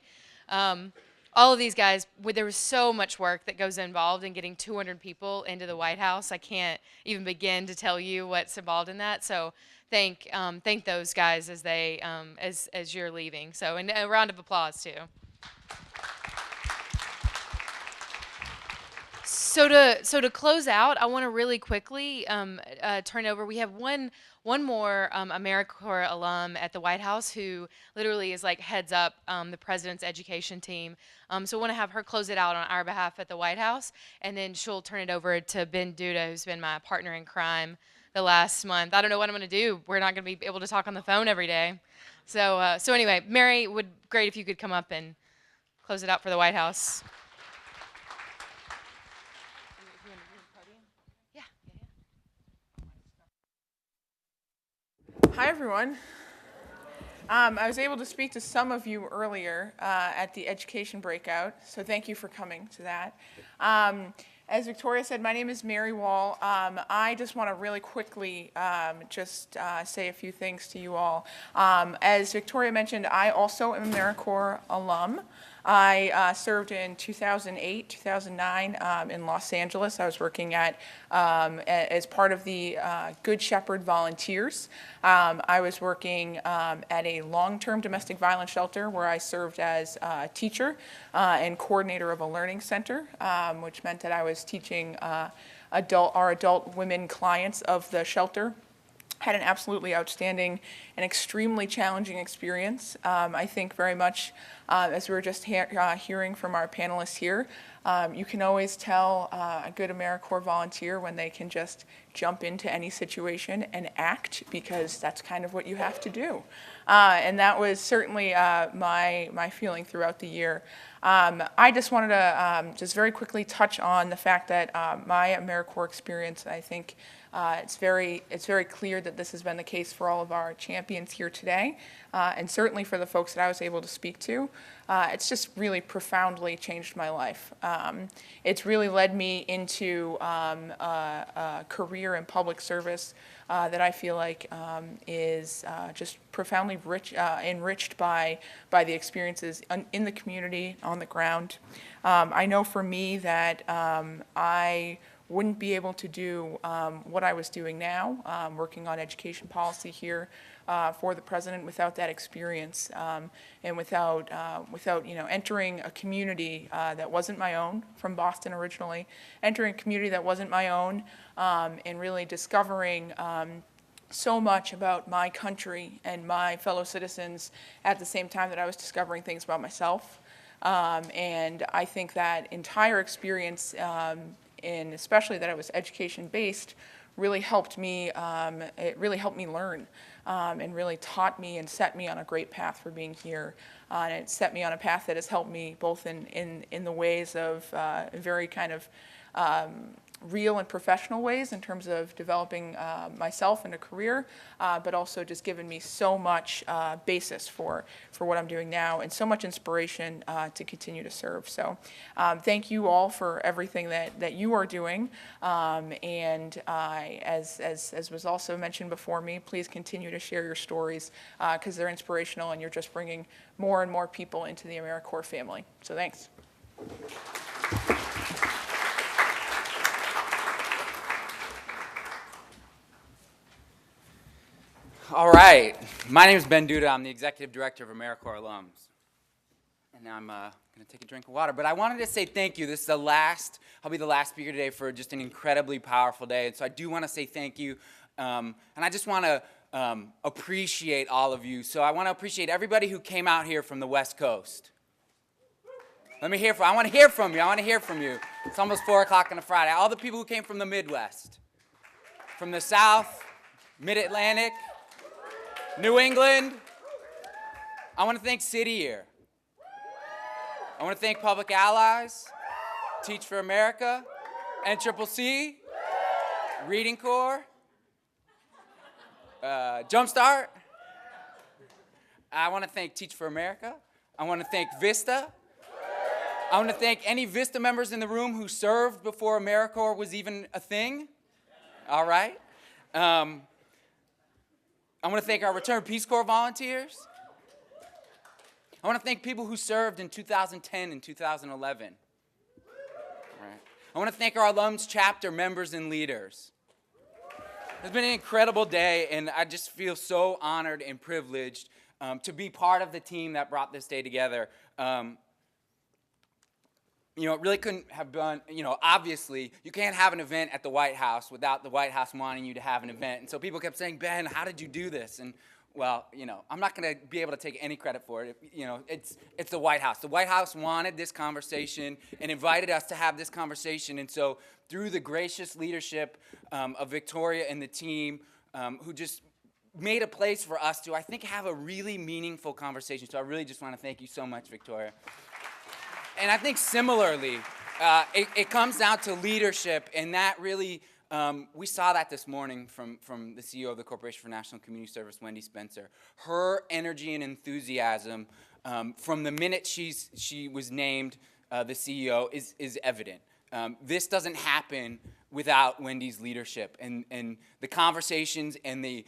All of these guys, there was so much work that goes involved in getting 200 people into the White House. I can't even begin to tell you what's involved in that. So thank those guys as they as you're leaving. So, and a round of applause too. So to close out, I want to really quickly turn over. We have one more AmeriCorps alum at the White House who literally is like heads up the president's education team. So I want to have her close it out on our behalf at the White House, and then she'll turn it over to Ben Duda, who's been my partner in crime the last month. I don't know what I'm going to do. We're not going to be able to talk on the phone every day. So anyway, Mary, great if you could come up and close it out for the White House. Hi, everyone. I was able to speak to some of you earlier at the education breakout, so thank you for coming to that. As Victoria said, my name is Mary Wall. I just want to really quickly say a few things to you all. As Victoria mentioned, I also am an AmeriCorps alum. I served in 2008, 2009 in Los Angeles. I was working as part of the Good Shepherd Volunteers. I was working at a long-term domestic violence shelter where I served as a teacher and coordinator of a learning center, which meant that I was teaching our adult women clients of the shelter. Had an absolutely outstanding and extremely challenging experience. I think very much, as we were just hearing from our panelists here, you can always tell a good AmeriCorps volunteer when they can just jump into any situation and act, because that's kind of what you have to do. And that was certainly my feeling throughout the year. I just wanted to just very quickly touch on the fact that my AmeriCorps experience, I think, it's very clear that this has been the case for all of our champions here today, and certainly for the folks that I was able to speak to. It's just really profoundly changed my life. It's really led me into a career in public service that I feel like is just profoundly enriched by the experiences in the community, on the ground. I know for me that I wouldn't be able to do what I was doing now, working on education policy here for the president, without that experience, and without entering a community that wasn't my own, from Boston originally, entering a community that wasn't my own, and really discovering so much about my country and my fellow citizens at the same time that I was discovering things about myself. And I think that entire experience, and especially that it was education-based, really helped me. It really helped me learn, and really taught me and set me on a great path for being here. And it set me on a path that has helped me both in the ways of very kind of real and professional ways in terms of developing myself and a career, but also just given me so much basis for what I'm doing now, and so much inspiration to continue to serve. So thank you all for everything that you are doing, and as was also mentioned before me, please continue to share your stories, because they're inspirational, and you're just bringing more and more people into the AmeriCorps family. So thanks. All right. My name is Ben Duda. I'm the Executive Director of AmeriCorps Alums. And now I'm going to take a drink of water. But I wanted to say thank you. This is I'll be the last speaker today for just an incredibly powerful day. And so I do want to say thank you. And I just want to appreciate all of you. So I want to appreciate everybody who came out here from the West Coast. I want to hear from you. I want to hear from you. It's almost 4 o'clock on a Friday. All the people who came from the Midwest, from the South, Mid-Atlantic, New England, I want to thank City Year. I want to thank Public Allies, Teach for America, NCCC, Reading Corps, Jumpstart. I want to thank Teach for America. I want to thank Vista. I want to thank any Vista members in the room who served before AmeriCorps was even a thing. All right. I want to thank our returned Peace Corps volunteers. I want to thank people who served in 2010 and 2011. All right. I want to thank our alums chapter members and leaders. It's been an incredible day, and I just feel so honored and privileged to be part of the team that brought this day together. It really couldn't have been, obviously, you can't have an event at the White House without the White House wanting you to have an event. And so people kept saying, Ben, how did you do this? And, well, I'm not going to be able to take any credit for it. It's the White House. The White House wanted this conversation and invited us to have this conversation. And so through the gracious leadership of Victoria and the team, who just made a place for us to, I think, have a really meaningful conversation. So I really just want to thank you so much, Victoria. And I think similarly, it comes down to leadership, and that really, we saw that this morning from the CEO of the Corporation for National Community Service, Wendy Spencer. Her energy and enthusiasm from the minute she was named the CEO is evident. This doesn't happen without Wendy's leadership and the conversations and the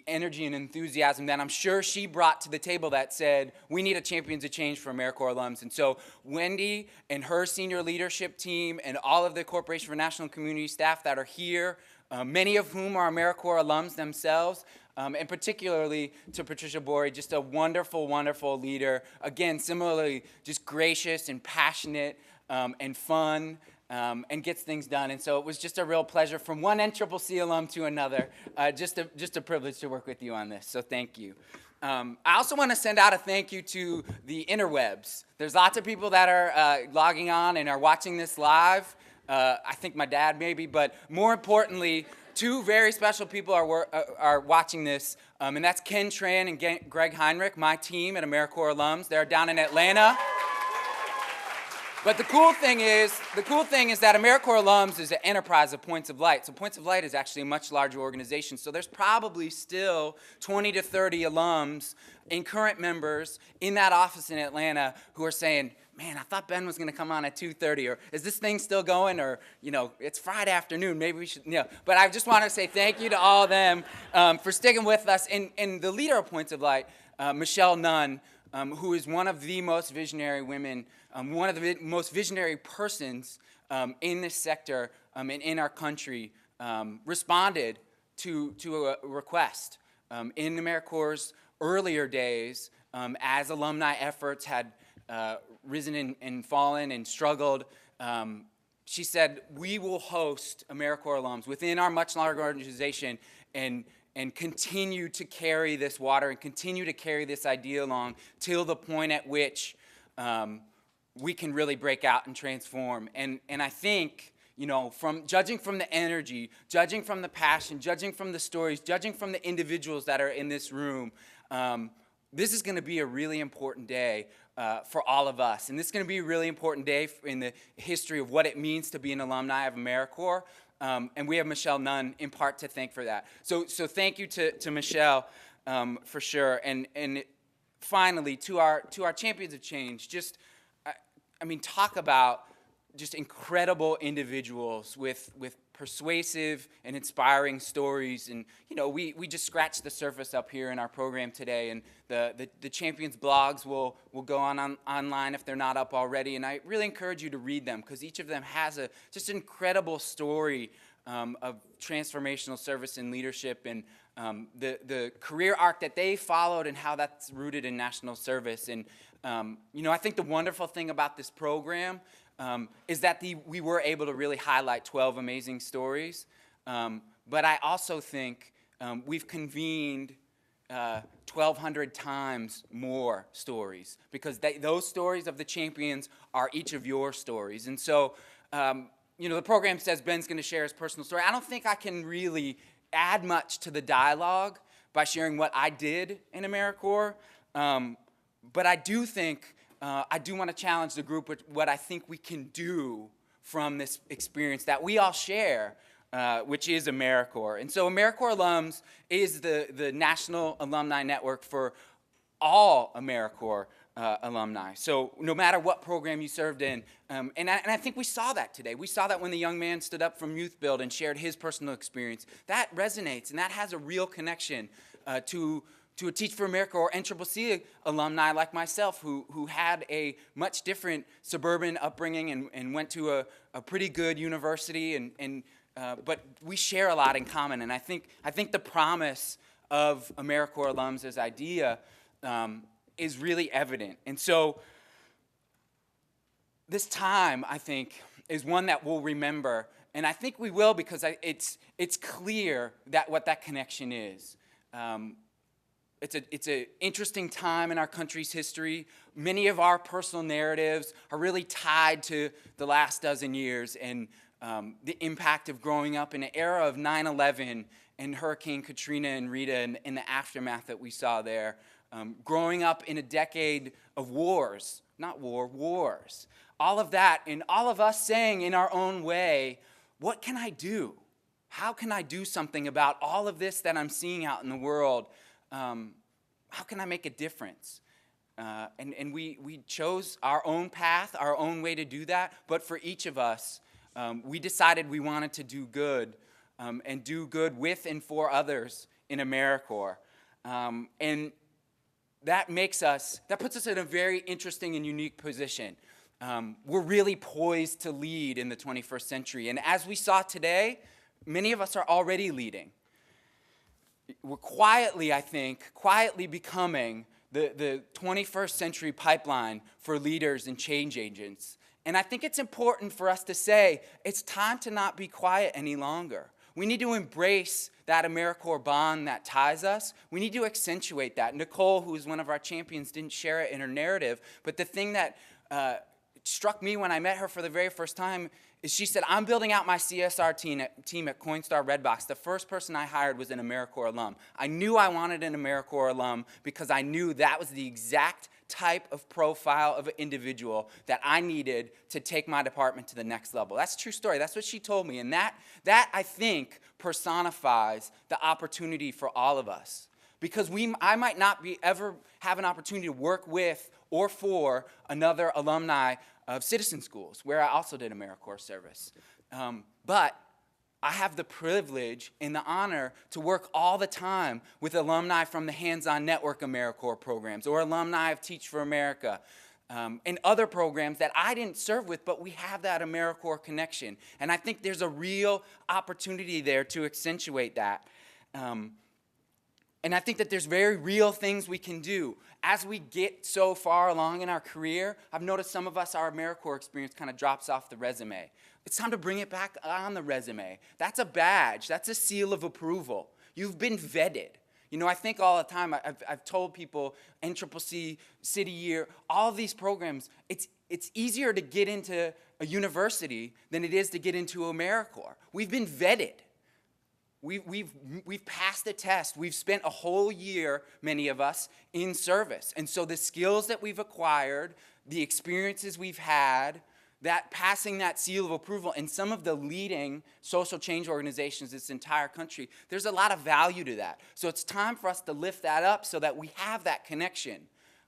energy and enthusiasm that I'm sure she brought to the table that said, we need a Champions of Change for AmeriCorps alums. And so Wendy and her senior leadership team and all of the Corporation for National Community staff that are here, many of whom are AmeriCorps alums themselves, and particularly to Patricia Borey, just a wonderful, wonderful leader. Again, similarly, just gracious and passionate and fun. And gets things done. And so it was just a real pleasure from one NCCC alum to another. Just a privilege to work with you on this, so thank you. I also want to send out a thank you to the interwebs. There's lots of people that are logging on and are watching this live. I think my dad maybe, but more importantly, two very special people are watching this, and that's Ken Tran and Greg Heinrich, my team at AmeriCorps alums. They're down in Atlanta. But the cool thing is that AmeriCorps alums is an enterprise of Points of Light. So Points of Light is actually a much larger organization. So there's probably still 20 to 30 alums and current members in that office in Atlanta who are saying, man, I thought Ben was going to come on at 2:30, or is this thing still going, or, it's Friday afternoon, maybe we should, But I just want to say thank you to all of them for sticking with us. And the leader of Points of Light, Michelle Nunn, who is one of the most visionary women, one of the most visionary persons in this sector and in our country, responded to a request. In AmeriCorps' earlier days, as alumni efforts had risen and fallen and struggled, she said, we will host AmeriCorps alums within our much larger organization and continue to carry this water and continue to carry this idea along till the point at which we can really break out and transform. And I think, judging from the energy, judging from the passion, judging from the stories, judging from the individuals that are in this room, this is going to be a really important day for all of us. And this is going to be a really important day in the history of what it means to be an alumni of AmeriCorps. And we have Michelle Nunn in part to thank for that. So thank you to Michelle for sure. And finally, to our Champions of Change, talk about just incredible individuals with persuasive and inspiring stories. And, we just scratched the surface up here in our program today. And the Champions blogs will go online if they're not up already. And I really encourage you to read them because each of them has just an incredible story of transformational service and leadership and the career arc that they followed and how that's rooted in national service. And, I think the wonderful thing about this program is that we were able to really highlight 12 amazing stories. But I also think we've convened 1,200 times more stories because those stories of the champions are each of your stories. And so, the program says Ben's going to share his personal story. I don't think I can really add much to the dialogue by sharing what I did in AmeriCorps. but I do think, I do want to challenge the group with what I think we can do from this experience that we all share, which is AmeriCorps. And so AmeriCorps Alums is the national alumni network for all AmeriCorps alumni. So no matter what program you served in, and I think we saw that today. We saw that when the young man stood up from Youth Build and shared his personal experience. That resonates, and that has a real connection to a Teach for AmeriCorps or NCCC alumni like myself who had a much different suburban upbringing and went to a pretty good university, but we share a lot in common. And I think the promise of AmeriCorps alums as idea is really evident. And so this time, I think, is one that we'll remember. And I think we will because it's clear that what that connection is. It's an interesting time in our country's history. Many of our personal narratives are really tied to the last dozen years and the impact of growing up in an era of 9/11 and Hurricane Katrina and Rita and the aftermath that we saw there. Growing up in a decade of wars, not wars. All of that, and all of us saying in our own way, what can I do? How can I do something about all of this that I'm seeing out in the world? How can I make a difference? And we chose our own path, our own way to do that, but for each of us, we decided we wanted to do good and do good with and for others in AmeriCorps. And that puts us in a very interesting and unique position. We're really poised to lead in the 21st century. And as we saw today, many of us are already leading. We're quietly becoming the 21st century pipeline for leaders and change agents. And I think it's important for us to say, it's time to not be quiet any longer. We need to embrace that AmeriCorps bond that ties us. We need to accentuate that. Nicole, who is one of our champions, didn't share it in her narrative, but the thing that struck me when I met her for the very first time is she said, I'm building out my CSR team at Coinstar Redbox. The first person I hired was an AmeriCorps alum. I knew I wanted an AmeriCorps alum because I knew that was the exact type of profile of an individual that I needed to take my department to the next level. That's a true story. That's what she told me. And that I think, personifies the opportunity for all of us. Because I might not ever have an opportunity to work with or for another alumni of citizen schools, where I also did AmeriCorps service. But I have the privilege and the honor to work all the time with alumni from the Hands-On Network AmeriCorps programs or alumni of Teach for America and other programs that I didn't serve with, but we have that AmeriCorps connection. And I think there's a real opportunity there to accentuate that. And I think that there's very real things we can do. As we get so far along in our career, I've noticed some of us, our AmeriCorps experience kind of drops off the resume. It's time to bring it back on the resume. That's a badge. That's a seal of approval. You've been vetted. You know, I think all the time, I've told people, NCCC, City Year, all of these programs, it's easier to get into a university than it is to get into AmeriCorps. We've been vetted. We've passed the test. We've spent a whole year, many of us, in service. And so the skills that we've acquired, the experiences we've had, that passing that seal of approval in some of the leading social change organizations in this entire country, there's a lot of value to that. So it's time for us to lift that up so that we have that connection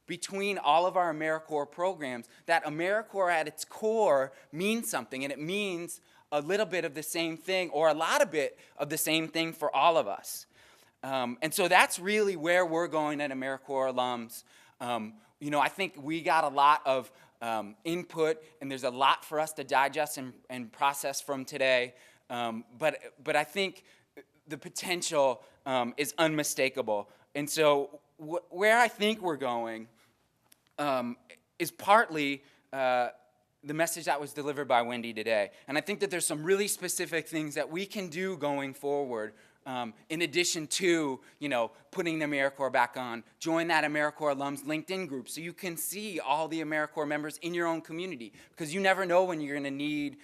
between all of our AmeriCorps programs, that AmeriCorps at its core means something, and it means a little bit of the same thing or a lot of bit of the same thing for all of us. And so that's really where we're going at AmeriCorps alums. You know, I think we got a lot of input, and there's a lot for us to digest and process from today. But I think the potential is unmistakable. And so where I think we're going is partly the message that was delivered by Wendy today. And I think that there's some really specific things that we can do going forward in addition to, you know, putting the AmeriCorps back on. Join that AmeriCorps alums LinkedIn group so you can see all the AmeriCorps members in your own community, because you never know when you're going to need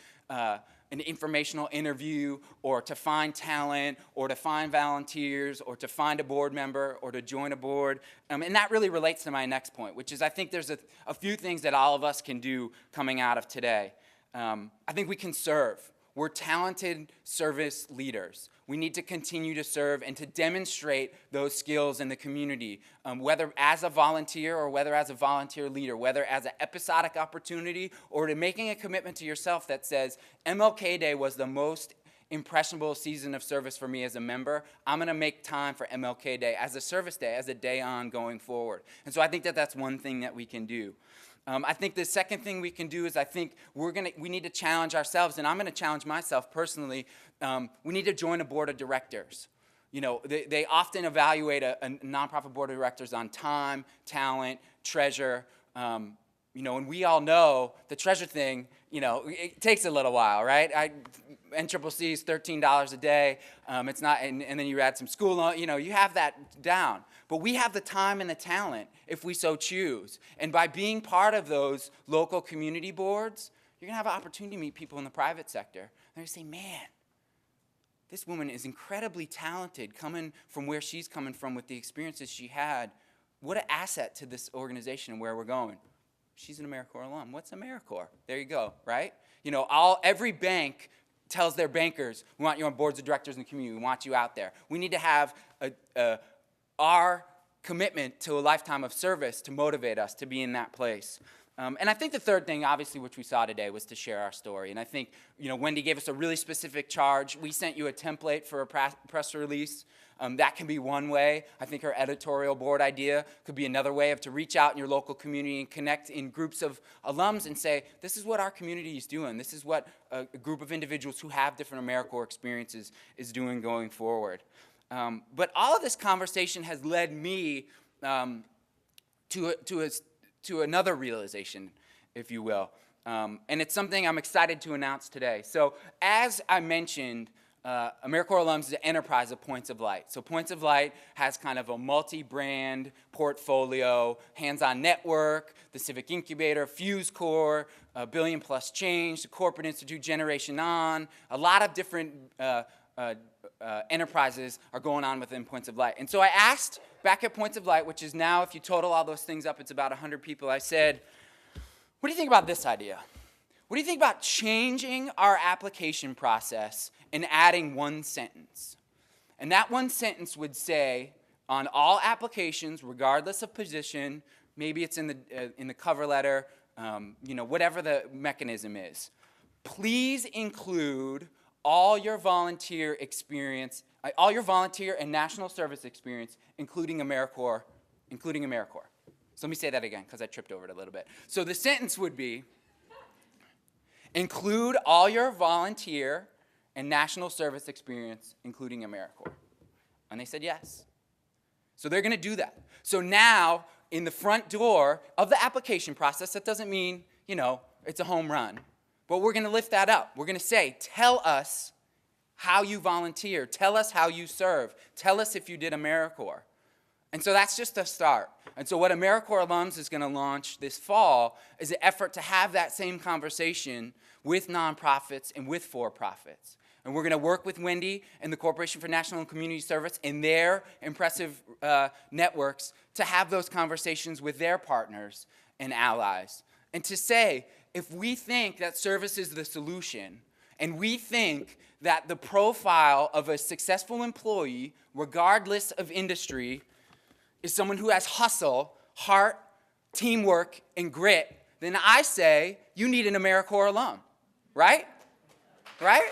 an informational interview or to find talent or to find volunteers or to find a board member or to join a board. And that really relates to my next point, which is I think there's a few things that all of us can do coming out of today. I think we can serve. We're talented service leaders. We need to continue to serve and to demonstrate those skills in the community, whether as a volunteer or whether as a volunteer leader, whether as an episodic opportunity or to making a commitment to yourself that says, MLK Day was the most impressionable season of service for me as a member. I'm going to make time for MLK Day as a service day, as a day on going forward. And so I think that that's one thing that we can do. I think the second thing we can do is I think we need to challenge ourselves, and I'm going to challenge myself personally. We need to join a board of directors. You know, they often evaluate a nonprofit board of directors on time, talent, treasure. You know, and we all know the treasure thing, you know, it takes a little while, right? NCCC is $13 a day. It's not, and then you add some school loan, you know, you have that down. But we have the time and the talent if we so choose. And by being part of those local community boards, you're going to have an opportunity to meet people in the private sector. They're going to say, man, this woman is incredibly talented coming from where she's coming from with the experiences she had. What an asset to this organization and where we're going. She's an AmeriCorps alum. What's AmeriCorps? There you go, right? You know, every bank tells their bankers, we want you on boards of directors in the community. We want you out there. We need to have our commitment to a lifetime of service to motivate us to be in that place. And I think the third thing, obviously, which we saw today, was to share our story. And I think, you know, Wendy gave us a really specific charge. We sent you a template for a press release. That can be one way. I think her editorial board idea could be another way to reach out in your local community and connect in groups of alums and say, this is what our community is doing. This is what a group of individuals who have different AmeriCorps experiences is doing going forward. But all of this conversation has led me to another realization, if you will. And it's something I'm excited to announce today. So as I mentioned, AmeriCorps Alums is an enterprise of Points of Light. So Points of Light has kind of a multi-brand portfolio, hands-on network, the Civic Incubator, Fuse Corps, Billion Plus Change, the Corporate Institute, Generation On, a lot of different enterprises are going on within Points of Light. And so I asked back at Points of Light, which is now, if you total all those things up, it's about 100 people, I said, what do you think about this idea? What do you think about changing our application process and adding one sentence? And that one sentence would say, on all applications, regardless of position, maybe it's in the cover letter, you know, whatever the mechanism is, please include all your volunteer experience, all your volunteer and national service experience, including AmeriCorps. So let me say that again, because I tripped over it a little bit. So the sentence would be, include all your volunteer and national service experience, including AmeriCorps. And they said yes. So they're going to do that. So now, in the front door of the application process, that doesn't mean, you know, it's a home run. But we're going to lift that up. We're going to say, tell us how you volunteer. Tell us how you serve. Tell us if you did AmeriCorps. And so that's just a start. And so what AmeriCorps Alums is going to launch this fall is an effort to have that same conversation with nonprofits and with for-profits. And we're going to work with Wendy and the Corporation for National and Community Service and their impressive networks to have those conversations with their partners and allies. And to say, if we think that service is the solution, and we think that the profile of a successful employee, regardless of industry, is someone who has hustle, heart, teamwork, and grit, then I say you need an AmeriCorps alum, right? Right?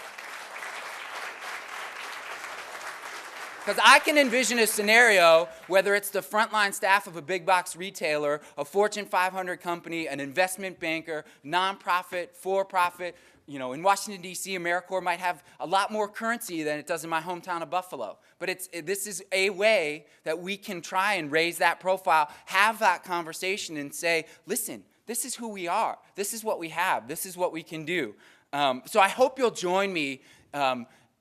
Because I can envision a scenario, whether it's the frontline staff of a big box retailer, a Fortune 500 company, an investment banker, nonprofit, for-profit. You know, in Washington, D.C., AmeriCorps might have a lot more currency than it does in my hometown of Buffalo. But this is a way that we can try and raise that profile, have that conversation, and say, listen, this is who we are. This is what we have. This is what we can do. So I hope you'll join me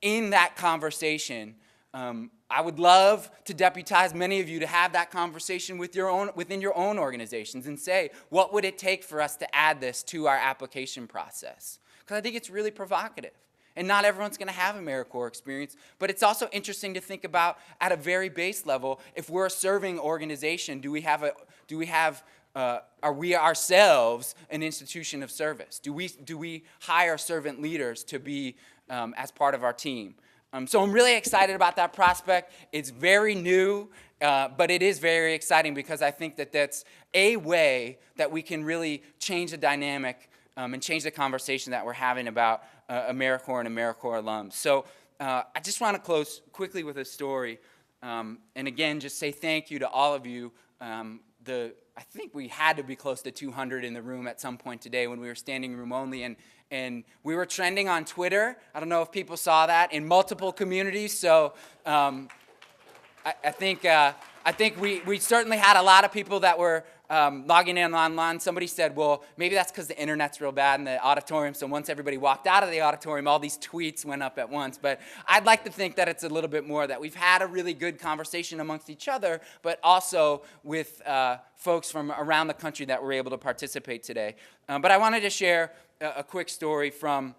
in that conversation. I would love to deputize many of you to have that conversation within your own organizations and say, what would it take for us to add this to our application process? because I think it's really provocative. And not everyone's going to have AmeriCorps experience, but it's also interesting to think about at a very base level, if we're a serving organization, are we ourselves an institution of service? Do we hire servant leaders to be as part of our team? So I'm really excited about that prospect. It's very new, but it is very exciting because I think that that's a way that we can really change the dynamic and change the conversation that we're having about AmeriCorps and AmeriCorps alums. So I just want to close quickly with a story, and again, just say thank you to all of you. I think we had to be close to 200 in the room at some point today when we were standing room only, and we were trending on Twitter. I don't know if people saw that in multiple communities. So I think we certainly had a lot of people that were logging in online. Somebody said, well, maybe that's because the internet's real bad in the auditorium, so once everybody walked out of the auditorium, all these tweets went up at once. But I'd like to think that it's a little bit more that we've had a really good conversation amongst each other, but also with folks from around the country that were able to participate today. But I wanted to share a quick story from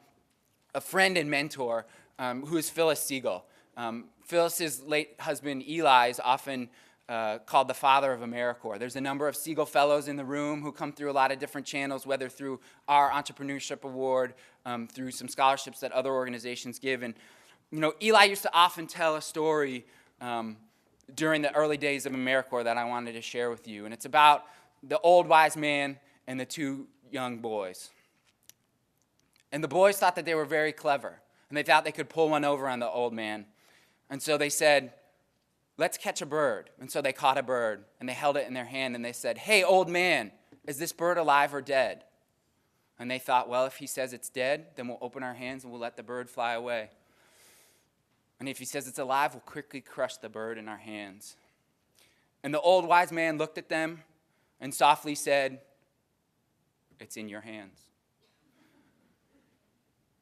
a friend and mentor who is Phyllis Siegel. Phyllis's late husband, Eli, is often called the father of AmeriCorps. There's a number of Siegel Fellows in the room who come through a lot of different channels, whether through our Entrepreneurship Award, through some scholarships that other organizations give. And, you know, Eli used to often tell a story during the early days of AmeriCorps that I wanted to share with you. And it's about the old wise man and the two young boys. And the boys thought that they were very clever, and they thought they could pull one over on the old man. And so they said, let's catch a bird. And so they caught a bird, and they held it in their hand, and they said, hey, old man, is this bird alive or dead? And they thought, well, if he says it's dead, then we'll open our hands and we'll let the bird fly away. And if he says it's alive, we'll quickly crush the bird in our hands. And the old wise man looked at them and softly said, it's in your hands.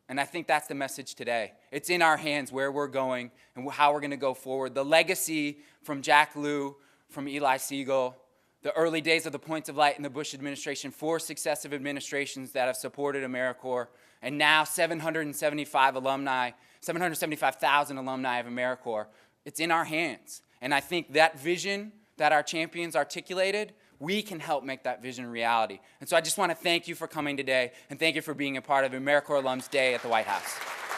And I think that's the message today. It's in our hands where we're going and how we're going to go forward. The legacy from Jack Lew, from Eli Siegel, the early days of the Points of Light in the Bush administration, 4 successive administrations that have supported AmeriCorps, and now 775,000 alumni of AmeriCorps. It's in our hands. And I think that vision that our champions articulated, we can help make that vision a reality. And so I just want to thank you for coming today, and thank you for being a part of AmeriCorps Alums Day at the White House.